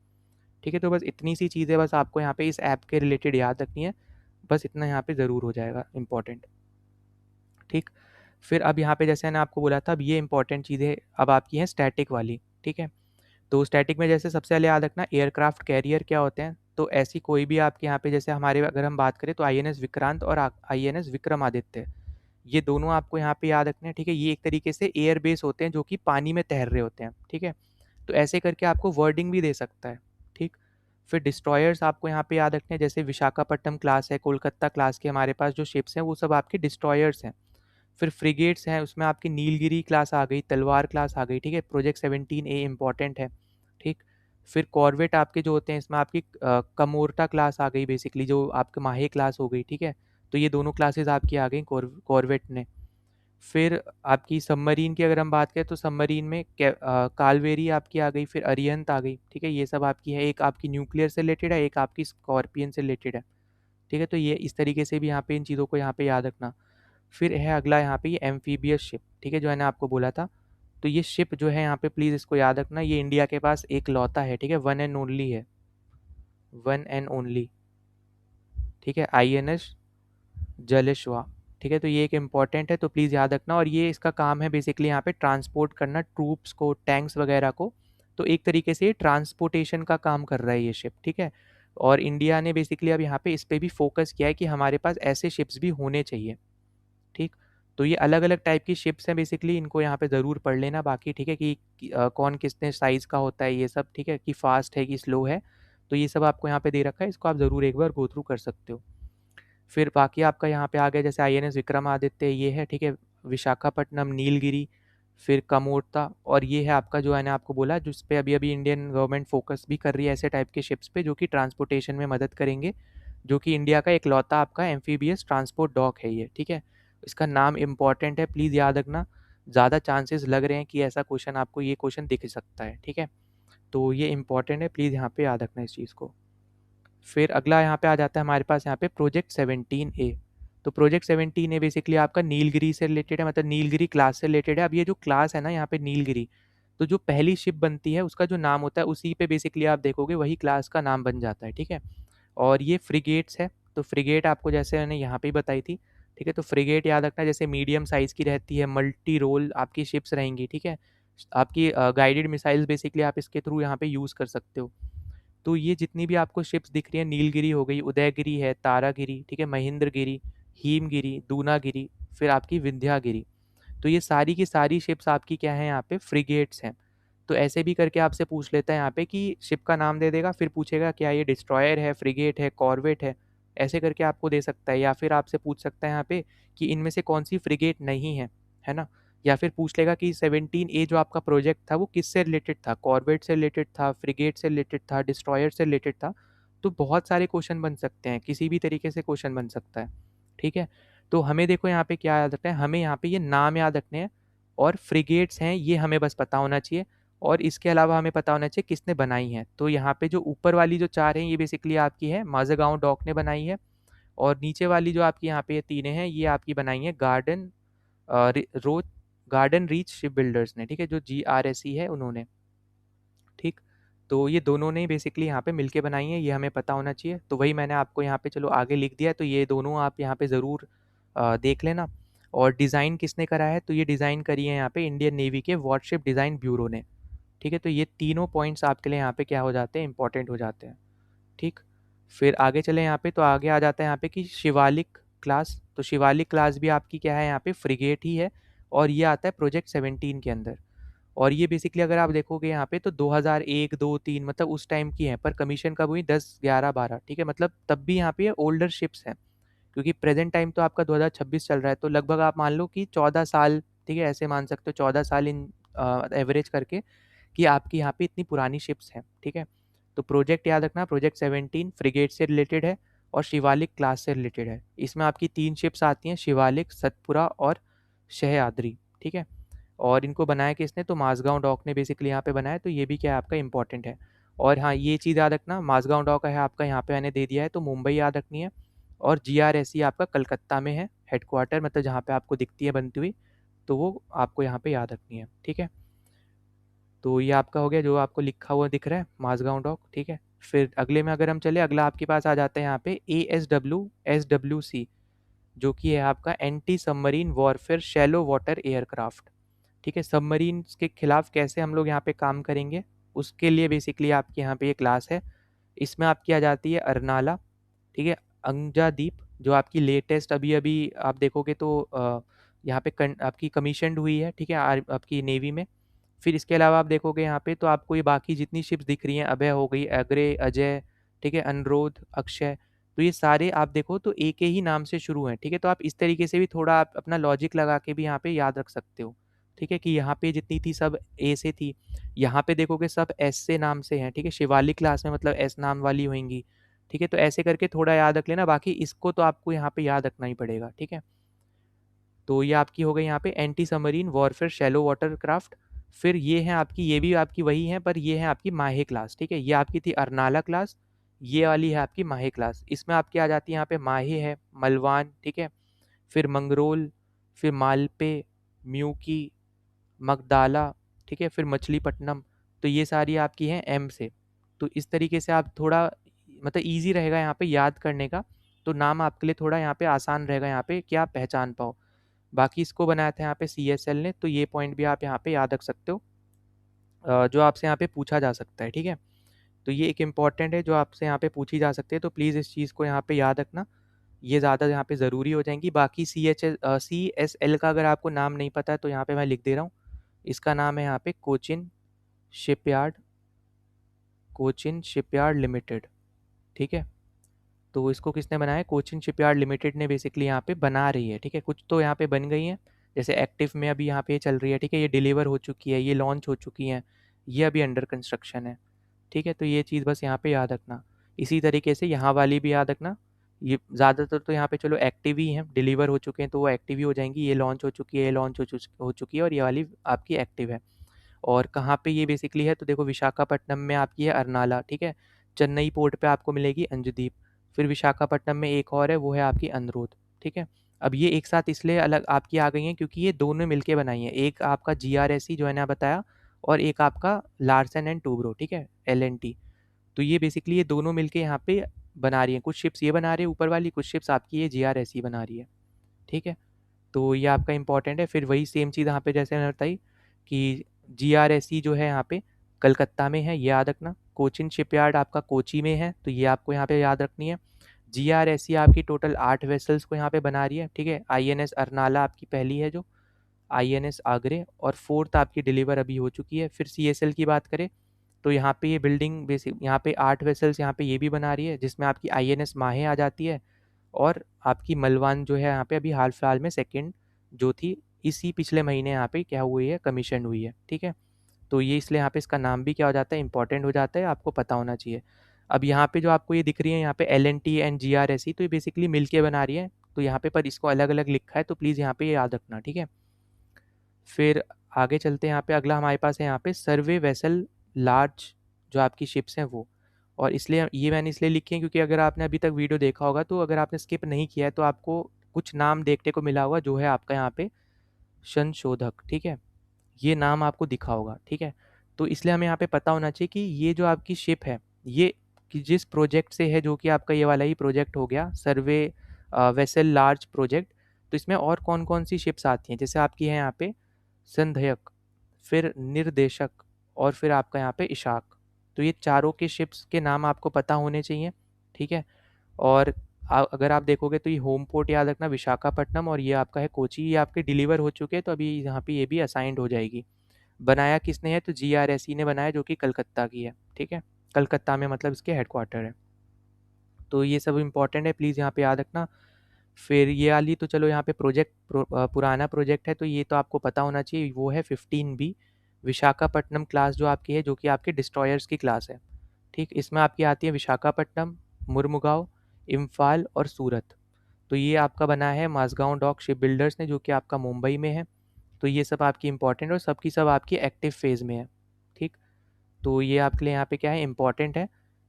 ठीक है। तो बस इतनी सी चीज़ें बस आपको यहाँ पे इस ऐप के रिलेटेड याद रखनी है, बस इतना यहाँ पे ज़रूर हो जाएगा इंपॉर्टेंट, ठीक। फिर अब यहाँ पे जैसे मैंने आपको बोला था, अब ये इंपॉर्टेंट चीज़ें अब आपकी हैं स्टैटिक वाली, ठीक है। तो स्टैटिक में जैसे सबसे पहले याद रखना एयरक्राफ्ट कैरियर क्या होते हैं। तो ऐसी कोई भी आपके यहाँ पे जैसे हमारे अगर हम बात करें तो आईएनएस विक्रांत और आईएनएस विक्रमादित्य, ये दोनों आपको यहाँ पे याद रखने हैं, ठीक है। ये एक तरीके से एयर बेस होते हैं जो कि पानी में तैर रहे होते हैं, ठीक है। तो ऐसे करके आपको वर्डिंग भी दे सकता है, ठीक। फिर डिस्ट्रॉयर्स आपको यहाँ पे याद रखने हैं, जैसे विशाखापट्टनम क्लास है, कोलकाता क्लास के हमारे पास जो शिप्स हैं वो सब आपके डिस्ट्रॉयर्स हैं। फिर फ्रिगेट्स हैं, उसमें आपकी नीलगिरी क्लास आ गई, तलवार क्लास आ गई, ठीक है, प्रोजेक्ट 17A इंपॉर्टेंट है, ठीक। फिर कॉर्वेट आपके जो होते हैं इसमें आपकी कमोर्टा क्लास आ गई, बेसिकली जो आपके माहे क्लास हो गई, ठीक है। तो ये दोनों क्लासेस आपकी आ गई कॉर्वेट ने। फिर आपकी सबमरीन की अगर हम बात करें तो सबमरीन में कालवेरी आपकी आ गई, फिर अरिहंत आ गई, ठीक है। ये सब आपकी है, एक आपकी न्यूक्लियर से रिलेटेड है, एक आपकी स्कॉर्पियन से रिलेटेड है, ठीक है। तो ये इस तरीके से भी यहाँ पे इन चीज़ों को यहाँ पे याद रखना। फिर है अगला यहाँ पे ये एम्फीबियस शिप, ठीक है, जो मैंने आपको बोला था। तो ये शिप जो है यहाँ पे प्लीज़ इसको याद रखना, ये इंडिया के पास एक लौता है, ठीक है, वन एंड ओनली है, वन एंड ओनली, ठीक है, आईएनएस जलेश्वा, ठीक है। तो ये एक इम्पॉर्टेंट है, तो प्लीज़ याद रखना। और ये इसका काम है बेसिकली यहाँ पे ट्रांसपोर्ट करना ट्रूप्स को, टैंक्स वगैरह को। तो एक तरीके से ये ट्रांसपोर्टेशन का काम कर रहा है ये शिप, ठीक है। और इंडिया ने बेसिकली अब यहाँ पे इस पे भी फोकस किया है कि हमारे पास ऐसे शिप्स भी होने चाहिए, ठीक। तो ये अलग अलग टाइप की शिप्स हैं बेसिकली, इनको यहाँ पे ज़रूर पढ़ लेना बाकी, ठीक है, कि कौन कितने साइज़ का होता है ये सब, ठीक है, कि फास्ट है कि स्लो है। तो ये सब आपको यहाँ पे दे रखा है, इसको आप ज़रूर एक बार गो थ्रू कर सकते हो। फिर बाकी आपका यहाँ पे आ गया जैसे आईएनएस विक्रमादित्य, ये है, ठीक है, विशाखापट्टनम, नीलगिरी, फिर कमोर्ता, और ये है आपका जो मैंने आपको बोला जिस पे अभी अभी इंडियन गवर्नमेंट फोकस भी कर रही है ऐसे टाइप के शिप्स पे जो कि ट्रांसपोर्टेशन में मदद करेंगे, जो कि इंडिया का इकलौता आपका एम्फीबियस ट्रांसपोर्ट डॉक है ये, ठीक है। इसका नाम इंपॉर्टेंट है, प्लीज़ याद रखना, ज़्यादा चांसेस लग रहे हैं कि ऐसा क्वेश्चन आपको ये क्वेश्चन दिख सकता है, ठीक है। तो ये इंपॉर्टेंट है, प्लीज़ यहाँ पे याद रखना इस चीज़ को। फिर अगला यहाँ पे आ जाता है हमारे पास यहाँ पे प्रोजेक्ट 17A। तो प्रोजेक्ट 17A बेसिकली आपका नीलगिरी से रिलेटेड है, मतलब नीलगिरी क्लास से रिलेटेड है। अब ये जो क्लास है ना यहाँ पे नीलगिरी, तो जो पहली शिप बनती है उसका जो नाम होता है उसी पे बेसिकली आप देखोगे वही क्लास का नाम बन जाता है, ठीक है। और ये फ्रिगेट्स है, तो फ्रिगेट आपको जैसे मैंने यहाँ पे ही बताई थी, ठीक है। तो फ्रिगेट याद रखना जैसे मीडियम साइज़ की रहती है, मल्टी रोल आपकी शिप्स रहेंगी, ठीक है। आपकी गाइडेड मिसाइल्स बेसिकली आप इसके थ्रू यहाँ पे यूज़ कर सकते हो। तो ये जितनी भी आपको शिप्स दिख रही हैं, नीलगिरी हो गई, उदयगिरी है, तारागिरी, ठीक है, महेंद्रगिरी, हीमगिरी, दूनागिरी, फिर आपकी विंध्यागिरी, तो ये सारी की सारी शिप्स आपकी क्या है यहाँ पे फ्रिगेट्स हैं। तो ऐसे भी करके आपसे पूछ लेता है यहाँ पे कि शिप का नाम दे देगा, फिर पूछेगा क्या ये डिस्ट्रॉयर है, फ्रिगेट है, कॉर्वेट है, ऐसे करके आपको दे सकता है। या फिर आपसे पूछ सकता है यहाँ पे कि इनमें से कौन सी फ्रिगेट नहीं है ना। या फिर पूछ लेगा कि 17A जो आपका प्रोजेक्ट था वो किससे रिलेटेड था, कॉर्वेट से रिलेटेड था, फ्रिगेट से रिलेटेड था, डिस्ट्रॉयर से रिलेटेड था। तो बहुत सारे क्वेश्चन बन सकते हैं, किसी भी तरीके से क्वेश्चन बन सकता है, ठीक है। तो हमें देखो यहाँ पे क्या याद रखना है, हमें यहाँ पे ये नाम याद रखने हैं और फ्रिगेट्स हैं ये हमें बस पता होना चाहिए, और इसके अलावा हमें पता होना चाहिए किसने बनाई है। तो यहाँ पे जो ऊपर वाली जो चार हैं ये बेसिकली आपकी है माझगांव डॉक ने बनाई है, और नीचे वाली जो आपकी यहाँ पे ये तीनें हैं ये आपकी बनाई है Rose Garden Reach Ship Builders ने, ठीक है, जो GRSE है उन्होंने, ठीक। तो ये दोनों ने बेसिकली यहाँ पे मिलके बनाई है, ये हमें पता होना चाहिए। तो वही मैंने आपको यहाँ पे चलो आगे लिख दिया है, तो ये दोनों आप यहाँ पे ज़रूर देख लेना। और डिज़ाइन किसने करा है, तो ये डिज़ाइन करी है यहाँ पे इंडियन नेवी के वारशिप डिज़ाइन ब्यूरो ने, ठीक है, तो ये तीनों पॉइंट्स आपके लिए यहाँ पे क्या हो जाते हैं, इंपॉर्टेंट हो जाते हैं। ठीक, फिर आगे चले यहाँ पे, तो आगे आ जाता है यहाँ पे कि शिवालिक क्लास। तो शिवालिक क्लास भी आपकी क्या है, यहाँ पे फ्रिगेट ही है, और ये आता है प्रोजेक्ट 17 के अंदर। और ये बेसिकली अगर आप देखोगे यहाँ पे तो 2001 2 3 मतलब उस टाइम की है, पर कमीशन कब हुई 10 11 12, ठीक है, मतलब तब भी यहाँ पे ओल्डर शिप्स हैं, क्योंकि प्रेजेंट टाइम तो आपका 2026 चल रहा है, तो लगभग आप मान लो कि 14 साल, ठीक है, ऐसे मान सकते हो 14 साल इन एवरेज करके, कि आपकी यहाँ पे इतनी पुरानी शिप्स हैं। ठीक है, तो प्रोजेक्ट याद रखना, प्रोजेक्ट 17 फ्रिगेट से रिलेटेड है और शिवालिक क्लास से रिलेटेड है। इसमें आपकी 3 शिप्स आती हैं, शिवालिक, सतपुरा और शहयाद्री। ठीक है, और इनको बनाया किसने, तो माझगांव डॉक ने बेसिकली यहाँ पे बनाया, तो ये भी क्या है आपका इंपॉर्टेंट है। और हाँ, ये चीज़ याद रखना, माझगांव डॉक है आपका यहाँ पे मैंने दे दिया है, तो मुंबई याद रखनी है, और GRSE आपका कलकत्ता में है हेडक्वार्टर, मतलब जहाँ पे आपको दिखती है बनती हुई, तो वो आपको यहाँ पे याद रखनी है। ठीक है, तो ये आपका हो गया जो आपको लिखा हुआ दिख रहा है, माझगांव डॉक। ठीक है, फिर अगले में अगर हम चले, अगला आपके पास आ जाता है यहाँ पे ASW SWC, जो कि है आपका anti submarine warfare shallow water aircraft. ठीक है, सबमरीन के खिलाफ कैसे हम लोग यहाँ पे काम करेंगे, उसके लिए बेसिकली आपके यहाँ पे ये क्लास है। इसमें आपकी आ जाती है अरनाला, ठीक है, अंजादीप, जो आपकी लेटेस्ट अभी अभी आप देखोगे तो यहाँ पे आपकी कमीशनड हुई है। ठीक है, आपकी नेवी में। फिर इसके अलावा आप देखोगे यहाँ पे तो आपको ये बाकी जितनी शिप्स दिख रही हैं, अभय हो गई, अग्रे, अजय, ठीक है, अनुरोध, अक्षय, तो ये सारे आप देखो तो एक ही नाम से शुरू हैं। ठीक है, तो आप इस तरीके से भी थोड़ा आप अपना लॉजिक लगा के भी यहाँ पे याद रख सकते हो। ठीक है, कि यहाँ पे जितनी थी सब ए से थी, यहाँ पे देखोगे सब एस से नाम से हैं। ठीक है, शिवालिक क्लास में मतलब एस नाम वाली होंगी। ठीक है, तो ऐसे करके थोड़ा याद रख लेना, बाकी इसको तो आपको यहाँ पे याद रखना ही पड़ेगा। ठीक है, तो ये आपकी हो गई यहाँ पे anti submarine warfare shallow water craft. फिर ये है आपकी, ये भी आपकी वही है, पर ये है आपकी माहे क्लास। ठीक है, ये आपकी थी अरनाला क्लास, ये वाली है आपकी माहे क्लास। इसमें आपकी आ जाती है यहाँ पे माहे है, मलवान, ठीक है, फिर मंगरोल, फिर मालपे, म्यूकी, मगदाला, ठीक है, फिर मछलीपट्टनम, तो ये सारी आपकी हैं एम से। तो इस तरीके से आप थोड़ा मतलब ईजी रहेगा यहाँ पे याद करने का, तो नाम आपके लिए थोड़ा यहाँ पे आसान रहेगा यहाँ पे कि आप पहचान पाओ। बाकी इसको बनाया था यहाँ पे CSL ने, तो ये पॉइंट भी आप यहाँ पे याद रख सकते हो, जो आपसे यहाँ पे पूछा जा सकता है। ठीक है, तो ये एक इम्पॉर्टेंट है जो आपसे यहाँ पे पूछी जा सकती है, तो प्लीज़ इस चीज़ को यहाँ पे याद रखना, ये ज़्यादा यहाँ पे ज़रूरी हो जाएंगी। बाकी CSL का अगर आपको नाम नहीं पता है तो यहाँ पे मैं लिख दे रहा हूँ, इसका नाम है यहाँ पे शिपयार्ड कोचिन शिपयार्ड लिमिटेड। ठीक है, तो इसको किसने बनाया है, कोचिन शिपयार्ड लिमिटेड ने बेसिकली यहाँ पे बना रही है। ठीक है, कुछ तो यहाँ पे बन गई हैं, जैसे एक्टिव में अभी यहाँ पे चल रही है। ठीक है, ये डिलीवर हो चुकी है, ये लॉन्च हो चुकी हैं, ये अभी अंडर कंस्ट्रक्शन है। ठीक है, तो ये चीज़ बस यहाँ पे याद रखना। इसी तरीके से यहाँ वाली भी याद रखना, ये ज़्यादातर तो यहाँ पे चलो एक्टिव ही हैं, डिलीवर हो चुके हैं तो वो एक्टिव ही हो जाएंगी। ये लॉन्च हो चुकी है, ये लॉन्च हो चुकी है, और ये वाली आपकी एक्टिव है। और कहाँ पे ये बेसिकली है, तो देखो विशाखापट्टनम में आपकी है अरनाला। ठीक है, चेन्नई पोर्ट पे आपको मिलेगी अंजदीप, फिर विशाखापट्टनम में एक और है, वो है आपकी अनुरोध। ठीक है, अब ये एक साथ इसलिए अलग आपकी आ गई हैं क्योंकि ये दोनों मिलके बनाई हैं, एक आपका GRSE जो है ना बताया, और एक आपका लार्सन एंड टूब्रो। ठीक है, LNT, तो ये बेसिकली ये दोनों मिलके यहाँ पे बना रही हैं। कुछ शिप्स ये बना रही है ऊपर वाली, कुछ शिप्स आपकी ये GRSE बना रही है। ठीक है, तो ये आपका इंपॉर्टेंट है। फिर वही सेम चीज़ यहाँ पे जैसे मैंने बताई कि GRSE जो है यहाँ पे कलकत्ता में है, ये याद रखना। कोचिन शिपयार्ड आपका कोची में है, तो ये आपको यहाँ पे याद रखनी है। GRSE आपकी टोटल 8 वेसल्स को यहाँ पे बना रही है। ठीक है, INS अरनाला आपकी पहली है, जो INS आगरे, और 4th आपकी डिलीवर अभी हो चुकी है। फिर CSL की बात करें तो यहाँ पे ये बिल्डिंग बेसिक यहाँ पे 8 वेसल्स यहाँ पे ये भी बना रही है, जिसमें आपकी INS माहे आ जाती है, और आपकी मलवान जो है यहाँ पे अभी हाल फिलहाल में सेकंड जो थी, इसी पिछले महीने यहाँ पे क्या हुई है, कमीशन हुई है। ठीक है, तो ये इसलिए यहाँ पे इसका नाम भी क्या हो जाता है, इंपॉर्टेंट हो जाता है, आपको पता होना चाहिए। अब यहाँ पे जो आपको ये दिख रही है यहाँ पे LNT एंड GRSE, तो ये बेसिकली मिलके बना रही है, तो यहाँ पे पर इसको अलग अलग लिखा है, तो प्लीज़ यहाँ पे ये याद रखना। ठीक है, फिर आगे चलते हैं, यहाँ पे अगला हमारे पास है यहाँ पे सर्वे वेसल लार्ज, जो आपकी शिप्स हैं वो। और इसलिए ये मैंने इसलिए लिखी है क्योंकि अगर आपने अभी तक वीडियो देखा होगा, तो अगर आपने स्किप नहीं किया है तो आपको कुछ नाम देखने को मिला होगा, जो है आपका यहाँ पे संशोधक। ठीक है, ये नाम आपको दिखा होगा। ठीक है, तो इसलिए हमें यहाँ पे पता होना चाहिए कि ये जो आपकी शिप है, ये कि जिस प्रोजेक्ट से है, जो कि आपका ये वाला ही प्रोजेक्ट हो गया, सर्वे वेसल लार्ज प्रोजेक्ट, तो इसमें और कौन कौन सी शिप्स आती हैं, जैसे आपकी है यहाँ पे संधयक, फिर निर्देशक, और फिर आपका यहाँ पे इशाक। तो ये चारों के शिप्स के नाम आपको पता होने चाहिए, ठीक है। और अगर आप देखोगे तो ये होम पोर्ट याद रखना विशाखापट्टनम, और ये आपका है कोची। ये आपके डिलीवर हो चुके हैं, तो अभी यहाँ पे ये भी असाइंड हो जाएगी। बनाया किसने है, तो GRSE ने बनाया, जो कि कलकत्ता की है, ठीक है। कलकत्ता में मतलब इसके हेडक्वार्टर है। तो ये सब इंपॉर्टेंट है, प्लीज़ यहाँ पे याद रखना। फिर ये वाली तो चलो यहाँ पे पुराना प्रोजेक्ट है, तो ये तो आपको पता होना चाहिए। वो है 15B विशाखापट्टनम क्लास, जो आपकी है, जो कि आपके डिस्ट्रॉयर्स की क्लास है, ठीक। इसमें आपकी आती है विशाखापट्टनम, मुरमुगांव, इम्फाल और सूरत। तो ये आपका बना है माजगांव डॉक शिप बिल्डर्स ने, जो कि आपका मुंबई में है। तो ये सब आपकी इंपॉर्टेंट और सबकी सब आपकी एक्टिव फेज़ में है, ठीक। तो ये आपके लिए यहाँ पे क्या है इंपॉर्टेंट है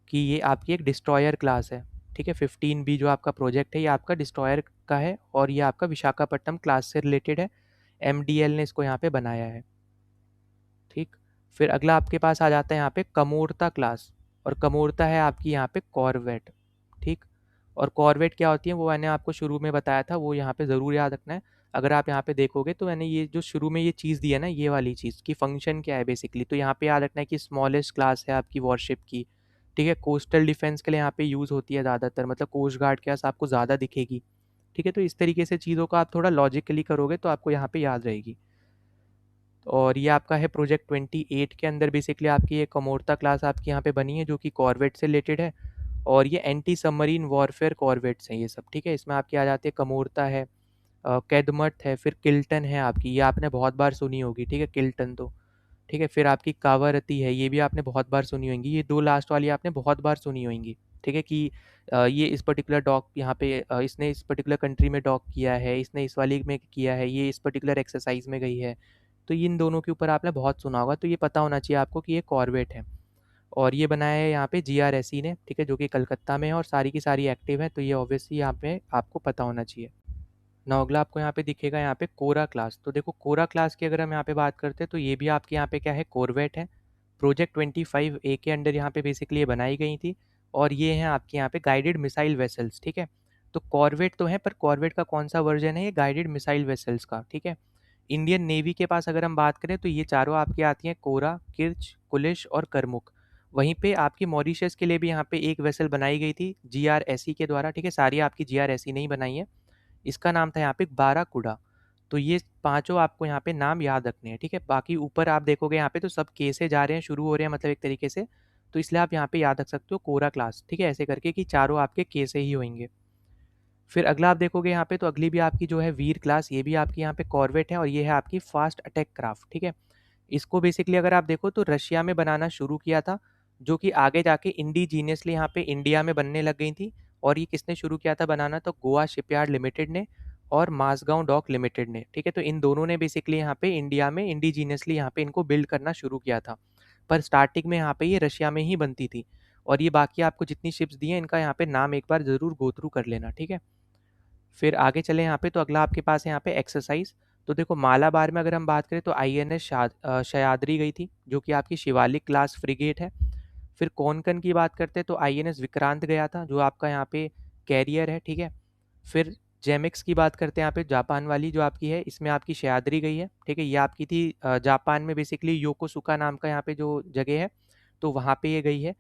कि ये आपकी एक डिस्ट्रॉयर क्लास है, ठीक है। 15B जो आपका प्रोजेक्ट है ये आपका डिस्ट्रॉयर का है, और ये आपका विशाखापट्टनम क्लास से रिलेटेड है। MDL ने इसको यहाँ पे बनाया है, ठीक। फिर अगला आपके पास आ जाता है यहाँ पे कमोरता क्लास, और कमोरता है आपकी यहाँ पे कॉर्वेट, ठीक। और कॉर्वेट क्या होती है वो मैंने आपको शुरू में बताया था, वो यहाँ पे ज़रूर याद रखना है। अगर आप यहाँ पे देखोगे तो मैंने ये जो शुरू में ये चीज़ दी है ना, ये वाली चीज़ की फंक्शन क्या है बेसिकली, तो यहाँ पे याद रखना है कि स्मॉलेस्ट क्लास है आपकी वॉरशिप की, ठीक है। कोस्टल डिफेंस के लिए यहाँ पे यूज़ होती है ज़्यादातर, मतलब कोस्ट गार्ड के पास आपको ज़्यादा दिखेगी, ठीक है। तो इस तरीके से चीज़ों को आप थोड़ा लॉजिकली करोगे तो आपको यहाँ पे याद रहेगी। और ये आपका है प्रोजेक्ट 28 के अंदर बेसिकली आपकी ये कमोरता क्लास आपकी यहाँ पे बनी है, जो कि कॉर्वेट से रिलेटेड है। और ये एंटी सबमरीन वॉरफेयर कॉर्वेट्स हैं ये सब, ठीक है। इसमें आपकी आ जाती है कमोरता है, कैदमट है, फिर किल्टन है आपकी, ये आपने बहुत बार सुनी होगी, ठीक है, किल्टन तो, ठीक है। फिर आपकी कावारती है, ये भी आपने बहुत बार सुनी होंगी। ये दो लास्ट वाली आपने बहुत बार सुनी होंगी, ठीक है, कि ये इस पर्टिकुलर डॉक यहाँ पे इसने इस पर्टिकुलर कंट्री में डॉक किया है, इसने इस वाली में किया है, ये इस पर्टिकुलर एक्सरसाइज में गई है। तो इन दोनों के ऊपर आपने बहुत सुना होगा, तो ये पता होना चाहिए आपको कि ये कॉर्वेट है। और ये बनाया है यहाँ पे GRSE ने, ठीक है, जो कि कलकत्ता में है, और सारी की सारी एक्टिव है। तो ये ऑब्वियसली यहाँ पे आपको पता होना चाहिए। ना अगला आपको यहाँ पे दिखेगा यहाँ पे कोरा क्लास। तो देखो कोरा क्लास की अगर हम यहाँ पे बात करते हैं तो ये भी आपके यहाँ पे क्या है, कॉर्वेट है। प्रोजेक्ट 25A के अंडर यहाँ पे बेसिकली ये बनाई गई थी। और ये हैं आपके यहाँ पे गाइडेड मिसाइल वेसल्स, ठीक है। तो कॉर्वेट तो है, पर कॉर्वेट का कौन सा वर्जन है, ये गाइडेड मिसाइल वेसल्स का, ठीक है। इंडियन नेवी के पास अगर हम बात करें तो ये चारों आपकी आती हैं, कोरा, किर्च, कुलिश और करमुक। वहीं पे आपकी मॉरिशस के लिए भी यहाँ पे एक वेसल बनाई गई थी GRSE के द्वारा, ठीक है। सारी आपकी GRSE ने ही बनाई है। इसका नाम था यहाँ पे बाराकुडा। तो ये पांचों आपको यहाँ पे नाम याद रखने हैं, ठीक है। बाकी ऊपर आप देखोगे यहाँ पे तो सब के से जा रहे हैं, शुरू हो रहे हैं मतलब एक तरीके से, तो इसलिए आप यहाँ पे याद रख सकते हो कोरा क्लास, ठीक है, ऐसे करके कि चारों आपके के से ही होंगे। फिर अगला आप देखोगे यहाँ पे तो अगली भी आपकी जो है वीर क्लास, ये भी आपकी यहाँ पे कॉर्वेट है, और ये है आपकी फास्ट अटैक क्राफ्ट, ठीक है। इसको बेसिकली अगर आप देखो तो रशिया में बनाना शुरू किया था, जो कि आगे जाके इंडिजीनियसली यहाँ पे इंडिया में बनने लग गई थी। और ये किसने शुरू किया था बनाना, तो गोवा शिपयार्ड लिमिटेड ने और मासगांव डॉक लिमिटेड ने, ठीक है। तो इन दोनों ने बेसिकली यहाँ पे इंडिया में इंडिजीनियसली यहाँ पे इनको बिल्ड करना शुरू किया था। पर स्टार्टिंग में यहाँ पे ये रशिया में ही बनती थी। और ये बाकी आपको जितनी शिप्स दी हैं इनका यहाँ पे नाम एक बार ज़रूर गो थ्रू कर लेना, ठीक है। फिर आगे चले यहाँ पे तो अगला आपके पास है यहाँ पे एक्सरसाइज। तो देखो मालाबार में अगर हम बात करें तो INS शयाद्री गई थी, जो कि आपकी शिवालिक क्लास फ्रिगेट है। फिर कोंकण की बात करते हैं तो INS विक्रांत गया था, जो आपका यहाँ पे कैरियर है, ठीक है। फिर जेमिक्स की बात करते हैं यहाँ पे जापान वाली जो आपकी है, इसमें आपकी शयाद्री गई है, ठीक है। ये आपकी थी जापान में बेसिकली योकोसुका नाम का यहाँ पे जो जगह है, तो वहाँ पे ये गई है।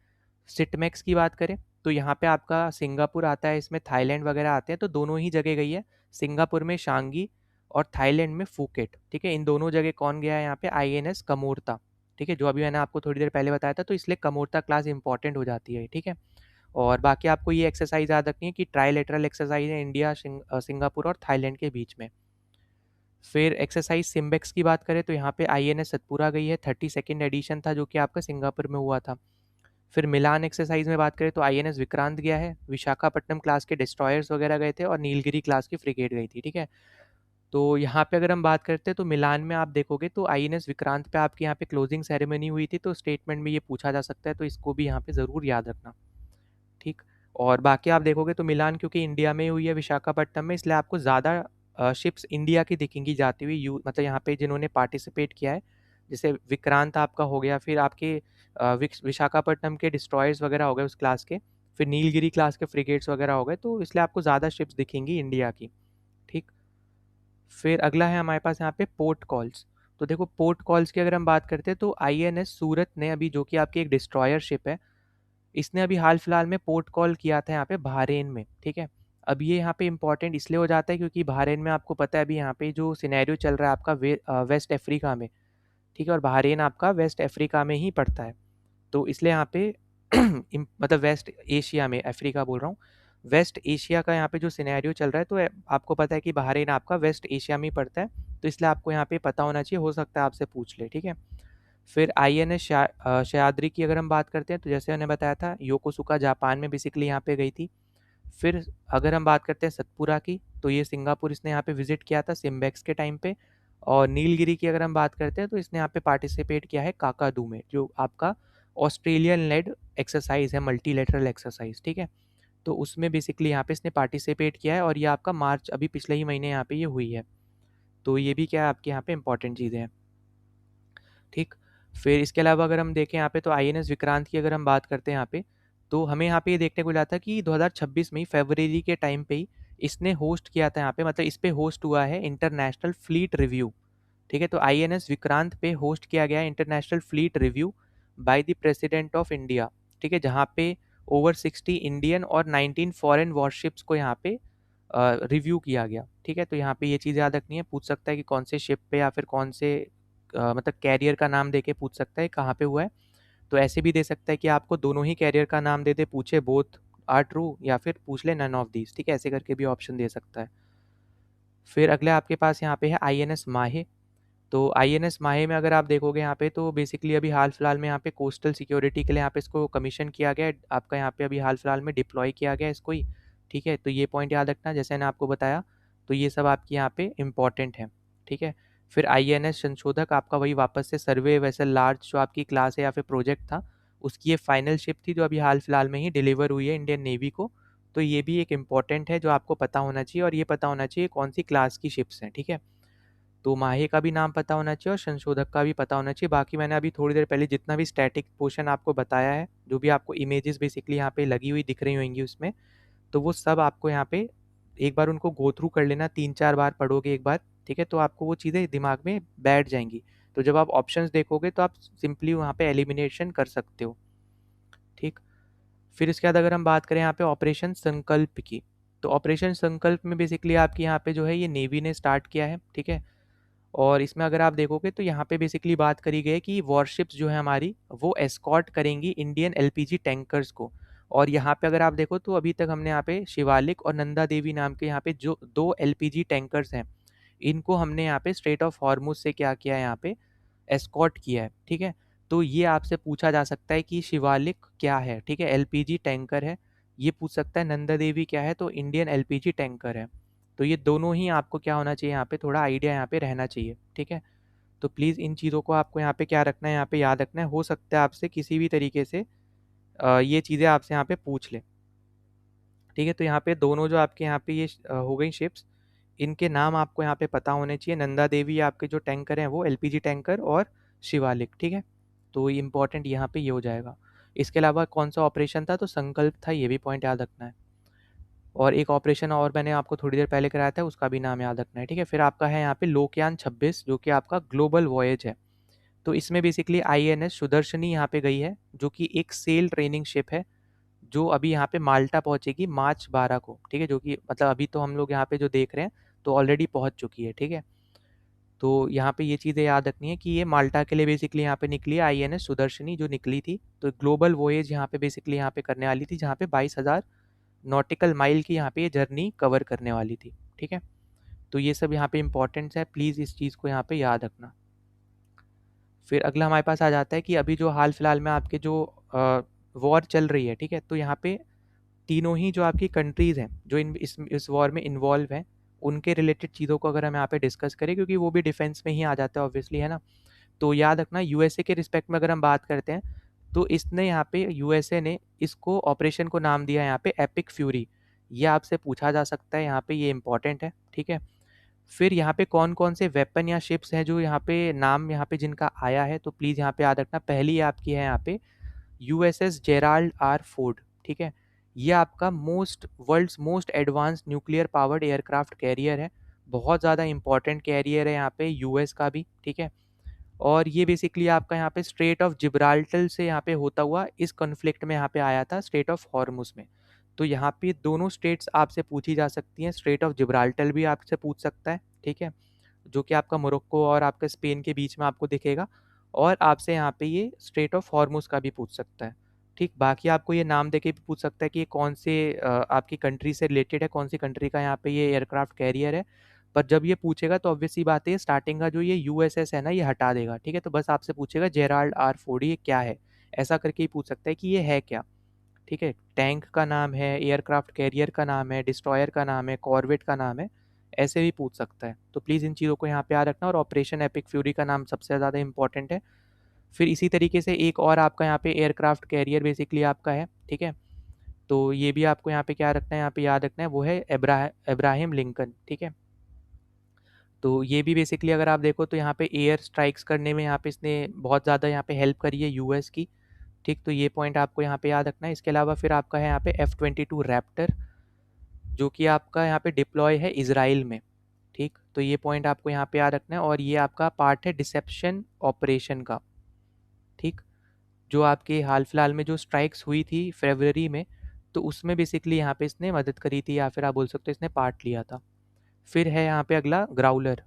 सिटमैक्स की बात करें तो यहाँ पे आपका सिंगापुर आता है, इसमें थाईलैंड वगैरह आते हैं, तो दोनों ही जगह गई है। सिंगापुर में शांगी और थाईलैंड में फूकेट, ठीक है। इन दोनों जगह कौन गया है यहाँ पे, INS कमोरता, ठीक है, जो अभी मैंने आपको थोड़ी देर पहले बताया था, तो इसलिए कमोरता क्लास इंपॉर्टेंट हो जाती है, ठीक है। और बाकी आपको ये एक्सरसाइज याद रखनी है कि ट्राईलेटरल एक्सरसाइज है इंडिया, सिंगापुर और थाईलैंड के बीच में। फिर एक्सरसाइज सिम्बेक्स की बात करें तो यहाँ पे INS सतपुरा गई है, 32nd एडिशन था जो कि आपका सिंगापुर में हुआ था। फिर मिलान एक्सरसाइज में बात करें तो INS विक्रांत गया है, विशाखापट्टनम क्लास के डिस्ट्रॉयर्स वगैरह गए थे, और नीलगिरी क्लास की फ्रिगेट गई थी, ठीक है। तो यहाँ पे अगर हम बात करते हैं तो मिलान में आप देखोगे तो INS विक्रांत पे आपकी यहाँ पे क्लोजिंग सेरेमनी हुई थी, तो स्टेटमेंट में ये पूछा जा सकता है, तो इसको भी यहाँ पे ज़रूर याद रखना, ठीक। और बाकी आप देखोगे तो मिलान क्योंकि इंडिया में हुई है विशाखापट्टनम में, इसलिए आपको ज़्यादा शिप्स इंडिया की दिखेंगी जाती हुई, मतलब यहाँ पे जिन्होंने पार्टिसिपेट किया है, जैसे विक्रांत आपका हो गया, फिर आपके विशाखापट्टनम के डिस्ट्रॉयर्स वगैरह हो गए उस क्लास के, फिर नीलगिरी क्लास के फ्रिगेट्स वगैरह हो गए, तो इसलिए आपको ज़्यादा शिप्स दिखेंगी इंडिया की, ठीक। फिर अगला है हमारे पास यहाँ पे पोर्ट कॉल्स। तो देखो पोर्ट कॉल्स की अगर हम बात करते हैं तो आईएनएस सूरत ने अभी, जो कि आपकी एक डिस्ट्रॉयर शिप है, इसने अभी हाल फिलहाल में पोर्ट कॉल किया था यहाँ पे बहरीन में, ठीक है। अब ये यहाँ पे इंपॉर्टेंट इसलिए हो जाता है क्योंकि बहरीन में आपको पता है अभी यहाँ पे जो सिनेरियो चल रहा है आपका वेस्ट अफ्रीका में, ठीक है, और बहरीन आपका वेस्ट अफ्रीका में ही पड़ता है। तो इसलिए यहाँ पे मतलब वेस्ट एशिया में, अफ्रीका बोल रहा हूँ, वेस्ट एशिया का यहाँ पे जो सिनेरियो चल रहा है, तो आपको पता है कि बहरीन आपका वेस्ट एशिया में ही पड़ता है, तो इसलिए आपको यहाँ पे पता होना चाहिए, हो सकता है आपसे पूछ ले, ठीक है। फिर आईएनएस सह्याद्री की अगर हम बात करते हैं तो जैसे मैंने बताया था योकोसुका जापान में बेसिकली यहाँ पे गई थी। फिर अगर हम बात करते हैं सतपुरा की, तो ये सिंगापुर इसने यहाँ पे विजिट किया था सिम्बेक्स के टाइम पे। और नीलगिरी की अगर हम बात करते हैं तो इसने यहाँ पे पार्टिसिपेट किया है काकादू में, जो आपका ऑस्ट्रेलियन लेड एक्सरसाइज है, मल्टीलेटरल एक्सरसाइज, ठीक है। तो उसमें बेसिकली यहाँ पे इसने पार्टिसिपेट किया है और ये आपका मार्च अभी पिछले ही महीने यहाँ पे ये हुई है। तो ये भी क्या है आपके यहाँ पे इंपॉर्टेंट चीज़ें हैं, ठीक। फिर इसके अलावा अगर हम देखें यहाँ पे तो आईएनएस विक्रांत की अगर हम बात करते हैं यहाँ पे, तो हमें यहाँ पे ये देखने को मिला था कि 2026 में फरवरी के टाइम पे ही इसने होस्ट किया था यहाँ पे, मतलब इस पे होस्ट हुआ है इंटरनेशनल फ्लीट रिव्यू, ठीक है। तो आईएनएस विक्रांत पे होस्ट किया गया international fleet review by the president of India, ठीक है, जहाँ पे ओवर 60 इंडियन और 19 फॉरेन वॉरशिप्स को यहाँ पे रिव्यू किया गया, ठीक है। तो यहाँ पे ये चीज़ याद रखनी है, पूछ सकता है कि कौन से शिप पे या फिर कौन से मतलब कैरियर का नाम देके पूछ सकता है कहाँ पे हुआ है। तो ऐसे भी दे सकता है कि आपको दोनों ही कैरियर का नाम दे दे, पूछे बोथ आर ट्रू, या फिर पूछ ले नन ऑफ दीज, ठीक है, ऐसे करके भी ऑप्शन दे सकता है। फिर अगले आपके पास यहाँ पे है आईएनएस माहे। तो आईएनएस माहे में अगर आप देखोगे यहाँ पे तो बेसिकली अभी हाल फिलहाल में यहाँ पे कोस्टल सिक्योरिटी के लिए यहाँ पे इसको कमीशन किया गया है, आपका यहाँ पे अभी हाल फिलहाल में डिप्लॉय किया गया है इसको ही, ठीक है। तो ये पॉइंट याद रखना जैसे मैंने आपको बताया, तो ये सब आपकी यहाँ पे इम्पॉर्टेंट है, ठीक है। फिर आईएनएस संशोधक आपका वही वापस से सर्वे वैसे लार्ज जो आपकी क्लास है या फिर प्रोजेक्ट था, उसकी ये फाइनल शिप थी जो अभी हाल फिलहाल में ही डिलीवर हुई है इंडियन नेवी को। तो ये भी एक इम्पॉर्टेंट है जो आपको पता होना चाहिए, और ये पता होना चाहिए कौन सी क्लास की शिप्स हैं, ठीक है। तो माहे का भी नाम पता होना चाहिए और संशोधक का भी पता होना चाहिए। बाकी मैंने अभी थोड़ी देर पहले जितना भी स्टैटिक पोर्शन आपको बताया है, जो भी आपको इमेजेस बेसिकली यहाँ पे लगी हुई दिख रही होंगी उसमें, तो वो सब आपको यहाँ पे एक बार उनको गो थ्रू कर लेना, 3-4 बार पढ़ोगे एक बार, ठीक है, तो आपको वो चीज़ें दिमाग में बैठ जाएंगी। तो जब आप ऑप्शंस देखोगे तो आप सिंपली वहाँ पे एलिमिनेशन कर सकते हो, ठीक। फिर इसके बाद अगर हम बात करें यहाँ पे ऑपरेशन संकल्प की, तो ऑपरेशन संकल्प में बेसिकली आपकी यहाँ पे जो है ये नेवी ने स्टार्ट किया है, ठीक है। और इसमें अगर आप देखोगे तो यहाँ पे बेसिकली बात करी गई है कि वॉरशिप्स जो है हमारी वो एस्कॉर्ट करेंगी इंडियन एलपीजी टैंकर्स को। और यहाँ पे अगर आप देखो तो अभी तक हमने यहाँ पे शिवालिक और नंदा देवी नाम के यहाँ पे जो 2 एलपीजी टैंकर्स हैं, इनको हमने यहाँ पे स्ट्रेट ऑफ हॉर्मुज से क्या किया है, यहाँ पे एस्कॉर्ट किया है, ठीक है। तो ये आपसे पूछा जा सकता है कि शिवालिक क्या है, ठीक है, एलपीजी टैंकर है, ये पूछ सकता है नंदा देवी क्या है, तो इंडियन एलपीजी टैंकर है। तो ये दोनों ही आपको क्या होना चाहिए, यहाँ पे थोड़ा आइडिया यहाँ पे रहना चाहिए, ठीक है। तो प्लीज़ इन चीज़ों को आपको यहाँ पे क्या रखना है, यहाँ पे याद रखना है, हो सकता है आपसे किसी भी तरीके से ये चीज़ें आपसे यहाँ पे पूछ ले, ठीक है। तो यहाँ पे दोनों जो आपके यहाँ पे ये हो गई शिप्स, इनके नाम आपको यहाँ पे पता होने चाहिए। नंदा देवी आपके जो टैंकर हैं वो एलपीजी टैंकर, और शिवालिक, ठीक है। तो ये इंपॉर्टेंट यहाँ पे ये हो जाएगा। इसके अलावा कौन सा ऑपरेशन था, तो संकल्प था, ये भी पॉइंट याद रखना है। और एक ऑपरेशन और मैंने आपको थोड़ी देर पहले कराया था, उसका भी नाम याद रखना है, ठीक है। फिर आपका है यहाँ पे लोकयान 26, जो कि आपका ग्लोबल वॉयज है। तो इसमें बेसिकली आईएनएस सुदर्शनी यहाँ पे गई है, जो कि एक सेल ट्रेनिंग शिप है, जो अभी यहाँ पे माल्टा पहुँचेगी मार्च 12 को, ठीक है, जो कि मतलब अभी तो हम लोग यहाँ पे जो देख रहे हैं तो ऑलरेडी पहुँच चुकी है, ठीक है। तो यहाँ पे ये चीज़ें याद रखनी है कि ये माल्टा के लिए बेसिकली यहाँ पे निकली है आईएनएस सुदर्शनी जो निकली थी। तो ग्लोबल वॉयज यहाँ पे बेसिकली यहाँ पे करने वाली थी, जहाँ पे 22,000 नॉटिकल माइल की यहाँ पे ये जर्नी कवर करने वाली थी, ठीक है। तो ये सब यहाँ पे इंपॉर्टेंट्स है, प्लीज़ इस चीज़ को यहाँ पे याद रखना। फिर अगला हमारे पास आ जाता है कि अभी जो हाल फिलहाल में आपके जो वॉर चल रही है, ठीक है, तो यहाँ पे तीनों ही जो आपकी कंट्रीज़ हैं जो इस वॉर में इन्वॉल्व हैं, उनके रिलेटेड चीज़ों को अगर हम यहाँ पे डिस्कस करें, क्योंकि वो भी डिफेंस में ही आ जाता है ऑब्वियसली, है ना। तो याद रखना यूएसए के रिस्पेक्ट में अगर हम बात करते हैं, तो इसने यहाँ पे यूएसए ने इसको ऑपरेशन को नाम दिया है यहाँ पे एपिक फ्यूरी। ये आपसे पूछा जा सकता है यहाँ पे, ये इंपॉर्टेंट है, ठीक है। फिर यहाँ पे कौन कौन से वेपन या शिप्स हैं जो यहाँ पे नाम यहाँ पे जिनका आया है, तो प्लीज़ यहाँ पे याद रखना। पहली आपकी है यहाँ पे यूएसएस जेराल्ड आर फोर्ड, ठीक है। ये आपका world's most advance nuclear powered aircraft carrier है, बहुत ज़्यादा इंपॉर्टेंट कैरियर है यहाँ पे यूएस का भी, ठीक है। और ये बेसिकली आपका यहाँ पे स्ट्रेट ऑफ जिब्राल्टर से यहाँ पे होता हुआ इस कॉन्फ्लिक्ट में यहाँ पे आया था, स्ट्रेट ऑफ हॉर्मुज में। तो यहाँ पे दोनों स्टेट्स आपसे पूछी जा सकती हैं, स्ट्रेट ऑफ जिब्राल्टर भी आपसे पूछ सकता है, ठीक है, जो कि आपका मोरक्को और आपका स्पेन के बीच में आपको दिखेगा, और आपसे यहाँ पे ये स्ट्रेट ऑफ हॉर्मुज का भी पूछ सकता है। ठीक, बाकी आपको ये नाम देके भी पूछ सकता है कि ये कौन से आपकी कंट्री से रिलेटेड है, कौन सी कंट्री का यहाँ पे ये एयरक्राफ्ट कैरियर है। पर जब ये पूछेगा तो ऑब्वियस सी बात है, स्टार्टिंग का जो ये यूएसएस है ना, ये हटा देगा, ठीक है। तो बस आपसे पूछेगा जेराल्ड आर फोर्ड ये क्या है, ऐसा करके ही पूछ सकता है कि ये है क्या, ठीक है। टैंक का नाम है, एयरक्राफ्ट कैरियर का नाम है, डिस्ट्रॉयर का नाम है, कॉर्वेट का नाम है, ऐसे भी पूछ सकता है। तो प्लीज़ इन चीज़ों को यहाँ पे याद रखना। और ऑपरेशन एपिक फ्यूरी का नाम सबसे ज़्यादा इंपॉर्टेंट है। फिर इसी तरीके से एक और आपका यहाँ पे एयरक्राफ्ट कैरियर बेसिकली आपका है, ठीक है। तो ये भी आपको यहाँ पे क्या रखना है, यहाँ पे याद रखना है, वो है इब्राहिम लिंकन, ठीक है। तो ये भी बेसिकली अगर आप देखो तो यहाँ पे एयर स्ट्राइक्स करने में यहाँ पे इसने बहुत ज़्यादा यहाँ पे हेल्प करी है यूएस की, ठीक। तो ये पॉइंट आपको यहाँ पे याद रखना है। इसके अलावा फिर आपका है यहाँ पे F-22 रैप्टर, जो कि आपका यहाँ पे डिप्लॉय है इसराइल में, ठीक। तो ये पॉइंट आपको यहाँ पे याद रखना है। और ये आपका पार्ट है डिसेप्शन ऑपरेशन का, ठीक, जो आपके हाल फिलहाल में जो स्ट्राइक्स हुई थी फरवरी में, तो उसमें बेसिकली यहाँ पे इसने मदद करी थी, या फिर आप बोल सकते हो इसने पार्ट लिया था। फिर है यहाँ पे अगला ग्राउलर।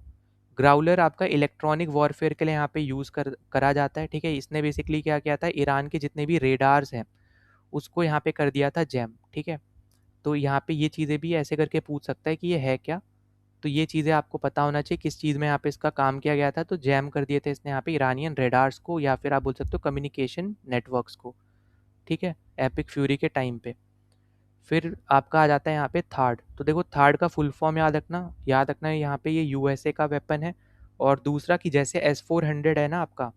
ग्राउलर आपका इलेक्ट्रॉनिक वॉरफेयर के लिए यहाँ पे यूज़ करा जाता है, ठीक है। इसने बेसिकली क्या किया था, ईरान के जितने भी रेडार्स हैं उसको यहाँ पे कर दिया था जैम, ठीक है। तो यहाँ पे ये चीज़ें भी ऐसे करके पूछ सकता है कि ये है क्या। तो ये चीज़ें आपको पता होना चाहिए किस चीज़ में यहाँ पे इसका काम किया गया था। तो जैम कर दिए थे इसने यहाँ पे ईरानियन रेडार्स को, या फिर आप बोल सकते हो कम्युनिकेशन नेटवर्क्स को, ठीक है, एपिक फ्यूरी के टाइम पे। फिर आपका आ जाता है यहाँ पे थार्ड। तो देखो थार्ड का फुल फॉर्म याद रखना है, यहाँ पे ये यूएसए का वेपन है। और दूसरा कि जैसे S-400 है ना आपका,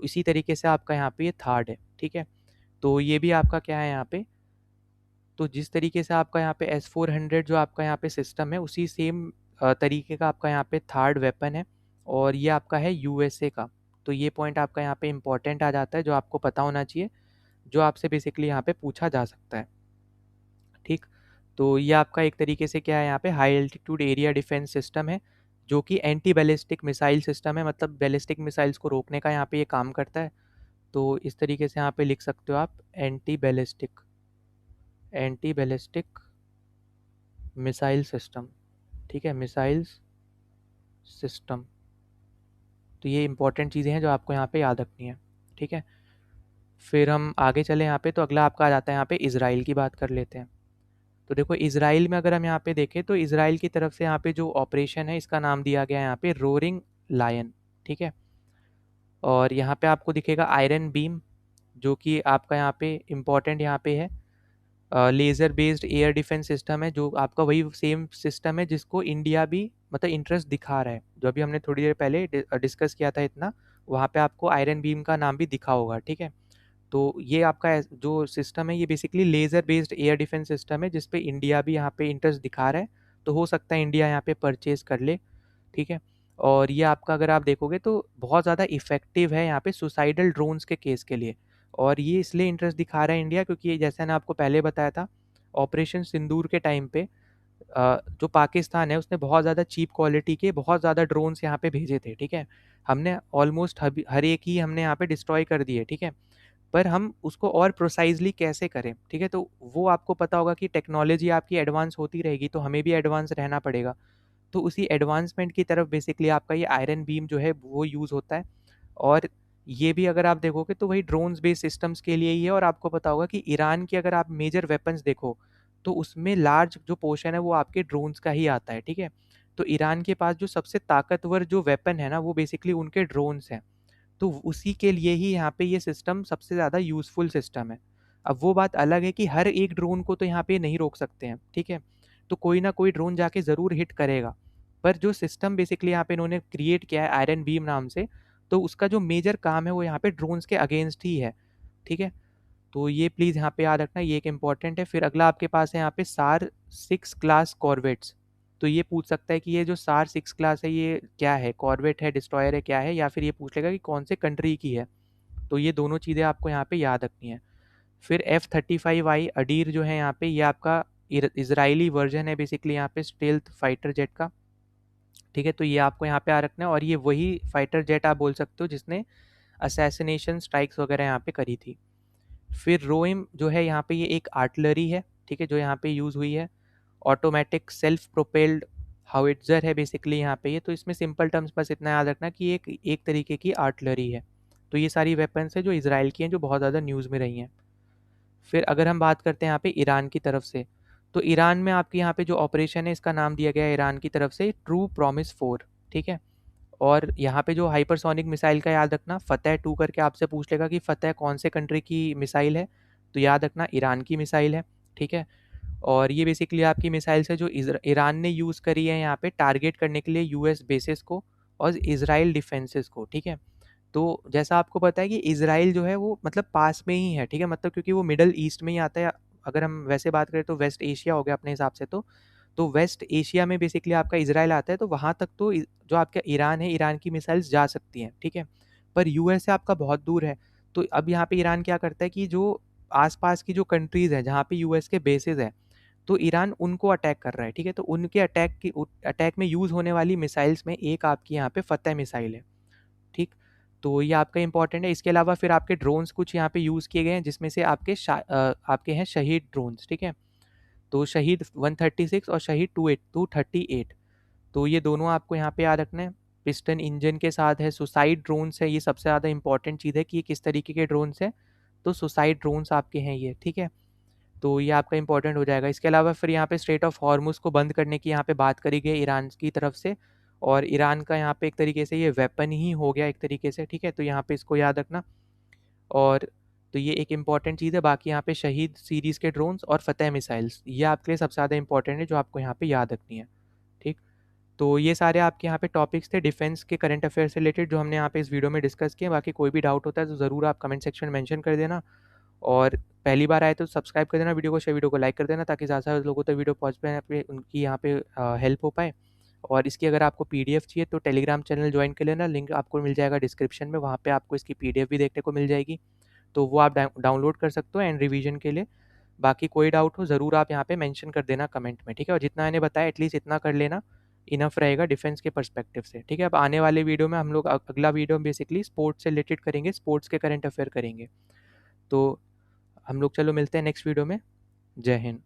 इसी तरीके से आपका यहाँ पे ये थार्ड है, ठीक है। तो ये भी आपका क्या है यहाँ पे, तो जिस तरीके से आपका यहाँ पे S-400 जो आपका यहाँ पे सिस्टम है, उसी सेम तरीके का आपका यहाँ पे थर्ड वेपन है, और ये आपका है यूएसए का। तो ये पॉइंट आपका यहाँ पे इंपॉर्टेंट आ जाता है, जो आपको पता होना चाहिए, जो आपसे बेसिकली यहाँ पे पूछा जा सकता है, ठीक। तो ये आपका एक तरीके से क्या है, यहाँ पे high altitude area defence system है, जो कि एंटी बैलिस्टिक मिसाइल सिस्टम है, मतलब बैलिस्टिक मिसाइल्स को रोकने का यहाँ पे ये काम करता है। तो इस तरीके से यहाँ पे लिख सकते हो आप, एंटी बैलिस्टिक मिसाइल सिस्टम, ठीक है, मिसाइल्स सिस्टम। तो ये इंपॉर्टेंट चीज़ें हैं जो आपको यहाँ पे याद रखनी है, ठीक है। फिर हम आगे चले यहाँ पे, तो अगला आपका आ जाता है यहाँ पे इसराइल की बात कर लेते हैं। तो देखो इसराइल में अगर हम यहाँ पे देखें, तो इसराइल की तरफ से यहाँ पे जो ऑपरेशन है, इसका नाम दिया गया है यहाँ पे रोरिंग लायन, ठीक है। और यहाँ पे आपको दिखेगा आयरन बीम, जो कि आपका यहाँ पे इम्पॉर्टेंट यहाँ पे है, laser based air defence system है, जो आपका वही सेम सिस्टम है जिसको इंडिया भी मतलब इंटरेस्ट दिखा रहा है, जो अभी हमने थोड़ी देर पहले डिस्कस किया था इतना, वहाँ पे आपको आयरन बीम का नाम भी दिखा होगा, ठीक है। तो ये आपका जो सिस्टम है, ये basically laser based air defence system है, जिस पे इंडिया भी यहाँ पे इंटरेस्ट दिखा रहा है। तो हो सकता है इंडिया यहाँ पे परचेज कर ले, ठीक है। और ये आपका अगर आप देखोगे तो बहुत ज़्यादा इफेक्टिव है यहाँ पे सुसाइडल ड्रोन्स के केस के लिए। और ये इसलिए इंटरेस्ट दिखा रहा है इंडिया, क्योंकि ये जैसा मैंने आपको पहले बताया था, ऑपरेशन सिंदूर के टाइम पे जो पाकिस्तान है उसने बहुत ज़्यादा चीप क्वालिटी के बहुत ज़्यादा ड्रोन्स यहाँ पे भेजे थे, ठीक है। हमने ऑलमोस्ट हर एक ही हमने यहाँ पे डिस्ट्रॉय कर दिए, ठीक है। पर हम उसको और प्रोसाइजली कैसे करें, ठीक है। तो वो आपको पता होगा कि टेक्नोलॉजी आपकी एडवांस होती रहेगी, तो हमें भी एडवांस रहना पड़ेगा। तो उसी एडवांसमेंट की तरफ बेसिकली आपका ये आयरन बीम जो है वो यूज़ होता है। और ये भी अगर आप देखोगे तो वही ड्रोन्स बेस्ड सिस्टम्स के लिए ही है। और आपको पता होगा कि ईरान की अगर आप मेजर वेपन्स देखो, तो उसमें लार्ज जो पोर्शन है वो आपके ड्रोन्स का ही आता है, ठीक है। तो ईरान के पास जो सबसे ताकतवर जो वेपन है ना, वो बेसिकली उनके ड्रोन्स हैं। तो उसी के लिए ही यहाँ पे ये सिस्टम सबसे ज़्यादा यूज़फुल सिस्टम है। अब वो बात अलग है कि हर एक ड्रोन को तो यहाँ पे नहीं रोक सकते हैं, ठीक है। तो कोई ना कोई ड्रोन जाके ज़रूर हिट करेगा। पर जो सिस्टम बेसिकली यहाँ पे इन्होंने क्रिएट किया है आयरन बीम नाम से, तो उसका जो मेजर काम है वो यहाँ पे ड्रोन्स के अगेंस्ट ही है, ठीक है। तो ये प्लीज़ यहाँ पे याद रखना, ये एक इम्पॉर्टेंट है। फिर अगला आपके पास है यहाँ पे सार 6 क्लास कॉर्वेट्स। तो ये पूछ सकता है कि ये जो सार 6 क्लास है ये क्या है, कॉर्वेट है, डिस्ट्रॉयर है, क्या है, या फिर ये पूछ लेगा कि कौन से कंट्री की है। तो ये दोनों चीज़ें आपको यहाँ पे याद रखनी है। फिर F-35I अडीर जो है यहाँ पे, ये आपका इजराइली वर्जन है बेसिकली यहाँ पे स्टेल्थ फाइटर जेट का, ठीक है, तो ये आपको यहाँ पे आ रखना है, और ये वही फाइटर जेट आप बोल सकते हो जिसने असैसिनेशन स्ट्राइक्स वगैरह यहाँ पे करी थी। फिर रोइम जो है यहाँ पे ये एक आर्टिलरी है, ठीक है, जो यहाँ पे यूज़ हुई है। ऑटोमेटिक सेल्फ प्रोपेल्ड हाउइट्ज़र है बेसिकली यहाँ पे ये, तो इसमें सिंपल टर्म्स बस इतना याद रखना कि एक एक तरीके की आर्टिलरी है। तो ये सारी वेपन्स है जो इजराइल की हैं, जो बहुत ज़्यादा न्यूज़ में रही हैं। फिर अगर हम बात करते हैं यहाँ पे ईरान की तरफ से, तो ईरान में आपके यहाँ पे जो ऑपरेशन है इसका नाम दिया गया है ईरान की तरफ से ट्रू प्रॉमिस 4, ठीक है। और यहाँ पे जो हाइपरसोनिक मिसाइल का याद रखना, फतेह 2 करके आपसे पूछ लेगा कि फतेह कौन से कंट्री की मिसाइल है, तो याद रखना ईरान की मिसाइल है, ठीक है। और ये बेसिकली आपकी मिसाइल्स है जो ईरान ने यूज़ करी है यहाँ पे टारगेट करने के लिए यूएस बेसिस को और इजराइल डिफेंसेस को, ठीक है। तो जैसा आपको पता है कि इजराइल जो है वो मतलब पास में ही है, ठीक है, मतलब क्योंकि वो मिडल ईस्ट में ही आता है। अगर हम वैसे बात करें तो वेस्ट एशिया हो गया अपने हिसाब से, तो वेस्ट एशिया में बेसिकली आपका इजराइल आता है, तो वहाँ तक तो जो आपका ईरान है, ईरान की मिसाइल्स जा सकती हैं, ठीक है। पर यूएस से आपका बहुत दूर है, तो अब यहाँ पे ईरान क्या करता है कि जो आसपास की जो कंट्रीज़ हैं जहाँ पे यूएस के बेसिस हैं, तो ईरान उनको अटैक कर रहा है, ठीक है। तो उनके अटैक में यूज़ होने वाली मिसाइल्स में एक आपकी यहाँ पे फतेह मिसाइल है, ठीक। तो ये आपका इंपॉर्टेंट है। इसके अलावा फिर आपके ड्रोन्स कुछ यहाँ पे यूज़ किए गए हैं, जिसमें से आपके हैं शहीद ड्रोन्स, ठीक है। तो शहीद 136 और शहीद 238, तो ये दोनों आपको यहाँ पे याद रखना है। पिस्टन इंजन के साथ है। सुसाइड ड्रोन्स है, ये सबसे ज़्यादा इंपॉर्टेंट चीज़ है कि ये किस तरीके के ड्रोन्स हैं। तो सुसाइड ड्रोन्स आपके हैं ये, ठीक है। तो ये आपका इंपॉर्टेंट हो जाएगा। इसके अलावा फिर यहाँ पे स्ट्रेट ऑफ हॉर्मुज़ को बंद करने की यहाँ पे बात करी गई ईरान की तरफ से, और ईरान का यहाँ पे एक तरीके से ये वेपन ही हो गया एक तरीके से, ठीक है। तो यहाँ पे इसको याद रखना। और तो ये एक इम्पॉर्टेंट चीज़ है। बाकी यहाँ पे शहीद सीरीज़ के ड्रोन्स और फतेह मिसाइल्स, ये आपके लिए सबसे ज़्यादा इंपॉर्टेंट है जो आपको यहाँ पे याद रखनी है, ठीक। तो ये सारे आपके यहाँ पे टॉपिक्स थे डिफेंस के करंट अफेयर से रिलेटेड, जो हमने यहाँ पे इस वीडियो में डिस्कस किए। बाकी कोई भी डाउट होता है तो ज़रूर आप कमेंट सेक्शन में मेंशन कर देना, और पहली बार आए तो सब्सक्राइब कर देना वीडियो को, शेयर वीडियो को लाइक कर देना, ताकि ज़्यादा से ज़्यादा लोगों तक वीडियो पहुँच पाए, पे उनकी यहाँ पे हेल्प हो पाए। और इसकी अगर आपको पीडीएफ चाहिए तो टेलीग्राम चैनल ज्वाइन कर लेना, लिंक आपको मिल जाएगा डिस्क्रिप्शन में, वहाँ पे आपको इसकी पीडीएफ भी देखने को मिल जाएगी, तो वो आप डाउनलोड कर सकते हो एंड रिवीजन के लिए। बाकी कोई डाउट हो ज़रूर आप यहाँ पे मेंशन कर देना कमेंट में, ठीक है। और जितना मैंने बताया एटलीस्ट इतना कर लेना, इनफ रहेगा डिफेंस के पर्सपेक्टिव से, ठीक है। अब आने वाले वीडियो में हम लोग अगला वीडियो बेसिकली स्पोर्ट्स से रिलेटेड करेंगे, स्पोर्ट्स के करंट अफेयर करेंगे। तो हम लोग चलो मिलते हैं नेक्स्ट वीडियो में। जय हिंद।